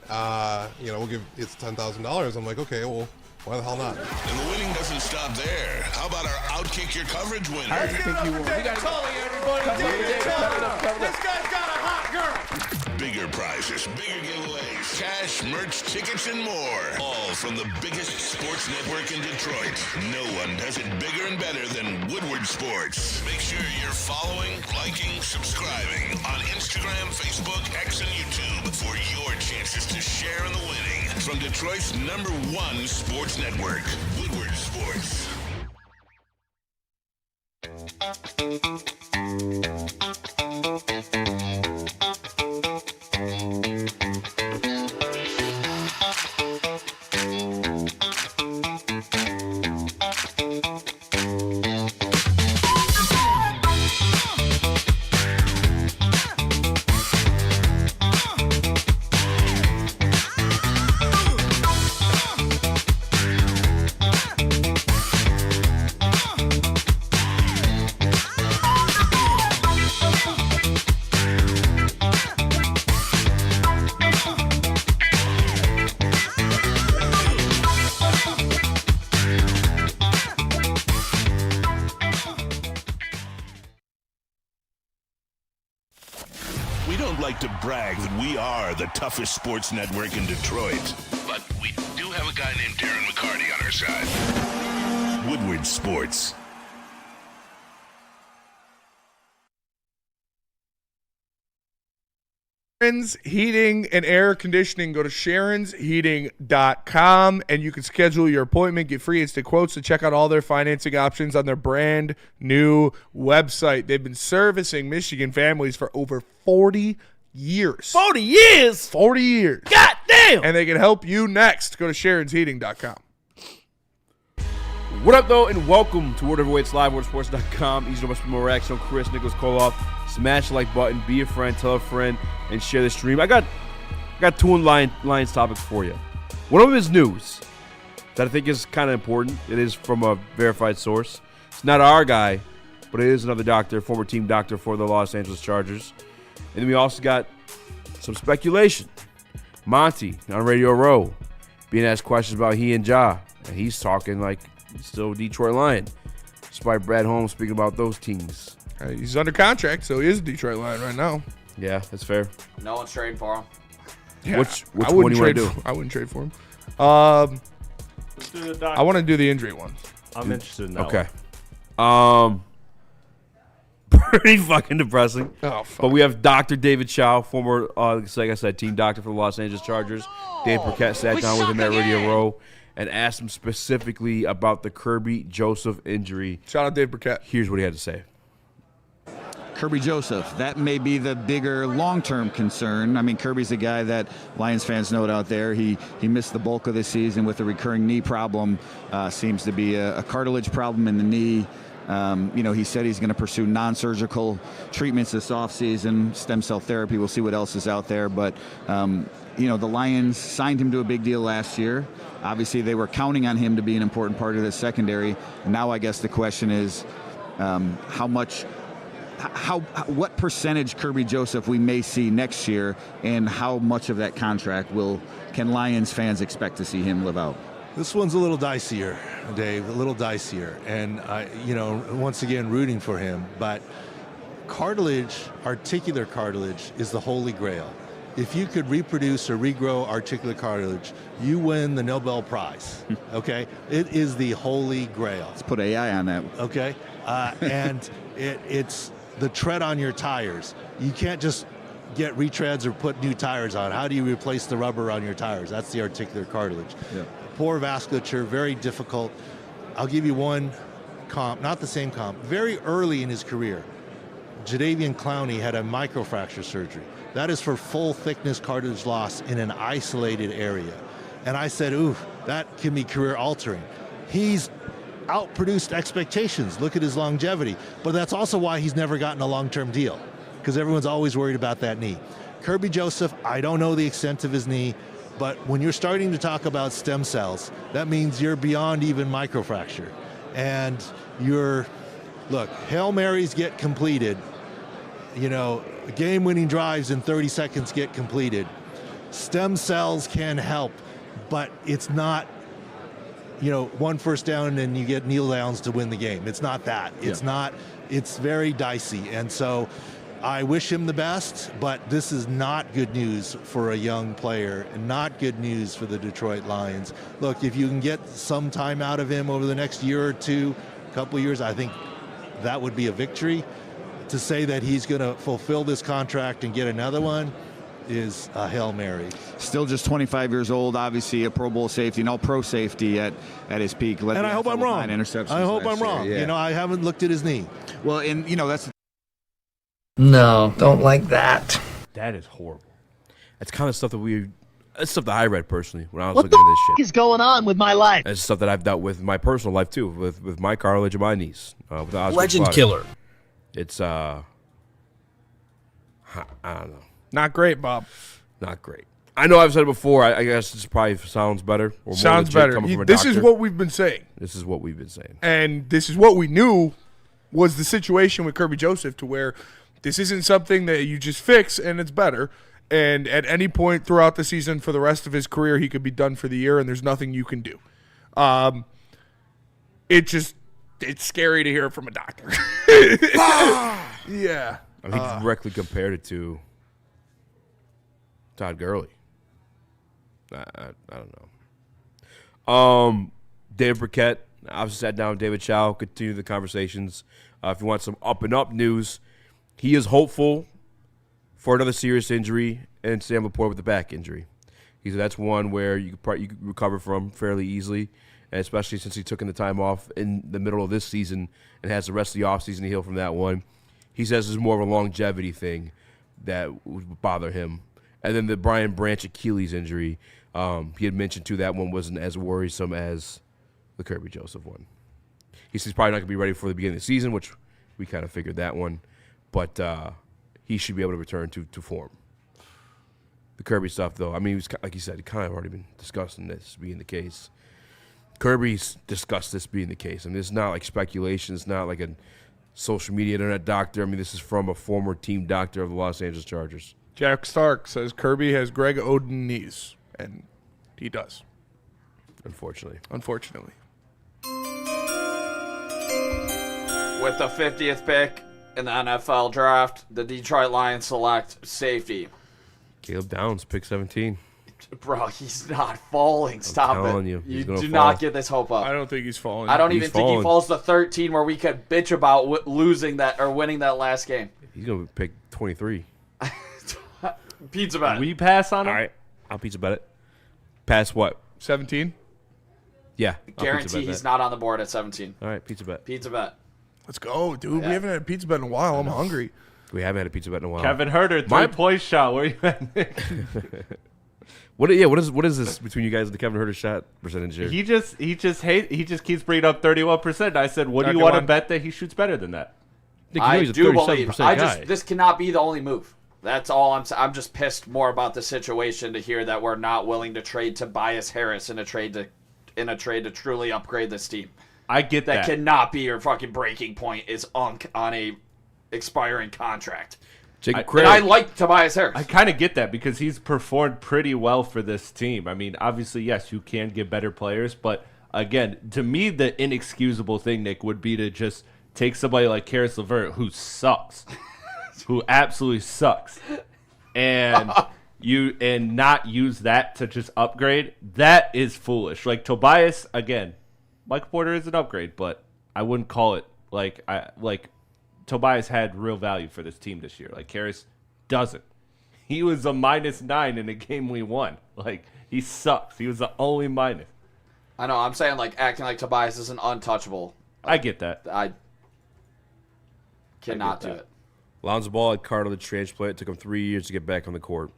Speaker 12: we'll give it's $10,000. I'm like, okay, well, why the hell not?
Speaker 9: And the winning doesn't stop there. How about our Outkick Your Coverage winner?
Speaker 10: I think you will. We got Tully, everybody. This guy's got a hot girl.
Speaker 9: Bigger prizes, bigger giveaways, cash, merch, tickets, and more. All from the biggest sports network in Detroit. No one does it bigger and better than Woodward Sports. Make sure you're following, liking, subscribing on Instagram, Facebook, X, and YouTube for your chances to share in the winning. From Detroit's #1 sports network, Woodward Sports. We don't like to brag that we are the toughest sports network in Detroit, but we do have a guy named Darren McCarty on our side. Woodward Sports.
Speaker 4: Sharon's Heating and Air Conditioning. Go to SharonsHeating.com and you can schedule your appointment, get free instant quotes, and check out all their financing options on their brand new website. They've been servicing Michigan families for over 40 years.
Speaker 3: 40 years?
Speaker 4: 40 years.
Speaker 3: God damn!
Speaker 4: And they can help you next. Go to SharonsHeating.com.
Speaker 3: What up, though, and welcome to World Heavyweights Live, WorldSports.com. Easy to much more Raxter, Chris, Nicholas Kohloff. Smash the like button, be a friend, tell a friend, and share the stream. I got two Lions topics for you. One of them is news that I think is kind of important. It is from a verified source. It's not our guy, but it is another doctor, former team doctor for the Los Angeles Chargers. And then we also got some speculation. Monty on Radio Row being asked questions about he and Ja, and he's talking like he's still a Detroit Lion, despite Brad Holmes speaking about those teams.
Speaker 4: He's under contract, so he is a Detroit Lion right now.
Speaker 3: Yeah, that's fair.
Speaker 5: No one's trading for him.
Speaker 4: Yeah,
Speaker 3: Which one do you want to do?
Speaker 4: I wouldn't trade for him.
Speaker 6: Let's do the doctor.
Speaker 4: I want to do the injury one.
Speaker 6: I'm interested in that
Speaker 3: Okay.
Speaker 6: one.
Speaker 3: Pretty fucking depressing.
Speaker 4: Oh, fuck.
Speaker 3: But we have Dr. David Chao, former, like I said, team doctor for the Los Angeles Chargers. Dave Burkett sat down with him at Radio Row and asked him specifically about the Kirby Joseph injury.
Speaker 4: Shout out Dave Burkett.
Speaker 3: Here's what he had to say.
Speaker 20: Kirby Joseph, that may be the bigger long-term concern. I mean, Kirby's a guy that Lions fans know out there. He missed the bulk of the season with a recurring knee problem. Seems to be a cartilage problem in the knee. He said he's going to pursue non-surgical treatments this offseason, stem cell therapy. We'll see what else is out there. But, the Lions signed him to a big deal last year. Obviously, they were counting on him to be an important part of the secondary. Now, I guess the question is what percentage Kirby Joseph we may see next year, and how much of that contract can Lions fans expect to see him live out?
Speaker 21: This one's a little dicier, Dave, a little dicier. And, once again, rooting for him. But articular cartilage, is the holy grail. If you could reproduce or regrow articular cartilage, you win the Nobel Prize, okay? It is the holy grail.
Speaker 20: Let's put AI on that.
Speaker 21: Okay? And it's the tread on your tires. You can't just get retreads or put new tires on. How do you replace the rubber on your tires? That's the articular cartilage.
Speaker 20: Yeah.
Speaker 21: Poor vasculature, very difficult. I'll give you one comp, not the same comp. Very early in his career, Jadeveon Clowney had a microfracture surgery. That is for full thickness cartilage loss in an isolated area. And I said, ooh, that can be career altering. He's outproduced expectations. Look at his longevity. But that's also why he's never gotten a long-term deal, because everyone's always worried about that knee. Kirby Joseph, I don't know the extent of his knee, but when you're starting to talk about stem cells, that means you're beyond even microfracture. And Hail Marys get completed. Game-winning drives in 30 seconds get completed. Stem cells can help, but it's not, one first down and you get kneel downs to win the game. It's not that. It's not. It's very dicey. And so I wish him the best, but this is not good news for a young player and not good news for the Detroit Lions. Look, if you can get some time out of him over the next year or two, couple of years, I think that would be a victory. To say that he's going to fulfill this contract and get another one is a Hail Mary.
Speaker 20: Still just 25 years old, obviously a Pro Bowl safety, an all-pro safety at his peak.
Speaker 21: And I hope I'm wrong. I hope I'm wrong.
Speaker 20: Yeah.
Speaker 21: I haven't looked at his knee.
Speaker 20: Well, and, that's...
Speaker 22: No, don't like that.
Speaker 3: That is horrible. That's kind of stuff that's stuff that I read personally when I was looking at this shit.
Speaker 22: What is going on with my life?
Speaker 3: That's stuff that I've dealt with in my personal life, too, with my cartilage and my knees. With the
Speaker 22: Legend killer.
Speaker 3: It's, I don't know.
Speaker 4: Not great, Bob.
Speaker 3: Not great. I know I've said it before. I guess this probably sounds better. Or
Speaker 4: sounds
Speaker 3: more
Speaker 4: better. This is what we've been saying.
Speaker 3: This is what we've been saying.
Speaker 4: And this is what we knew was the situation with Kirby Joseph, to where this isn't something that you just fix and it's better. And at any point throughout the season for the rest of his career, he could be done for the year, and there's nothing you can do. It's scary to hear from a doctor. Yeah.
Speaker 3: I think he directly compared it to Todd Gurley. I don't know. David Burkett. Obviously sat down with David Chao. Continue the conversations. If you want some up-and-up news, he is hopeful for another serious injury and Sam Laporte with the back injury. He said that's one where you could recover from fairly easily, and especially since he took in the time off in the middle of this season and has the rest of the offseason to heal from that one. He says it's more of a longevity thing that would bother him. And then the Brian Branch Achilles injury, he had mentioned, too, that one wasn't as worrisome as the Kirby Joseph one. He says he's probably not going to be ready for the beginning of the season, which we kind of figured that one. But he should be able to return to form. The Kirby stuff, though, I mean, he was, like you said, kind of already been discussing this being the case. Kirby's discussed this being the case. I mean, it's not like speculation. It's not like a social media internet doctor. I mean, this is from a former team doctor of the Los Angeles Chargers.
Speaker 4: Jack Stark says Kirby has Greg Oden knees, and he does.
Speaker 3: Unfortunately.
Speaker 5: With the 50th pick in the NFL draft, the Detroit Lions select safety.
Speaker 3: Caleb Downs, pick 17.
Speaker 5: Bro, he's not falling. Stop
Speaker 3: telling
Speaker 5: it.
Speaker 3: you,
Speaker 5: Do
Speaker 3: fall.
Speaker 5: not get this hope up.
Speaker 4: I don't think he's falling.
Speaker 5: I don't even think he falls to 13 where we could bitch about losing that or winning that last game.
Speaker 3: He's going to pick 23.
Speaker 5: Pizza bet.
Speaker 6: We pass on him?
Speaker 3: All right. I'll pizza bet it. Pass what?
Speaker 4: 17?
Speaker 3: Yeah.
Speaker 5: Guarantee he's not on the board at 17.
Speaker 3: All right, pizza bet.
Speaker 5: Pizza bet.
Speaker 4: Let's go, dude.
Speaker 5: Yeah.
Speaker 4: We haven't had a pizza bet in a while. I'm hungry.
Speaker 3: We haven't had a pizza bet in a while.
Speaker 6: Kevin Herter, 3-point shot. Where you at, Nick?
Speaker 3: What is this between you guys and the Kevin Herter shot percentage here?
Speaker 6: He just keeps bringing up 31%. I said, what do you want to bet that he shoots better than that?
Speaker 5: I do believe. This cannot be the only move. That's all I'm just pissed more about the situation to hear that we're not willing to trade Tobias Harris in a trade to truly upgrade this team.
Speaker 6: I get that.
Speaker 5: That cannot be your fucking breaking point is on a expiring contract. I like Tobias Harris.
Speaker 6: I kind of get that because he's performed pretty well for this team. I mean, obviously, yes, you can get better players, but again, to me, the inexcusable thing, Nick, would be to just take somebody like Karis LeVert, who sucks, who absolutely sucks, and not use that to just upgrade. That is foolish. Like Tobias, again, Michael Porter is an upgrade, but I wouldn't call it like Tobias had real value for this team this year. Like Karis doesn't. He was a -9 in a game we won. Like he sucks. He was the only minus.
Speaker 5: I know. I'm saying like acting like Tobias isn't untouchable.
Speaker 6: I get that.
Speaker 5: I cannot do it.
Speaker 3: Lonzo Ball had cartilage transplant. It took him 3 years to get back on the court.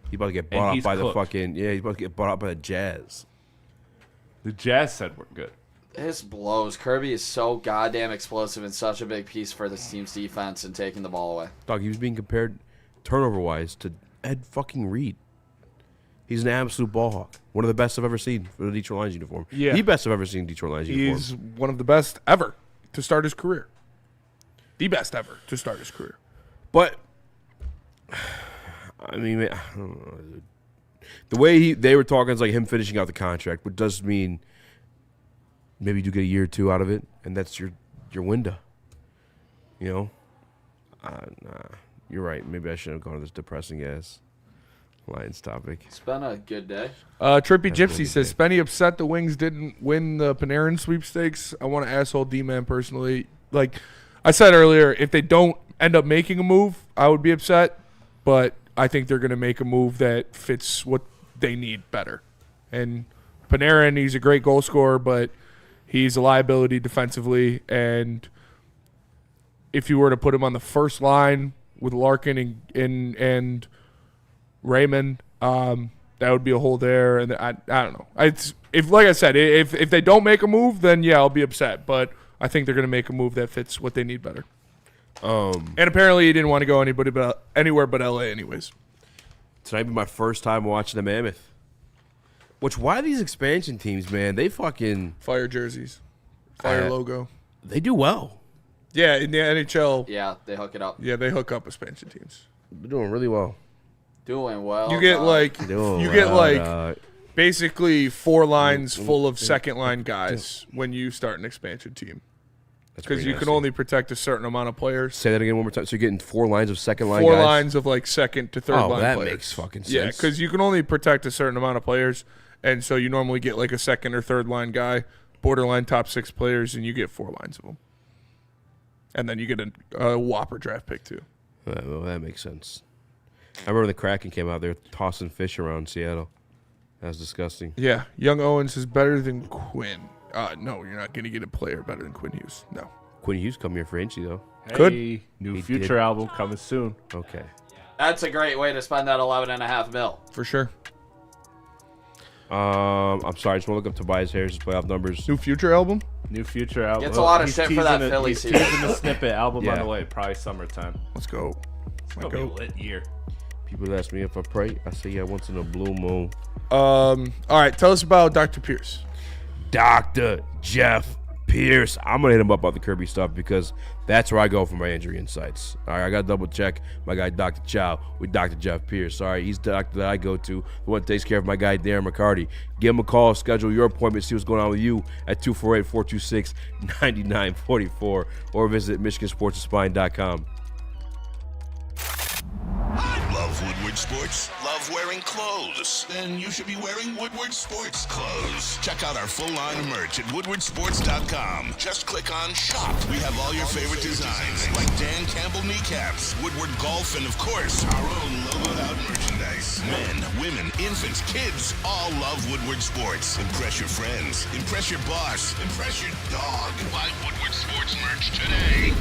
Speaker 3: He's about to get bought out by the fucking he's about to get bought out by the Jazz.
Speaker 6: The Jazz said we're good.
Speaker 5: This blows. Kirby is so goddamn explosive and such a big piece for this team's defense and taking the ball away.
Speaker 3: Dog, he was being compared turnover-wise to Ed fucking Reed. He's an absolute ball hawk. One of the best I've ever seen for the Detroit Lions uniform.
Speaker 4: Yeah.
Speaker 3: The best I've ever seen in Detroit Lions uniform.
Speaker 4: He's one of the best ever to start his career. The best ever to start his career.
Speaker 3: But, I mean, I don't know, dude. The way they were talking is like him finishing out the contract, which does mean maybe you do get a year or two out of it, and that's your window. You know? Nah, you're right. Maybe I shouldn't have gone to this depressing-ass Lions topic.
Speaker 5: It's been a good day.
Speaker 4: Trippy Gypsy says, Spenny upset the Wings didn't win the Panarin sweepstakes. I want to asshole D-Man personally. Like I said earlier, if they don't end up making a move, I would be upset, but I think they're going to make a move that fits what they need better. And Panarin, he's a great goal scorer, but he's a liability defensively. And if you were to put him on the first line with Larkin and Raymond, that would be a hole there. And I don't know. Like I said, if they don't make a move, then yeah, I'll be upset. But I think they're going to make a move that fits what they need better. And apparently he didn't want to go anywhere but LA anyways.
Speaker 3: Tonight be my first time watching the Mammoth. Why these expansion teams, man, they fucking...
Speaker 4: Fire jerseys. Fire logo.
Speaker 3: They do well.
Speaker 4: Yeah, in the NHL.
Speaker 5: Yeah, they hook it up.
Speaker 4: Yeah, they hook up expansion teams.
Speaker 3: They're doing really well.
Speaker 5: Doing well.
Speaker 4: You get basically 4 lines full of second line guys when you start an expansion team. Because you can only protect a certain amount of players.
Speaker 3: Say that again one more time. So you're getting 4 lines of second line
Speaker 4: Four
Speaker 3: guys?
Speaker 4: lines of like second to third line
Speaker 3: that
Speaker 4: players.
Speaker 3: makes fucking sense.
Speaker 4: Yeah, because you can only protect a certain amount of players, and so you normally get like a second or third line guy, borderline top 6 players, and you get 4 lines of them. And then you get a whopper draft pick too.
Speaker 3: Well, that makes sense. I remember the Kraken came out there tossing fish around Seattle. That was disgusting.
Speaker 4: Yeah, Young Owens is better than Quinn. No, you're not going to get a player better than Quinn Hughes. No.
Speaker 3: Quinn Hughes come here for Inchy, though.
Speaker 6: Hey, new Future album coming soon.
Speaker 3: Okay.
Speaker 5: That's a great way to spend that $11.5 million.
Speaker 4: For sure.
Speaker 3: I'm sorry. I just want to look up Tobias Harris's playoff numbers.
Speaker 4: New Future album?
Speaker 6: New Future album.
Speaker 5: Gets a lot of shit for that
Speaker 6: teasing
Speaker 5: Philly
Speaker 6: He's
Speaker 5: series.
Speaker 6: teasing the snippet album on
Speaker 3: Yeah.
Speaker 6: the way. Probably summertime.
Speaker 4: Let's go.
Speaker 6: It's going to be a lit year.
Speaker 3: People ask me if I pray. I say, yeah, once in a blue moon.
Speaker 4: All right, tell us about Dr. Pierce.
Speaker 3: Dr. Jeff Pierce. I'm going to hit him up about the Kirby stuff because that's where I go for my injury insights. All right, I got to double check my guy, Dr. Chao, with Dr. Jeff Pierce. All right, he's the doctor that I go to, the one that takes care of my guy, Darren McCarty. Give him a call, schedule your appointment, see what's going on with you at 248-426-9944 or visit MichiganSportsAndSpine.com.
Speaker 9: Love Woodward Sports? Love wearing clothes? Then you should be wearing Woodward Sports clothes. Check out our full line of merch at woodwardsports.com. Just click on shop. We have all your favorite designs, like Dan Campbell kneecaps, Woodward golf, and of course, our own logoed out merchandise. Men, women, infants, kids, all love Woodward Sports. Impress your friends. Impress your boss. Impress your dog. Buy Woodward Sports merch today.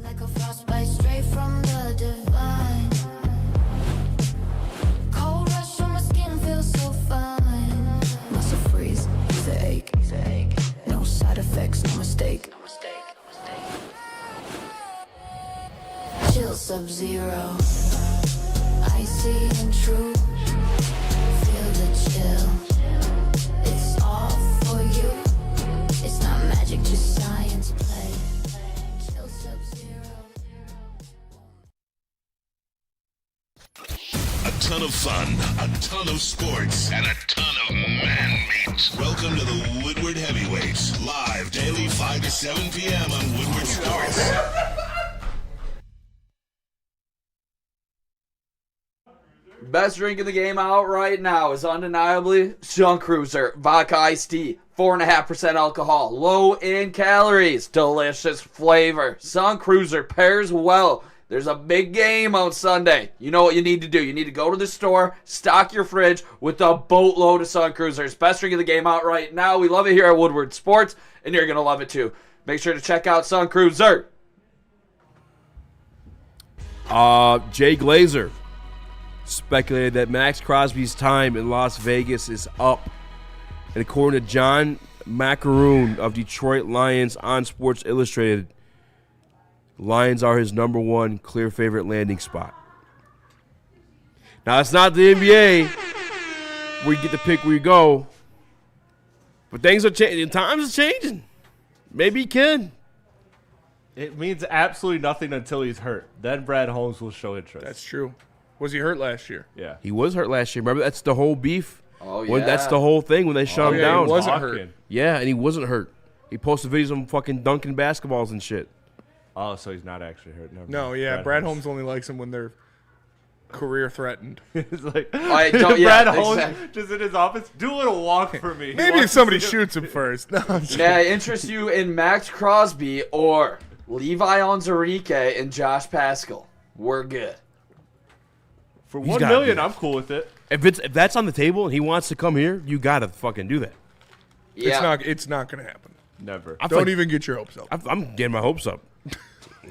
Speaker 1: Like a frostbite straight from the divine. Cold rush on my skin feels so fine. Muscle freeze, the ache. No side effects, no mistake. Chill sub-zero. Icy and true. Feel the chill. It's all for you. It's not magic, just science play. Chill sub-zero.
Speaker 9: A ton of fun, a ton of sports, and a ton of man meat. Welcome to the Woodward Heavyweights, live daily 5 to 7 p.m. on Woodward Sports.
Speaker 5: Best drink in the game out right now is undeniably Sun Cruiser Vodka Iced Tea. 4.5% alcohol, low in calories, delicious flavor. Sun Cruiser pairs well. There's a big game on Sunday. You know what you need to do. You need to go to the store, stock your fridge with a boatload of Sun Cruisers. Best drink of the game out right now. We love it here at Woodward Sports, and you're going to love it too. Make sure to check out Sun Cruiser.
Speaker 3: Jay Glazer speculated that Max Crosby's time in Las Vegas is up. And according to John Macaroon of Detroit Lions on Sports Illustrated, Lions are his number one clear favorite landing spot. Now, it's not the NBA where you get to pick where you go, but things are changing. Times are changing. Maybe he can.
Speaker 6: It means absolutely nothing until he's hurt. Then Brad Holmes will show interest.
Speaker 4: That's true. Was he hurt last year?
Speaker 6: Yeah.
Speaker 3: He was hurt last year. Remember, that's the whole beef.
Speaker 5: Oh,
Speaker 3: When, that's the whole thing when they shut him down.
Speaker 4: He wasn't hurt.
Speaker 3: Yeah, and he wasn't hurt. He posted videos of him fucking dunking basketballs and shit.
Speaker 6: Oh, so he's not actually hurt. Never
Speaker 4: No,
Speaker 6: mind.
Speaker 4: yeah. Brad Holmes only likes him when they're career threatened.
Speaker 6: It's like
Speaker 5: yeah,
Speaker 6: Brad Holmes
Speaker 5: exactly.
Speaker 6: just in his office. Do a little walk for me. He
Speaker 4: Maybe
Speaker 6: wants
Speaker 4: if
Speaker 6: to
Speaker 4: somebody
Speaker 6: see him.
Speaker 4: shoots him first. No, I'm
Speaker 5: May I interest you in Max Crosby or Levi Onwuzurike and Josh Pascal? We're good.
Speaker 6: For
Speaker 3: He's
Speaker 6: $1
Speaker 3: gotta
Speaker 6: million,
Speaker 3: do that.
Speaker 6: I'm cool with it.
Speaker 3: If that's on the table and he wants to come here, you gotta fucking do that.
Speaker 5: Yeah.
Speaker 4: It's not going to happen.
Speaker 6: Never.
Speaker 4: Don't even get your hopes up.
Speaker 3: I'm getting my hopes up.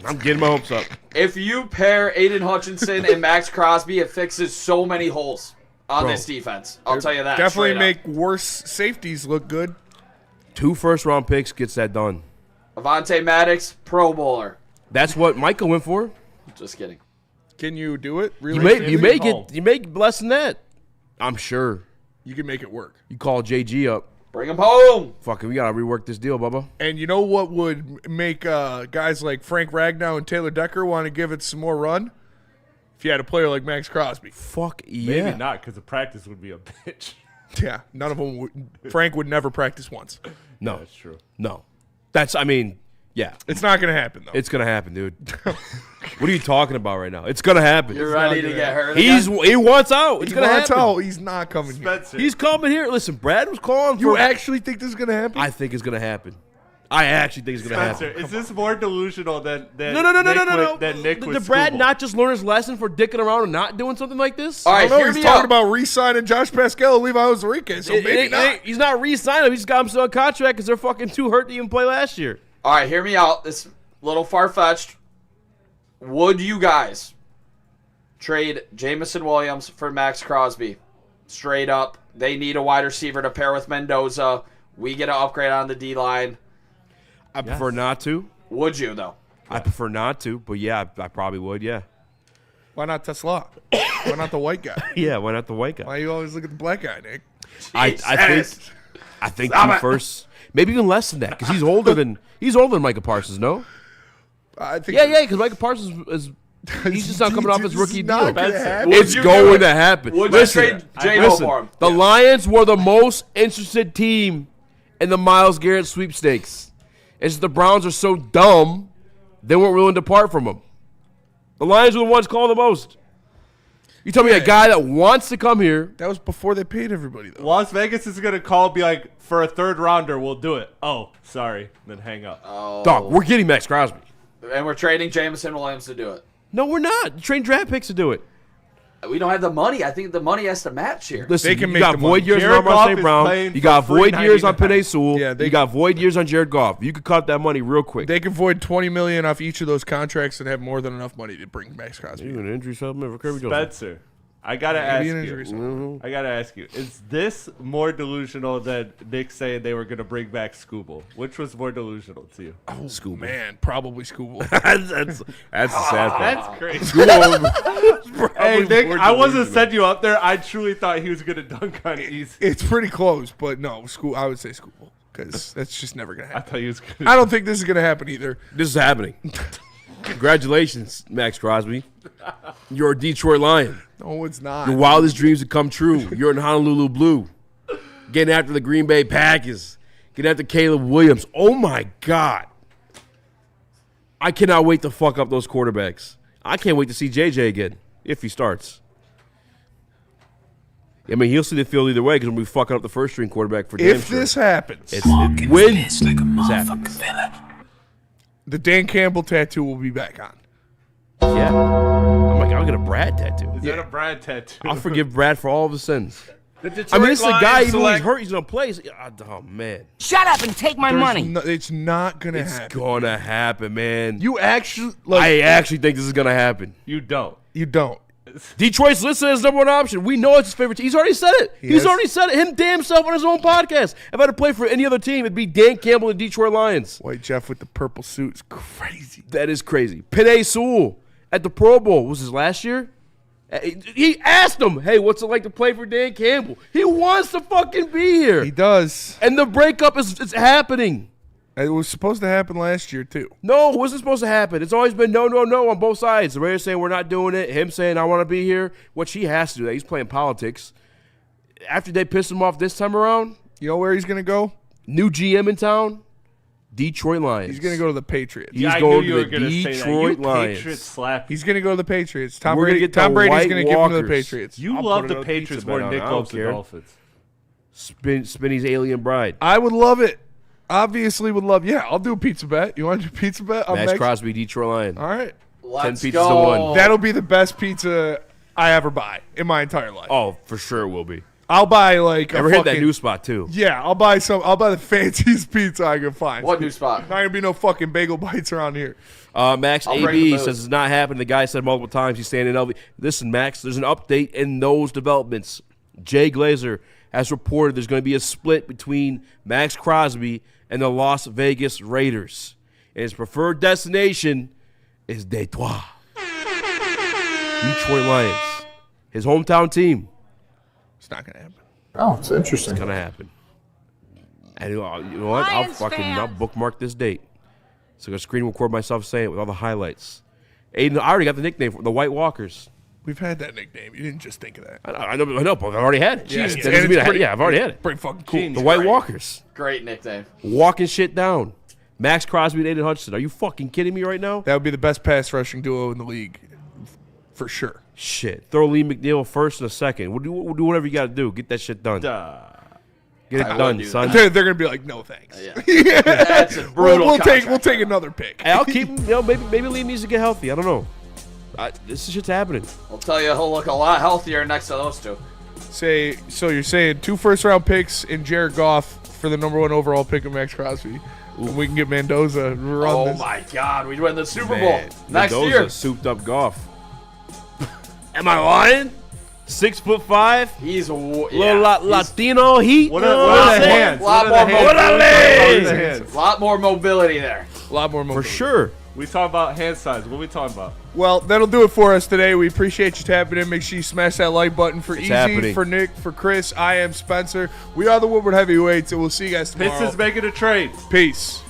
Speaker 3: I'm getting my hopes up.
Speaker 5: If you pair Aiden Hutchinson and Max Crosby, it fixes so many holes on
Speaker 3: Bro.
Speaker 5: this defense. I'll tell you that.
Speaker 4: Definitely
Speaker 5: straight
Speaker 4: make worse safeties look good.
Speaker 3: 2 first-round picks gets that done.
Speaker 5: up. Avonte Maddox, Pro Bowler.
Speaker 3: That's what Michael went for.
Speaker 5: Just kidding.
Speaker 4: Can you do it?
Speaker 3: You
Speaker 4: Really?
Speaker 3: make less than that. I'm sure.
Speaker 4: You can make it work.
Speaker 3: You call JG up.
Speaker 5: Bring him home.
Speaker 3: Fucking, we gotta rework this deal, Bubba.
Speaker 4: And you know what would make guys like Frank Ragnow and Taylor Decker want to give it some more run? If you had a player like Max Crosby.
Speaker 3: Fuck yeah.
Speaker 6: Maybe not, because the practice would be a bitch.
Speaker 4: Yeah, none of them would. Frank would never practice once.
Speaker 3: No.
Speaker 6: That's true.
Speaker 3: No. I mean, yeah.
Speaker 4: It's not going to happen, though.
Speaker 3: It's going to happen, dude. What are you talking about right now? It's going to happen.
Speaker 5: You're ready to get hurt.
Speaker 3: He wants out. It's going to happen.
Speaker 4: Out. He's not coming
Speaker 6: Spencer.
Speaker 4: here.
Speaker 3: He's coming here. Listen, Brad was calling for...
Speaker 4: You actually think this is going to happen?
Speaker 3: I think it's going to happen. I actually think it's going to happen.
Speaker 6: Spencer, is this more delusional than
Speaker 3: No.
Speaker 6: Than Nick
Speaker 3: Did
Speaker 6: with
Speaker 3: Brad
Speaker 6: Scooble?
Speaker 3: not just learn his lesson for dicking around and not doing something like this?
Speaker 5: All right,
Speaker 4: I don't know.
Speaker 5: hear
Speaker 4: He's
Speaker 5: me
Speaker 4: talking
Speaker 5: out.
Speaker 4: about re-signing Josh Pascal and Levi Ozarike, so maybe not.
Speaker 3: He's not re-signing him. He just got him still on contract because they're fucking too hurt to even play last year.
Speaker 5: All right, hear me out. This little far-fetched. Would you guys trade Jamison Williams for Max Crosby? Straight up. They need a wide receiver to pair with Mendoza. We get an upgrade on the D-line.
Speaker 3: I prefer not to.
Speaker 5: Would you, though?
Speaker 3: I prefer not to, but yeah, I probably would, yeah.
Speaker 4: Why not Tesla? Why not the white guy?
Speaker 3: Yeah, why not the white guy?
Speaker 4: Why you always look at the black guy, Nick?
Speaker 3: I think he first, maybe even less than that, because he's older than Micah Parsons. No,
Speaker 4: I think
Speaker 3: yeah, because Micah Parsons is he's just not coming off his rookie deal.
Speaker 4: happen.
Speaker 3: It's going to happen.
Speaker 5: Would you trade J-Mo for him?
Speaker 3: The Lions were the most interested team in the Myles Garrett sweepstakes. It's just the Browns are so dumb, they weren't willing to part from him. The Lions were the ones calling the most. You tell me a guy that wants to come here.
Speaker 4: That was before they paid everybody, though.
Speaker 6: Las Vegas is going to call and be like, for a third rounder, we'll do it. Oh, sorry. Then hang up.
Speaker 5: Oh.
Speaker 3: Dog, we're getting Max Crosby.
Speaker 5: And we're trading Jamison Williams to do it.
Speaker 3: No, we're not. Train draft picks to do it.
Speaker 5: We don't have the money. I think the money has to match here.
Speaker 3: Listen,
Speaker 4: They can
Speaker 3: you
Speaker 4: make
Speaker 3: got
Speaker 4: the
Speaker 3: void
Speaker 4: money.
Speaker 3: years
Speaker 6: Jared
Speaker 3: on
Speaker 6: Goff
Speaker 3: St.
Speaker 6: is
Speaker 3: Brown.
Speaker 6: playing
Speaker 3: You got
Speaker 6: for
Speaker 3: void years on
Speaker 6: $3.99.
Speaker 3: Penei Sewell.
Speaker 4: Yeah,
Speaker 3: You got void years on Jared Goff. You could cut that money real quick.
Speaker 4: They can void $20 million off each of those contracts and have more than enough money to bring Max Crosby.
Speaker 3: Even an injury supplement for Kirby Johnson.
Speaker 6: Spencer, I got to ask
Speaker 4: Maybe an
Speaker 6: you.
Speaker 4: injury supplement.
Speaker 6: I got to ask you. Is this more delusional than Nick saying they were going to bring back Scooble? Which was more delusional to you?
Speaker 4: Oh, Scooble. Man, probably Scooble.
Speaker 3: that's the sad part.
Speaker 6: That's crazy.
Speaker 3: Scooble,
Speaker 6: Hey, Nick, I wasn't setting you up there. I truly thought he was going to dunk on easy.
Speaker 4: It's pretty close, but no, I would say Scooble because that's just never going to
Speaker 6: I
Speaker 4: happen.
Speaker 6: thought he was going
Speaker 4: I don't think this is going to happen either.
Speaker 3: This is happening. Congratulations, Max Crosby. You're a Detroit Lion.
Speaker 4: No, it's not.
Speaker 3: Your wildest dreams have come true. You're in Honolulu Blue. Getting after the Green Bay Packers. Getting after Caleb Williams. Oh, my God. I cannot wait to fuck up those quarterbacks. I can't wait to see JJ again, if he starts. I mean, he'll see the field either way because we'll be fucking up the first-string quarterback for damn
Speaker 4: If
Speaker 3: sure.
Speaker 4: this happens,
Speaker 3: It wins. This happens.
Speaker 4: the Dan Campbell tattoo will be back on.
Speaker 3: Yeah. I'm like, I'll get a Brad tattoo.
Speaker 6: Is that a Brad tattoo?
Speaker 3: I'll forgive Brad for all of his sins.
Speaker 10: The Detroit
Speaker 3: I mean, this is a guy,
Speaker 10: Lions
Speaker 3: even when he's
Speaker 10: select-
Speaker 3: hurt, he's going to play. Oh, man.
Speaker 22: Shut up and take my money.
Speaker 4: It's not going to
Speaker 3: It's
Speaker 4: happen.
Speaker 3: going to happen, man.
Speaker 4: You actually,
Speaker 3: I actually think this is going to happen.
Speaker 6: You don't.
Speaker 4: You don't.
Speaker 3: Detroit's listed as number one option. We know it's his favorite team. He's already said it. He's already said it. Him damn self on his own podcast. If I had to play for any other team, it'd be Dan Campbell and Detroit Lions.
Speaker 4: White Jeff with the purple suit is crazy.
Speaker 3: That is crazy. Penei Sewell at the Pro Bowl. Was his last year? He asked him, hey, what's it like to play for Dan Campbell? He wants to fucking be here.
Speaker 4: He does.
Speaker 3: And the breakup is happening.
Speaker 4: It was supposed to happen last year, too.
Speaker 3: No, it wasn't supposed to happen. It's always been no on both sides. The Raiders saying we're not doing it. Him saying I want to be here, which he has to do that. He's playing politics. After they pissed him off this time around,
Speaker 4: you know where he's going to go?
Speaker 3: New GM in town, Detroit Lions.
Speaker 4: He's going to go to the Patriots.
Speaker 3: He's going to the Detroit Lions.
Speaker 6: Patriots
Speaker 4: He's going to go to the Patriots. Tom
Speaker 3: We're gonna
Speaker 4: Brady's
Speaker 3: get the
Speaker 4: going
Speaker 3: White
Speaker 4: to give him to the
Speaker 3: Walkers.
Speaker 4: Patriots.
Speaker 6: You
Speaker 3: I'll
Speaker 6: love
Speaker 3: put
Speaker 6: the
Speaker 3: another
Speaker 6: Patriots
Speaker 3: pizza
Speaker 6: more
Speaker 3: bet
Speaker 6: than Nick
Speaker 3: on it. I don't
Speaker 6: loves the
Speaker 3: care.
Speaker 6: Dolphins.
Speaker 3: Spinny's alien bride.
Speaker 4: I would love it. Obviously would love. Yeah, I'll do a pizza bet. You want to do a pizza bet?
Speaker 3: Max Crosby, Detroit Lion.
Speaker 4: All right.
Speaker 3: 10 pizzas to 1.
Speaker 4: That'll be the best pizza I ever buy in my entire life.
Speaker 3: Oh, for sure it will be.
Speaker 4: I'll buy like
Speaker 3: Ever
Speaker 4: a
Speaker 3: hit
Speaker 4: fucking,
Speaker 3: that new spot too?
Speaker 4: Yeah, I'll buy the fanciest pizza I can find.
Speaker 5: What new spot?
Speaker 4: Not gonna be no fucking bagel bites around here.
Speaker 3: Max
Speaker 5: I'll bring
Speaker 3: AB
Speaker 5: the
Speaker 3: says it's not happening. The guy said multiple times he's staying in LV. Listen, Max, there's an update in those developments. Jay Glazer has reported there's going to be a split between Max Crosby and the Las Vegas Raiders. And his preferred destination is Detroit. Detroit Lions. His hometown team.
Speaker 4: It's not gonna happen.
Speaker 21: Oh, it's interesting.
Speaker 3: It's going to happen. And you know what? I'll bookmark this date. So I'm going to screen record myself saying it with all the highlights. Aiden, I already got the nickname for the White Walkers.
Speaker 4: We've had that nickname. You didn't just think of that.
Speaker 3: I know, but I've already had it.
Speaker 4: Yeah,
Speaker 3: I've already had it.
Speaker 4: Pretty fucking cool.
Speaker 3: The White Walkers.
Speaker 5: Great nickname.
Speaker 3: Walking shit down. Max Crosby and Aiden Hutchinson. Are you fucking kidding me right now?
Speaker 4: That would be the best pass rushing duo in the league, for sure.
Speaker 3: Shit. Throw Lee McNeil first and a second. We'll do whatever you got to do. Get that shit done. Get it done, son.
Speaker 4: They're going to be like, no thanks.
Speaker 5: Yeah. That's a brutal
Speaker 4: we'll take another pick.
Speaker 3: Hey, I'll keep him. Maybe Lee needs to get healthy. I don't know. This shit's happening.
Speaker 5: I'll tell you, he'll look a lot healthier next to those two.
Speaker 4: So you're saying 2 first-round picks and Jared Goff for the number 1 overall pick of Max Crosby. And we can get Mendoza run this.
Speaker 5: Oh, my God. We win the Super Bowl next
Speaker 3: Mendoza
Speaker 5: year.
Speaker 3: Souped up Goff. Am I lying? 6'5".
Speaker 5: He's
Speaker 3: Latino heat.
Speaker 6: What are the hands?
Speaker 5: A lot more mobility there.
Speaker 4: A lot more mobility.
Speaker 3: For sure.
Speaker 6: We talk about hand size. What are we talking about?
Speaker 4: Well, that'll do it for us today. We appreciate you tapping in. Make sure you smash that like button for Easy,
Speaker 3: happening.
Speaker 4: for Nick, for Chris. I am Spencer. We are the Woodward Heavyweights, and we'll see you guys tomorrow.
Speaker 6: Pistons making a trade.
Speaker 4: Peace.